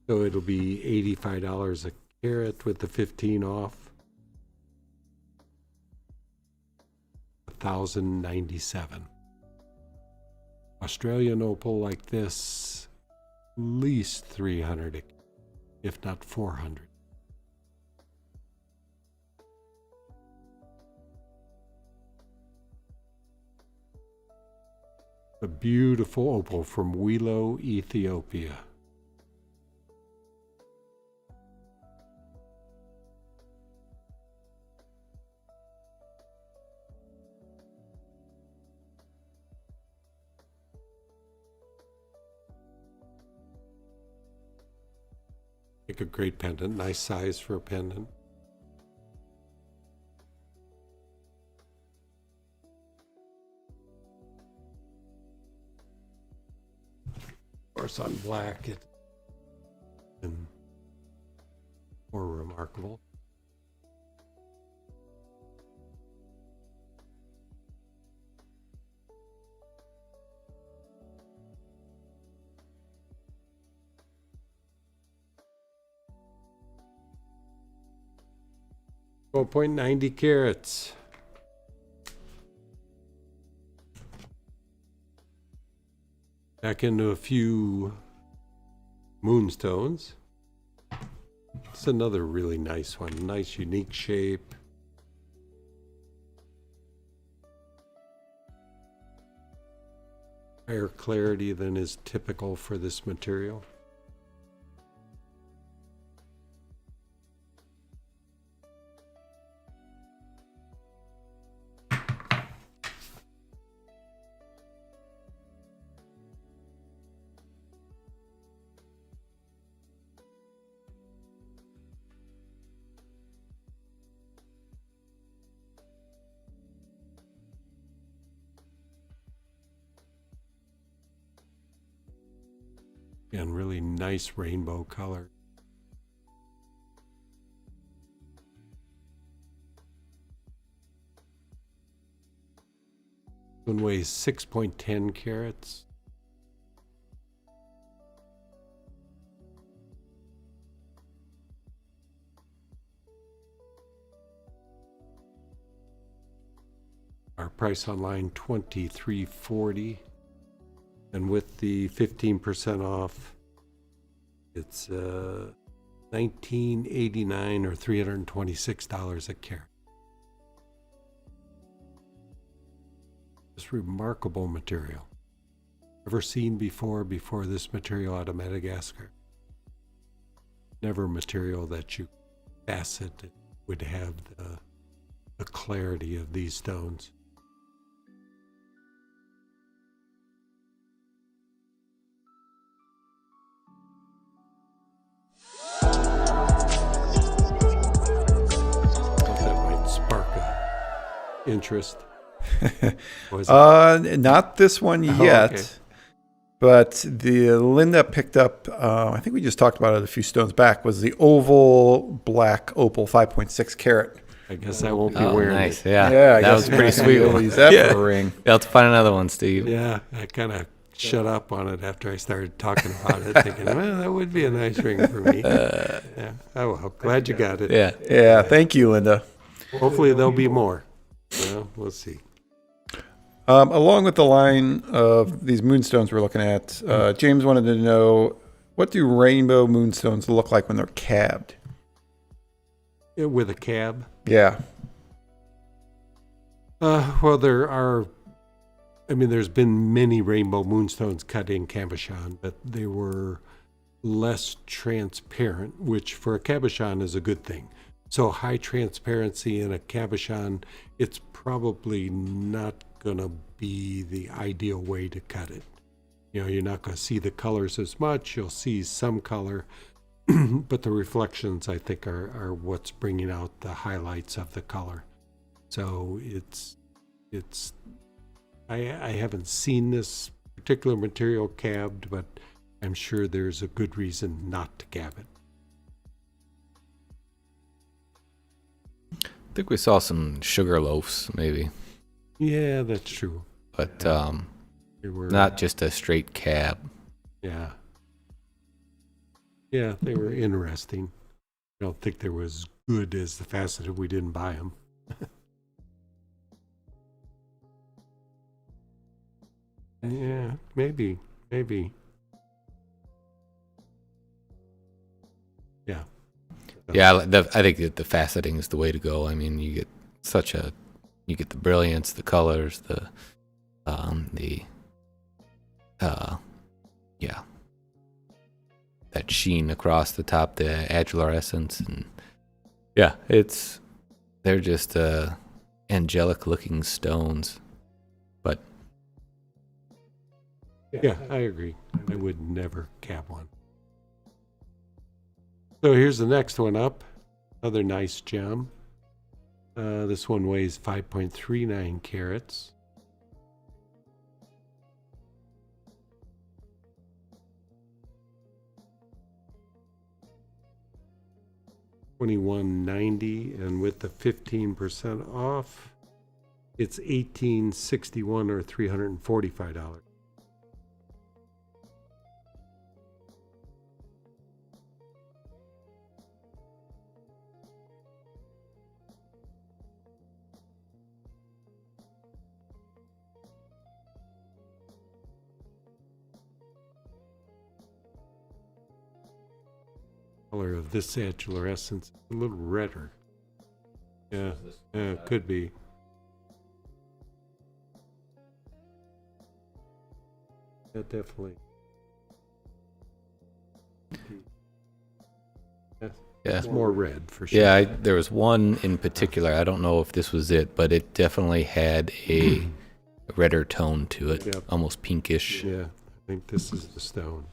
So it'll be $85 a carat with the 15 off. $1,097. Australian opal like this, at least 300, if not 400. A beautiful opal from Wilo, Ethiopia. Make a great pendant, nice size for a pendant. Of course, on black, it's more remarkable. 12.90 carats. Back into a few moonstones. It's another really nice one. Nice, unique shape. Higher clarity than is typical for this material. And really nice rainbow color. One weighs 6.10 carats. Our price online $23.40. And with the 15% off, it's $19.89 or $326 a carat. This remarkable material. Never seen before this material out of Madagascar. Never material that you facet would have the clarity of these stones. Interest.
Not this one yet,
okay.
but the Linda picked up, I think we just talked about it a few stones back, was the oval black opal 5.6 carat.
I guess I won't be wearing
nice.
it.
Yeah,
Yeah, I
that
guess
was a pretty sweet
we'll
one.
use that for a ring.
You'll have to find another one, Steve.
Yeah, I kind of shut up on it after I started talking about it, thinking, well, that would be a nice ring for me. Yeah. Oh, well, glad you got it.
Yeah.
Yeah, thank you, Linda.
Hopefully there'll be more. Well, we'll see.
Along with the line of these moonstones we're looking at, James wanted to know, what do rainbow moonstones look like when they're cabbed?
With a cab?
Yeah.
Well, there's been many rainbow moonstones cut in cabochon, but they were less transparent, which for a cabochon is a good thing. So high transparency in a cabochon, it's probably not going to be the ideal way to cut it. You know, you're not going to see the colors as much. You'll see some color, but the reflections, I think, are what's bringing out the highlights of the color. So I haven't seen this particular material cabbed, but I'm sure there's a good reason not to cab it.
I think we saw some sugar loaves, maybe,
Yeah, that's true.
but
They were
not just a straight cab.
Yeah. Yeah, they were interesting. I don't think they're as good as the faceted. We didn't buy them. Yeah, maybe. Yeah.
Yeah, I think that the faceting is the way to go. I mean, you get the brilliance, the colors, that sheen across the top, the adularescence, and yeah, they're just angelic looking stones. But
Yeah, I agree. I would never cab one. So here's the next one up. Another nice gem. This one weighs 5.39 carats. $21.90, and with the 15% off, it's $18.61 or $345. color of this agilurescence. A little redder. Yeah, could be. Yeah, definitely.
Yeah.
It's more red for sure.
Yeah, there was one in particular. I don't know if this was it, but it definitely had a redder tone to it,
Yep.
almost pinkish.
Yeah, I think this is the stone.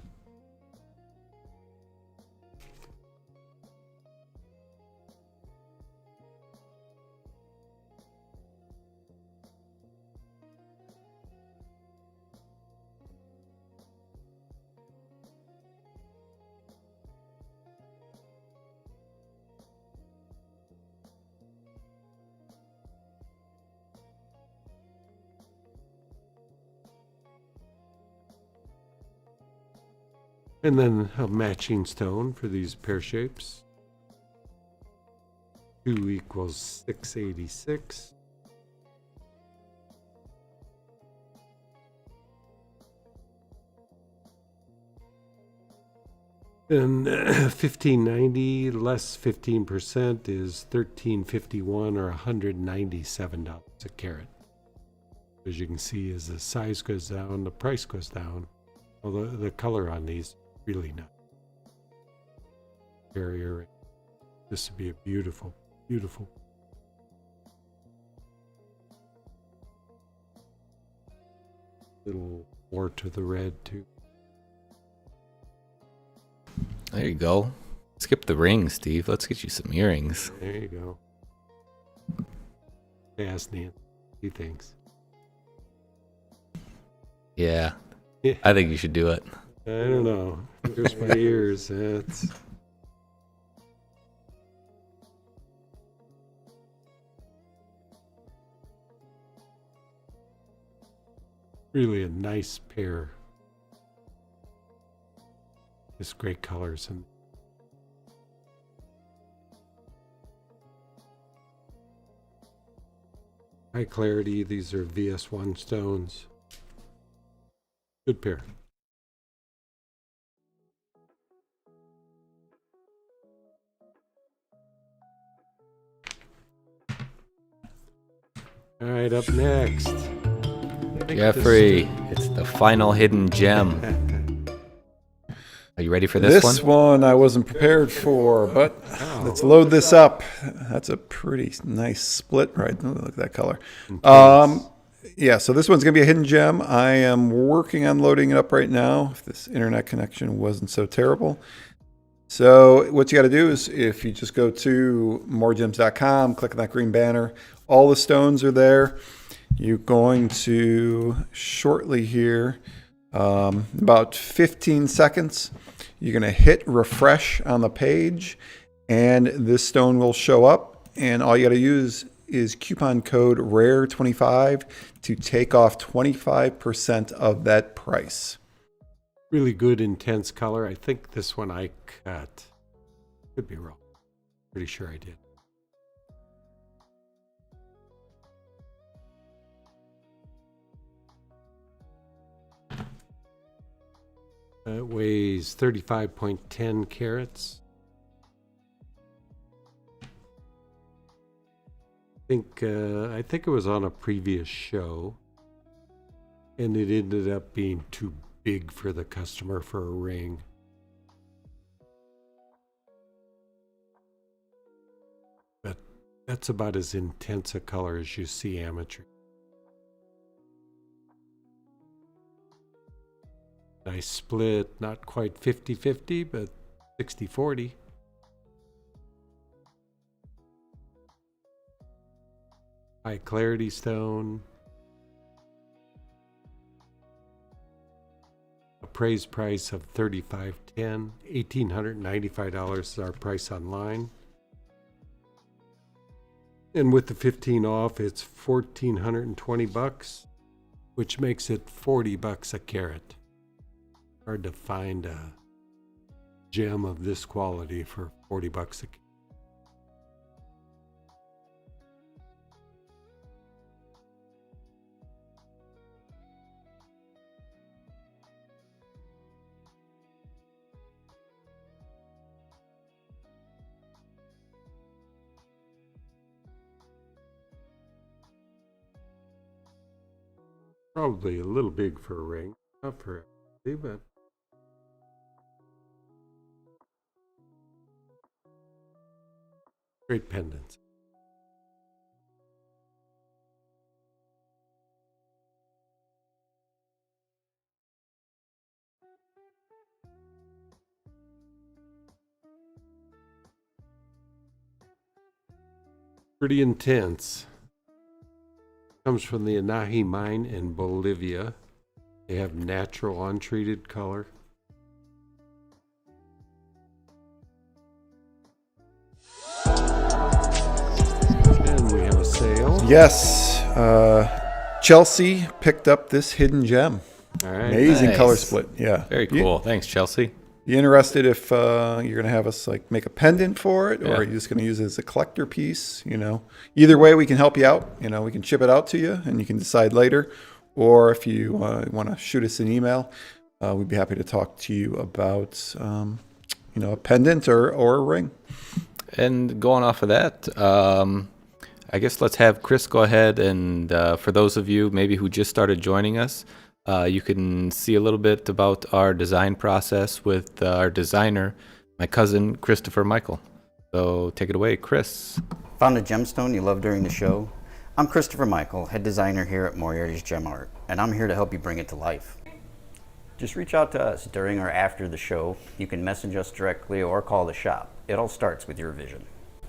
And then a matching stone for these pear shapes. 2 equals 686. Then 1590 less 15% is 1351 or $197 a carat. As you can see, as the size goes down, the price goes down. Although the color on these really not. Barrier. This would be a beautiful, beautiful. Little more to the red too.
There you go. Skip the ring, Steve. Let's get you some earrings.
There you go. Ask Nancy. He thinks.
Yeah,
Yeah.
I think you should do it.
I don't know. Here's my ears. It's really a nice pair. Just great colors and high clarity. These are VS1 stones. Good pair. All right, up next.
Jeffrey, it's the final hidden gem. Are you ready for this
one I wasn't prepared for, but let's load this up. That's a pretty nice split, right? Look at that color. Yeah, so this one's going to be a hidden gem. I am working on loading it up right now, if this internet connection wasn't so terrible. So what you got to do is if you just go to MoreGems.com, click on that green banner, all the stones are there. You're going to shortly here, about 15 seconds, you're going to hit refresh on the page and this stone will show up, and all you got to use is coupon code RARE25 to take off 25% of that price.
Really good intense color. I think this one I cut. Could be wrong. Pretty sure I did. It weighs 35.10 carats. I think it was on a previous show, and it ended up being too big for the customer for a ring. But that's about as intense a color as you see amateur. Nice split, not quite 50-50, but 60-40. High clarity stone. Appraised price of $35.10. $1,895 is our price online. And with the 15 off, it's $1,420, which makes it $40 a carat. Hard to find a gem of this quality for $40 a carat. Probably a little big for a ring. Not for everybody, but great pendants. Pretty intense. Comes from the Anahi mine in Bolivia. They have natural untreated color. And we have a sale.
Yes. Chelsea picked up this hidden gem.
All right.
Amazing
Nice.
color split. Yeah.
Very cool. Thanks, Chelsea.
You interested if you're going to have us like make a pendant for it, or
Yeah.
are you just going to use it as a collector piece? Either way, we can help you out. We can ship it out to you, and you can decide later. Or if you want to shoot us an email, we'd be happy to talk to you about, a pendant or a ring.
And going off of that, I guess let's have Chris go ahead and for those of you maybe who just started joining us, you can see a little bit about our design process with our designer, my cousin Christopher Michael. So take it away, Chris.
Found a gemstone you love during the show? I'm Christopher Michael, head designer here at Moriarty's Gem Art, and I'm here to help you bring it to life. Just reach out to us during or after the show. You can message us directly or call the shop. It all starts with your vision.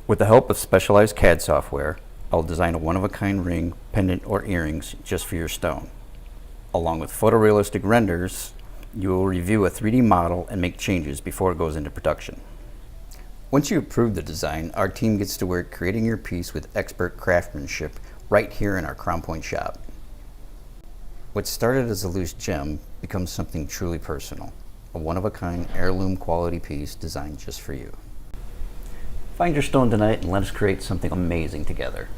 With the help of specialized CAD software, I'll design a one-of-a-kind ring, pendant, or earrings just for your stone. Along with photorealistic renders, you will review a 3D model and make changes before it goes into production. Once you approve the design, our team gets to work creating your piece with expert craftsmanship right here in our Crown Point shop. What started as a loose gem becomes something truly personal, a one-of-a-kind heirloom quality piece designed just for you. Find your stone tonight and let us create something amazing together.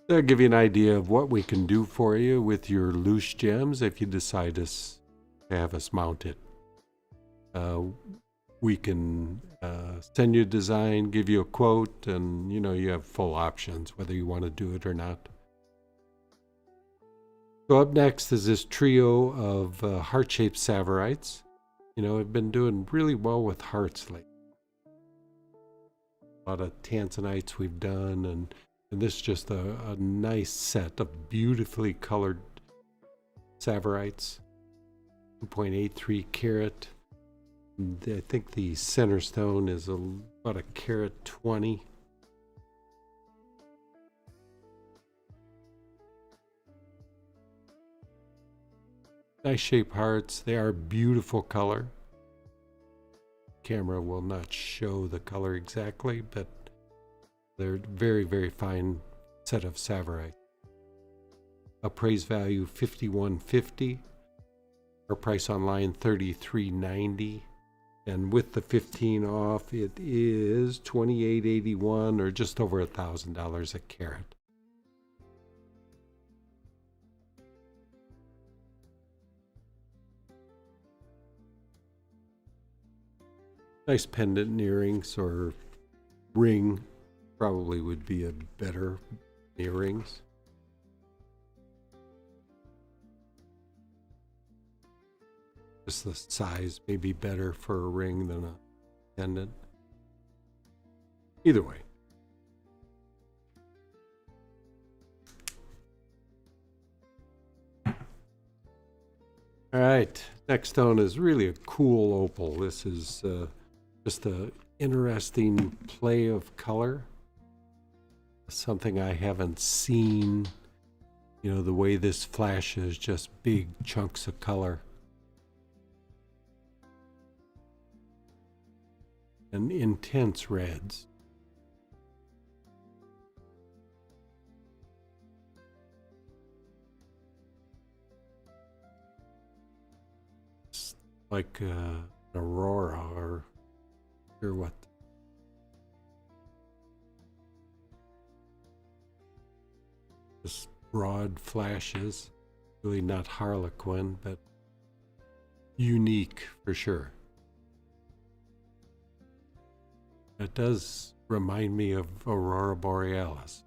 That'll give you an idea of what we can do for you with your loose gems if you decide to have us mount it. We can send you a design, give you a quote, and you have full options whether you want to do it or not. So up next is this trio of heart-shaped Tsavorite. I've been doing really well with hearts lately. A lot of Tanzanites we've done, and this is just a nice set of beautifully colored Tsavorite. 2.83 carat. I think the center stone is about a carat 20. Nice shape hearts. They are beautiful color. Camera will not show the color exactly, but they're very, very fine set of Tsavorite. Appraised value $51.50. Our price online $33.90. And with the 15 off, it is $28.81 or just over $1,000 a carat. Nice pendant and earrings, or ring probably would be a better earrings. Just the size may be better for a ring than a pendant. Either way. All right, next stone is really a cool opal. This is just a interesting play of color. Something I haven't seen. The way this flashes, just big chunks of color. And intense reds. It's like an aurora, or what. Just broad flashes. Really not harlequin, but unique for sure. It does remind me of Aurora Borealis.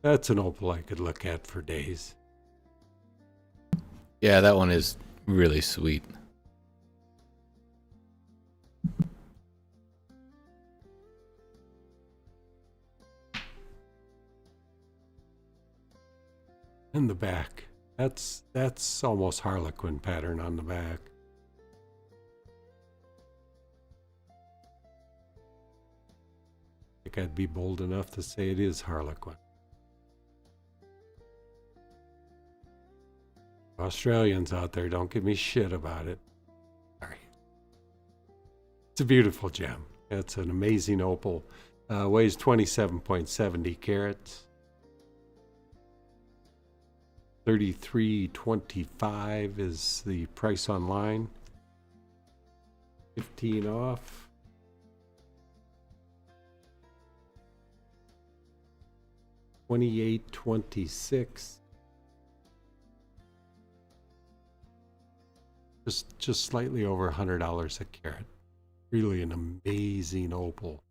That's an opal I could look at for days.
Yeah, that one is really sweet.
And the back. That's almost Harlequin pattern on the back. I think I'd be bold enough to say it is Harlequin. Australians out there, don't give me shit about it. Sorry. It's a beautiful gem. It's an amazing opal. Weighs 27.70 carats. 33.25 is the price online. 15 off. $28.26. Just slightly over $100 a carat. Really an amazing opal.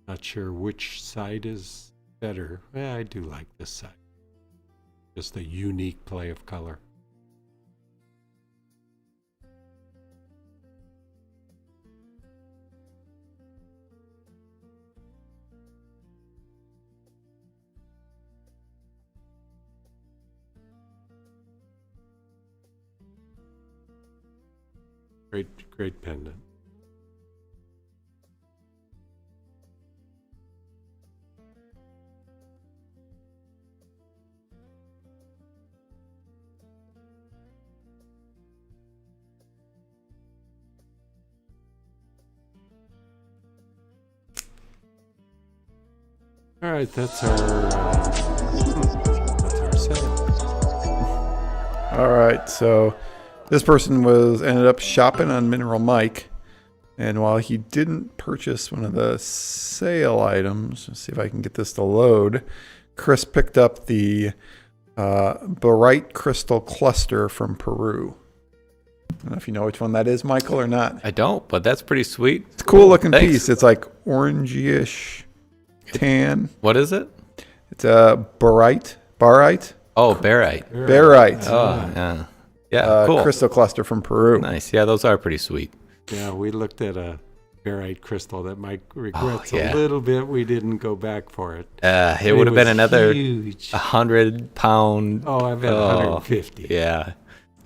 Not sure which side is better. I do like this side. Just a unique play of color. Great pendant. All right, that's our sale.
All right, so this person ended up shopping on Mineral Mike, and while he didn't purchase one of the sale items, let's see if I can get this to load. Chris picked up the Pyrite crystal cluster from Peru. I don't know if you know which one that is, Michael, or not.
I don't, but that's pretty sweet.
It's a cool looking
Thanks.
piece. It's like orangey-ish tan.
What is it?
It's a barite.
Oh, barite.
Barite.
Oh, yeah. Yeah, cool.
Crystal cluster from Peru.
Nice. Yeah, those are pretty sweet.
Yeah, we looked at a barite crystal that Mike regrets
yeah.
a little bit. We didn't go back for it.
It would have been
was
another
huge.
100-pound.
Oh, I bet 150.
Yeah,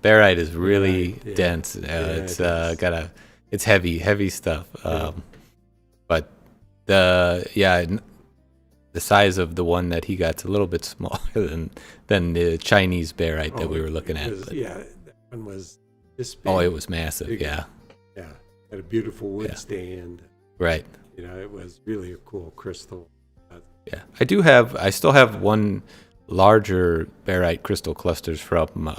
barite is really
Barite, yeah.
dense.
It is.
It's heavy stuff. But the size of the one that he got's a little bit smaller than the Chinese barite that we were looking at. But,
yeah, that one was this big.
oh, it was massive.
Big.
Yeah,
Yeah, had a beautiful wood stand.
right.
You know, it was really a cool crystal.
Yeah, I still have one larger barite crystal clusters from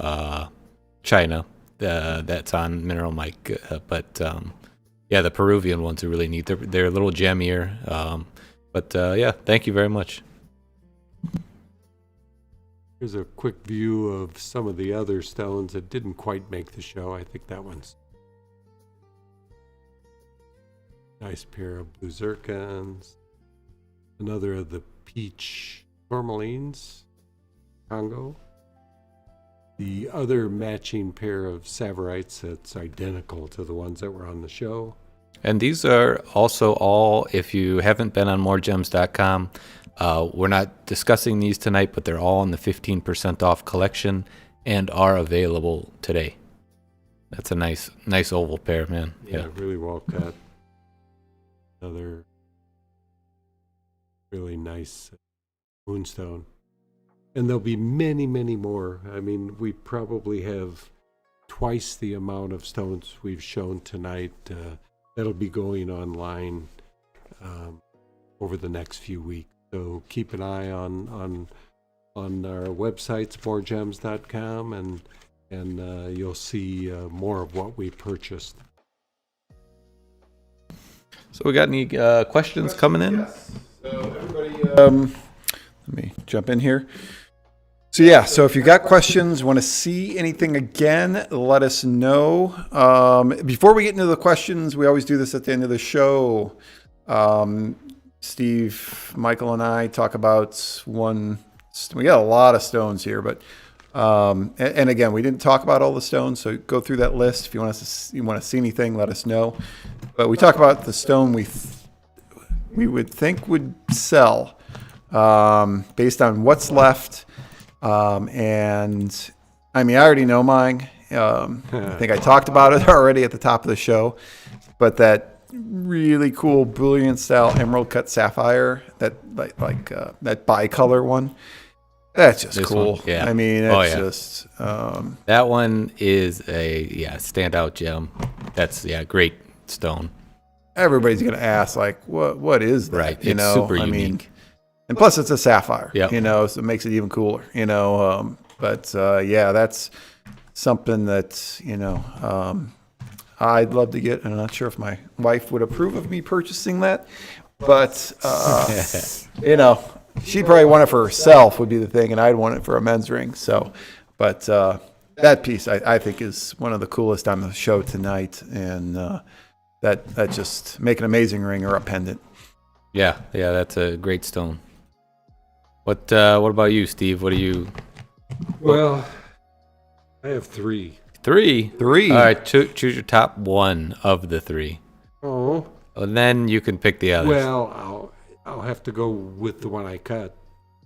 China that's on Mineral Mike. But the Peruvian ones are really neat. They're a little gemmier. But thank you very much.
Here's a quick view of some of the other stones that didn't quite make the show. I think that one's nice pair of blue zircons. Another of the peach tourmalines, Congo. The other matching pair of Tsavorite that's identical to the ones that were on the show.
And these are also all, if you haven't been on MoreGems.com, we're not discussing these tonight, but they're all in the 15% off collection and are available today. That's a nice oval pair, man.
Yeah, really well cut. Another really nice Moonstone. And there'll be many, many more. I mean, we probably have twice the amount of stones we've shown tonight. That'll be going online over the next few weeks. So keep an eye on on our websites, MoreGems.com, and you'll see more of what we purchased.
So we got any questions coming in?
Yes. So everybody, let me jump in here. So yeah, so if you got questions, want to see anything again, let us know. Before we get into the questions, we always do this at the end of the show. Steve, Michael, and I talk about we got a lot of stones here, but and again, we didn't talk about all the stones, so go through that list. If you want to see anything, let us know. But we talk about the stone we would think would sell based on what's left. And I mean, I already know mine. I think I talked about it already at the top of the show, but that really cool brilliant style emerald cut sapphire, that that bicolor one, that's just cool.
One, yeah.
I mean, it's just
that one is a standout gem. That's great stone.
Everybody's gonna ask, like, what is that?
Right.
You
It's
know,
super
I mean,
unique.
and plus it's a sapphire.
Yep.
You know, so it makes it even cooler. You know, but yeah, that's something that I'd love to get. I'm not sure if my wife would approve of me purchasing that, but she'd probably want it for herself would be the thing, and I'd want it for a men's ring. So, but that piece I think is one of the coolest on the show tonight, and that just make an amazing ring or a pendant.
Yeah, that's a great stone. What about you, Steve? What do you?
Well, I have three.
Three.
All
right, choose your top one of the three.
Oh.
And then you can pick the others.
Well, I'll have to go with the one I cut,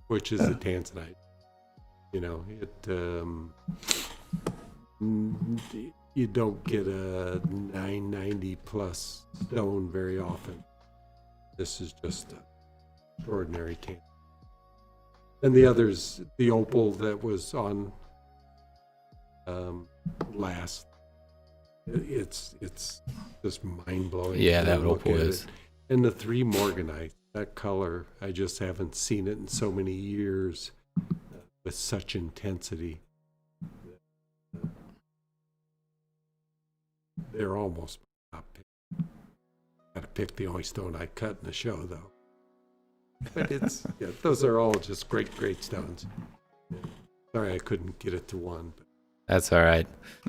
which is the Tanzanite. You know, you don't get a 990 plus stone very often. This is just an extraordinary Tanzanite. And the others, the opal that was on last, it's just mind blowing.
Yeah, that opal is.
And the 3 morganite, that color, I just haven't seen it in so many years with such intensity. They're almost top pick. Got to pick the only stone I cut in the show, though. But those are all just great stones. Sorry I couldn't get it to one. But.
That's all right.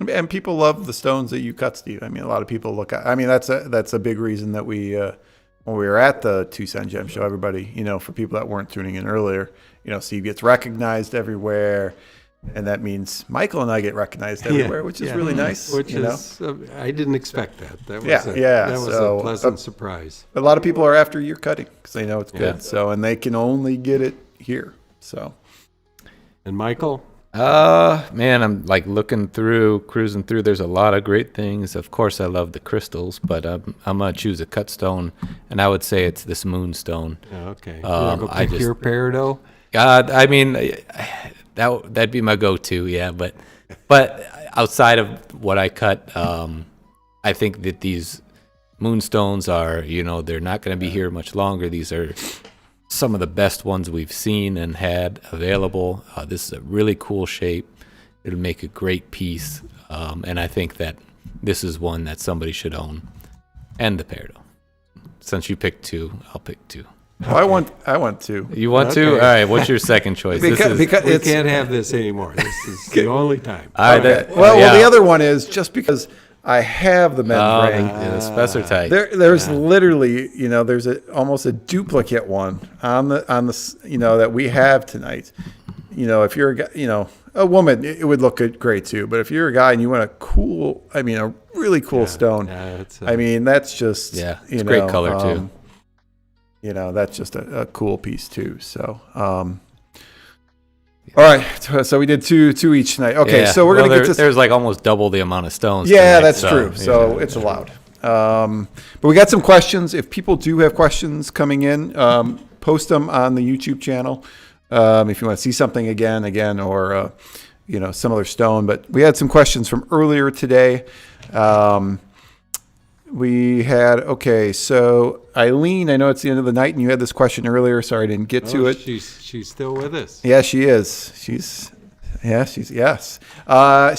And people love the stones that you cut, Steve. I mean, a lot of people look at. I mean, that's a big reason that we when we were at the Tucson Gem Show, everybody, for people that weren't tuning in earlier, Steve gets recognized everywhere. And that means Michael and I get recognized everywhere, which is really nice.
Which is, I didn't expect that. That was
that
was a pleasant surprise.
A lot of people are after your cutting because they know it's good.
Yeah.
So, and they can only get it here. So,
and Michael?
Man, I'm like cruising through. There's a lot of great things. Of course, I love the crystals, but I'm gonna choose a cut stone, and I would say it's this Moonstone.
Oh, okay. Go pick your Peridot?
God, I mean, that'd be my go-to, yeah. But outside of what I cut, I think that these Moonstones are, they're not going to be here much longer. These are some of the best ones we've seen and had available. This is a really cool shape. It'll make a great piece, and I think that this is one that somebody should own. And the Peridot. Since you picked 2, I'll pick 2.
well, I want to.
You want to? All right. What's your second choice?
Because
We
it's
can't have this anymore. This is the only time.
All right,
okay. Well, the other one is just because I have the men's ring.
The Spessartite.
There's literally, there's almost a duplicate one on the that we have tonight. If you're a guy, a woman, it would look great too. But if you're a guy and you want a really cool stone, that's just
it's a great color too.
That's just a cool piece too. So, all right. So we did two each tonight. Okay, so we're gonna get to.
There's like almost double the amount of stones.
Yeah,
tonight,
that's true. So it's allowed. But we got some questions. If people do have questions coming in, post them on the YouTube channel. If you want to see something again, or some other stone. But we had some questions from earlier today. we had, okay, so Eileen, I know it's the end of the night and you had this question earlier. Sorry I didn't get to it.
She's still with us.
Yeah, she is. Yes.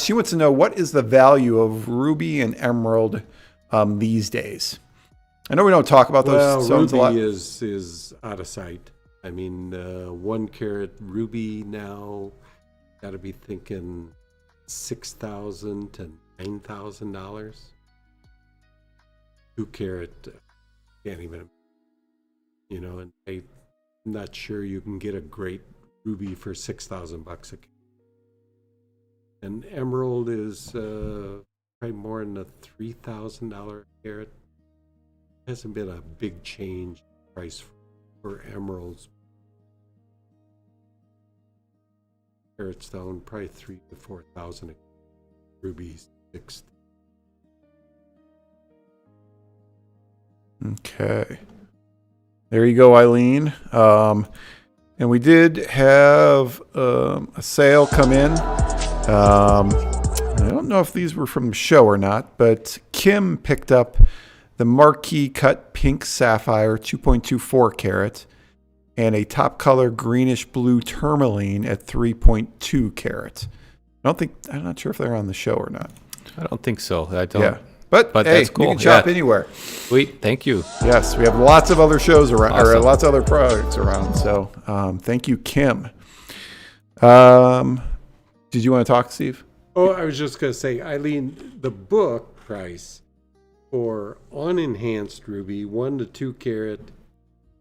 She wants to know, what is the value of ruby and emerald these days? I know we don't talk about those stones a lot.
Ruby is out of sight. I mean, 1 carat ruby now, got to be thinking $6,000 to $9,000. 2 carat, can't even, and I'm not sure you can get a great ruby for $6,000 a carat. And emerald is probably more in the $3,000 a carat. Hasn't been a big change in price for emeralds. Carat stone, probably 3,000 to 4,000. Rubies, 6,000.
Okay. There you go, Eileen. And we did have a sale come in. I don't know if these were from the show or not, but Kim picked up the marquee cut pink sapphire 2.24 carat and a top color greenish blue tourmaline at 3.2 carat. I'm not sure if they're on the show or not.
I don't think so. I don't.
Yeah. But hey,
that's cool.
You can shop
Yeah.
anywhere.
Sweet. Thank you.
Yes, we have lots of other shows around, or
Awesome.
lots of other products around. So thank you, Kim. Did you want to talk, Steve?
Oh, I was just going to say, Eileen, the book price for unenhanced ruby, 1 to 2 carat,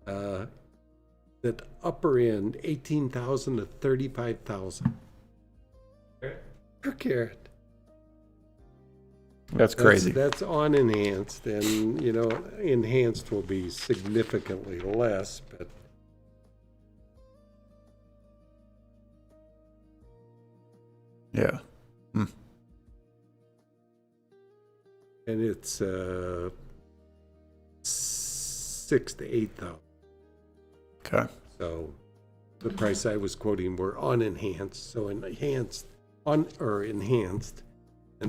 that upper end, 18,000 to 35,000 per carat.
That's crazy.
That's unenhanced, and enhanced will be significantly less, but
Yeah.
and it's 6 to 8,000.
Okay.
So the price I was quoting were unenhanced. So enhanced, and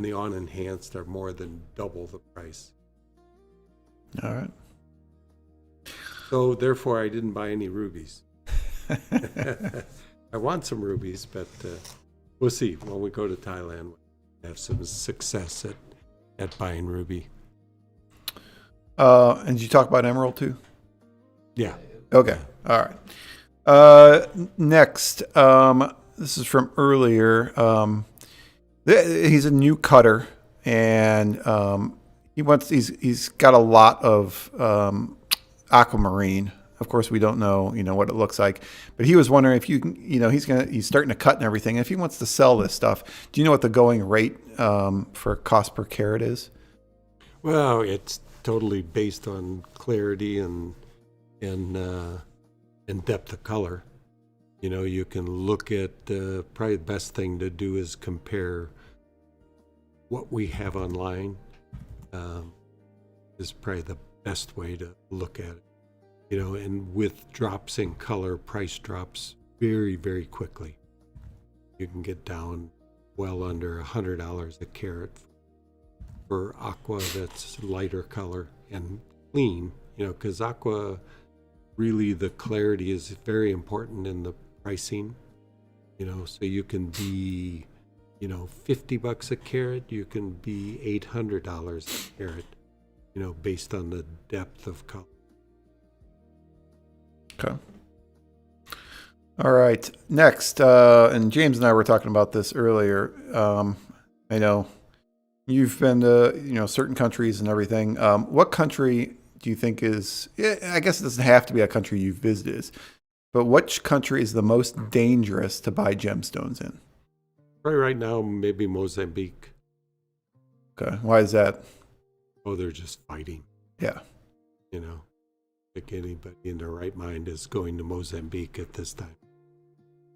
the unenhanced are more than double the price.
All right.
So therefore, I didn't buy any rubies. I want some rubies, but we'll see when we go to Thailand. We have some success at buying ruby.
And did you talk about emerald too?
Yeah.
Okay. All right. Next, this is from earlier. He's a new cutter, and he's got a lot of aquamarine. Of course, we don't know, what it looks like, but he was wondering if you can, he's starting to cut and everything. If he wants to sell this stuff, do you know what the going rate for cost per carat is?
Well, it's totally based on clarity and depth of color. You can look at probably the best thing to do is compare what we have online. Is probably the best way to look at it. And with drops in color, price drops very, very quickly. You can get down well under $100 a carat for aqua that's lighter color and clean, because aqua, really the clarity is very important in the pricing, so you can be, $50 a carat, you can be $800 a carat, based on the depth of color.
Okay. All right. Next, and James and I were talking about this earlier. I know you've been to certain countries and everything. What country do you think is? I guess it doesn't have to be a country you've visited, but which country is the most dangerous to buy gemstones in?
Probably right now, maybe Mozambique.
Okay. Why is that?
Oh, they're just fighting.
Yeah.
Like anybody in their right mind is going to Mozambique at this time.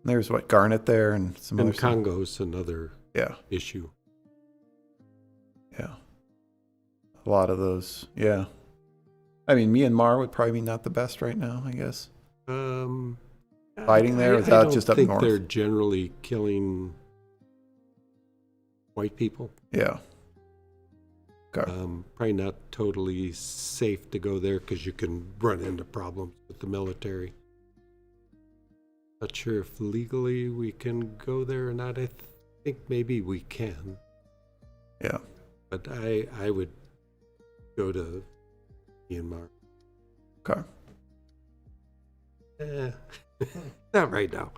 There's garnet there and some
And
other stuff.
Congo's another issue.
Yeah. A lot of those. Yeah. I mean, Myanmar would probably be not the best right now, I guess. Fighting there? Is that just up
I don't
north?
think they're generally killing white people.
Yeah. Okay.
Probably not totally safe to go there because you can run into problems with the military. Not sure if legally we can go there or not. I think maybe we can,
Yeah.
but I would go to Myanmar.
Okay.
Not right now.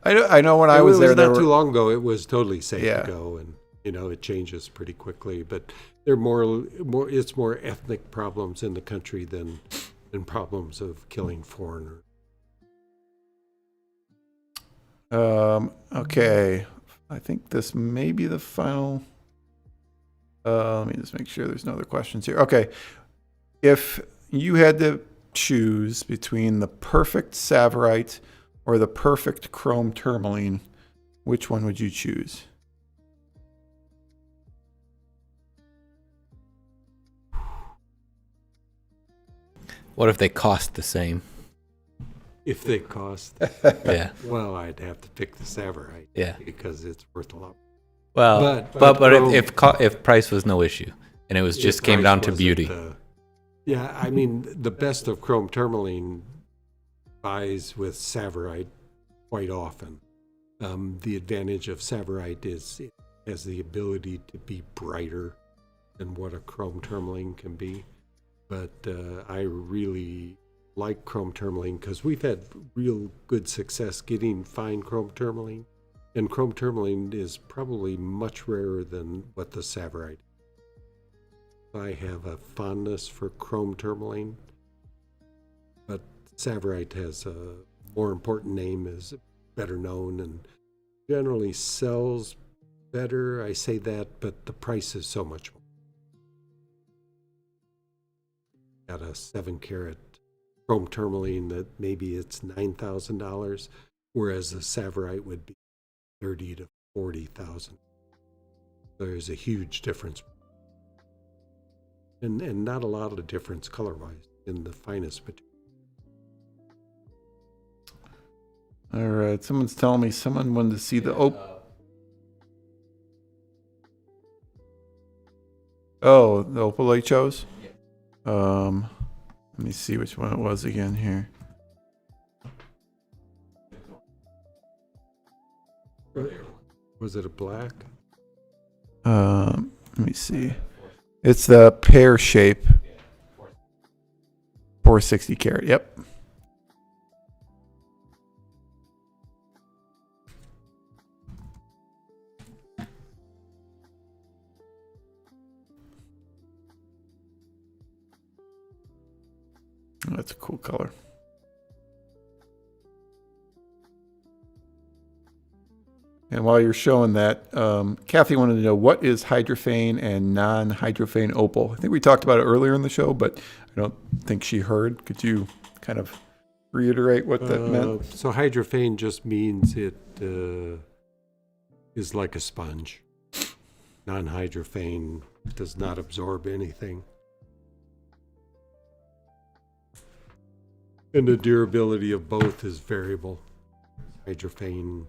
I know when I was
it
there,
was
there
not
were,
too long ago. It was totally safe
Yeah.
to go, and it changes pretty quickly. But they're more. It's more ethnic problems in the country than problems of killing foreigners.
Okay. I think this may be the final. Let me just make sure there's no other questions here. Okay. If you had to choose between the perfect Tsavorite or the perfect chrome tourmaline, which one would you choose?
What if they cost the same?
If they cost,
Yeah.
well, I'd have to pick the Sapphire
Yeah.
because it's worth a lot.
Well,
But
but
chrome-
if price was no issue and it was just
If
came
price
down to
wasn't,
beauty.
Yeah, I mean, the best of chrome tourmaline buys with Tsavorite quite often. The advantage of Tsavorite is it has the ability to be brighter than what a chrome tourmaline can be. But I really like chrome tourmaline because we've had real good success getting fine chrome tourmaline. And chrome tourmaline is probably much rarer than what the Tsavorite is. I have a fondness for chrome tourmaline, but Tsavorite has a more important name, is better known, and generally sells better. I say that, but the price is so much more. Got a 7-carat chrome tourmaline that maybe it's $9,000, whereas the Tsavorite would be $30,000 to $40,000. There's a huge difference. And not a lot of difference color-wise in the finest material.
All right. Someone's telling me someone wanted to see the Oh, the opal they chose? Let me see which one it was again here.
Was it a black?
Let me see. It's the pear shape. 460 carat. Yep. That's a cool color. And while you're showing that, Kathy wanted to know, what is hydrophane and non-hydrophane opal? I think we talked about it earlier in the show, but I don't think she heard. Could you kind of reiterate what that meant?
So hydrophane just means it is like a sponge. Non-hydrophane does not absorb anything. And the durability of both is variable. Hydrophane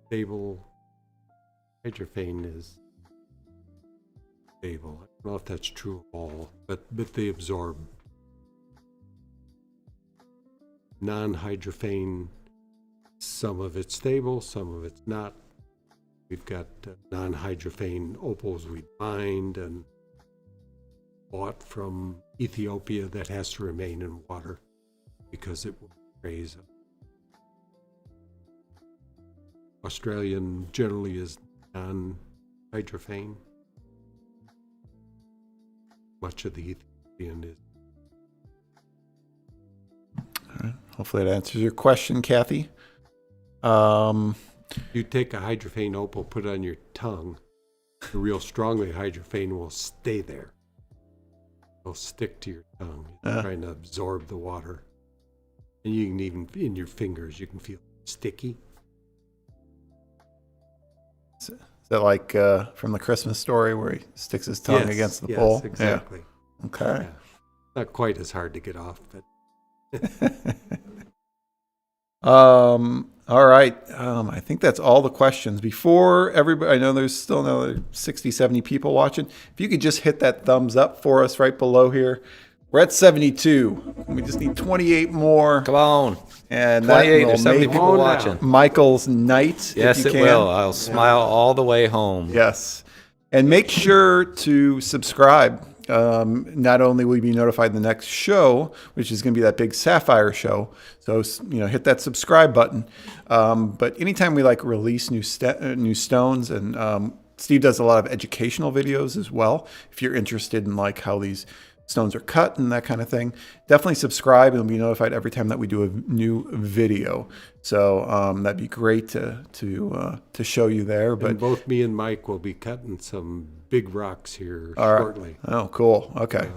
stable. Hydrophane is stable. I don't know if that's true of all, but they absorb. Non-hydrophane, some of it's stable, some of it's not. We've got non-hydrophane opals we mined and bought from Ethiopia that has to remain in water because it will raise up. Australian generally is non-hydrophane. Much of the Ethiopian is.
All right. Hopefully that answers your question, Kathy.
You take a hydrophane opal, put it on your tongue, the real strongly hydrophane will stay there. It'll stick to your tongue, trying to absorb the water. And you can even, in your fingers, you can feel sticky.
Is that like from the Christmas Story where he sticks his tongue against the pole?
Yes, exactly.
Yeah. Okay.
Yeah. Not quite as hard to get off, but
All right. I think that's all the questions. Before everybody, I know there's still another 60, 70 people watching. If you could just hit that thumbs up for us right below here. We're at 72. We just need 28 more.
Come on.
And that
28 or
will
70
make
people watching.
Michael's night.
Yes,
if you
it
can.
will. I'll smile all the way home.
Yes. And make sure to subscribe. Not only will you be notified the next show, which is going to be that big Sapphire show, so hit that subscribe button. But anytime we release new stones, and Steve does a lot of educational videos as well. If you're interested in how these stones are cut and that kind of thing, definitely subscribe and be notified every time that we do a new video. So that'd be great to show you there. But
And both me and Mike will be cutting some big rocks here shortly.
Oh, cool. Okay.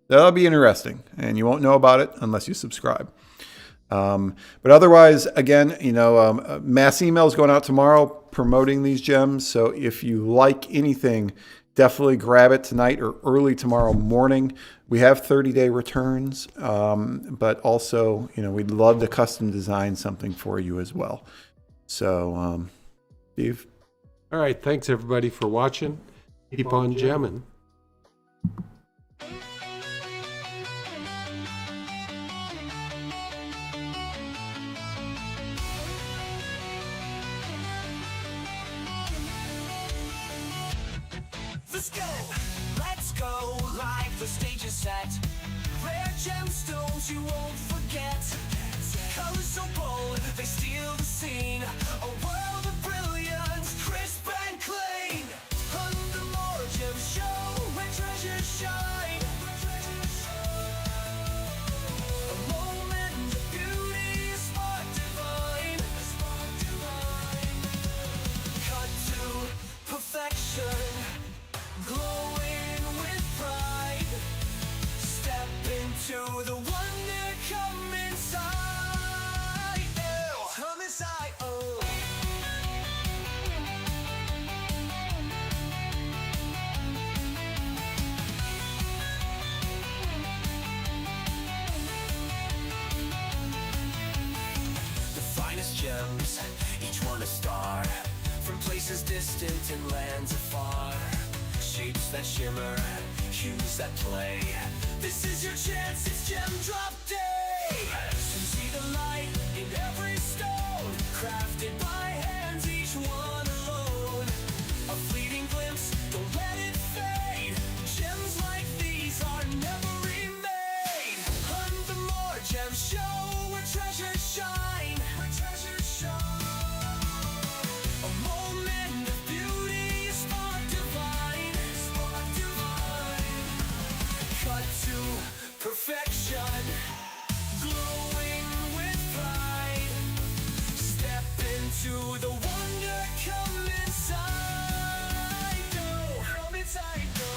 That'll be interesting. And you won't know about it unless you subscribe. But otherwise, again, mass emails going out tomorrow promoting these gems. So if you like anything, definitely grab it tonight or early tomorrow morning. We have 30-day returns, but also, we'd love to custom design something for you as well. So, Steve?
All right. Thanks, everybody, for watching. Keep on gemming.
Let's go, live, the stage is set. Rare gemstones you won't forget. Colors so bold, they steal the scene. A world of brilliance, crisp and clean. On the MoreGems show, where treasures shine. A moment of beauty, a spark divine. Cut to perfection. Glowing with pride, step into the wonder, come inside. Come inside, oh. The finest gems, each one a star, from places distant and lands afar. Shapes that shimmer, hues that play. This is your chance, it's gem drop day. To see the light in every stone, crafted by hands, each one alone. A fleeting glimpse, don't let it fade. Gems like these are never remade. On the MoreGems show, where treasures shine. Where treasures shine. A moment of beauty, a spark divine. Cut to perfection, glowing with pride. Step into the wonder, come inside. Go, come inside, go.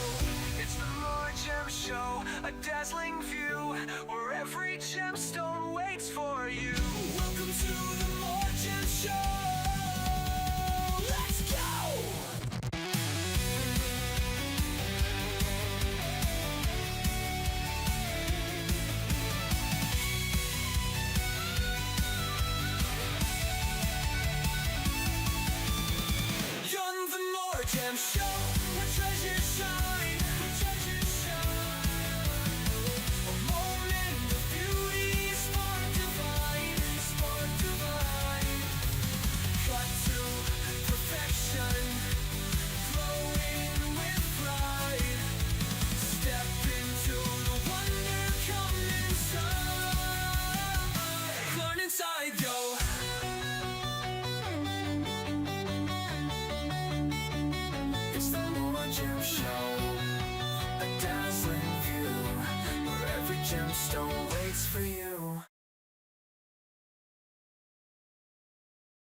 It's the MoreGems show, a dazzling view where every gemstone waits for you. Welcome to the MoreGems show. Let's go. MoreGems show, where treasures shine. Where treasures shine. A moment of beauty, spark divine. Spark divine. Cut to perfection, glowing with pride. Step into the wonder, come inside. Learn inside, yo. Gem show, a dazzling view where every gemstone waits for you.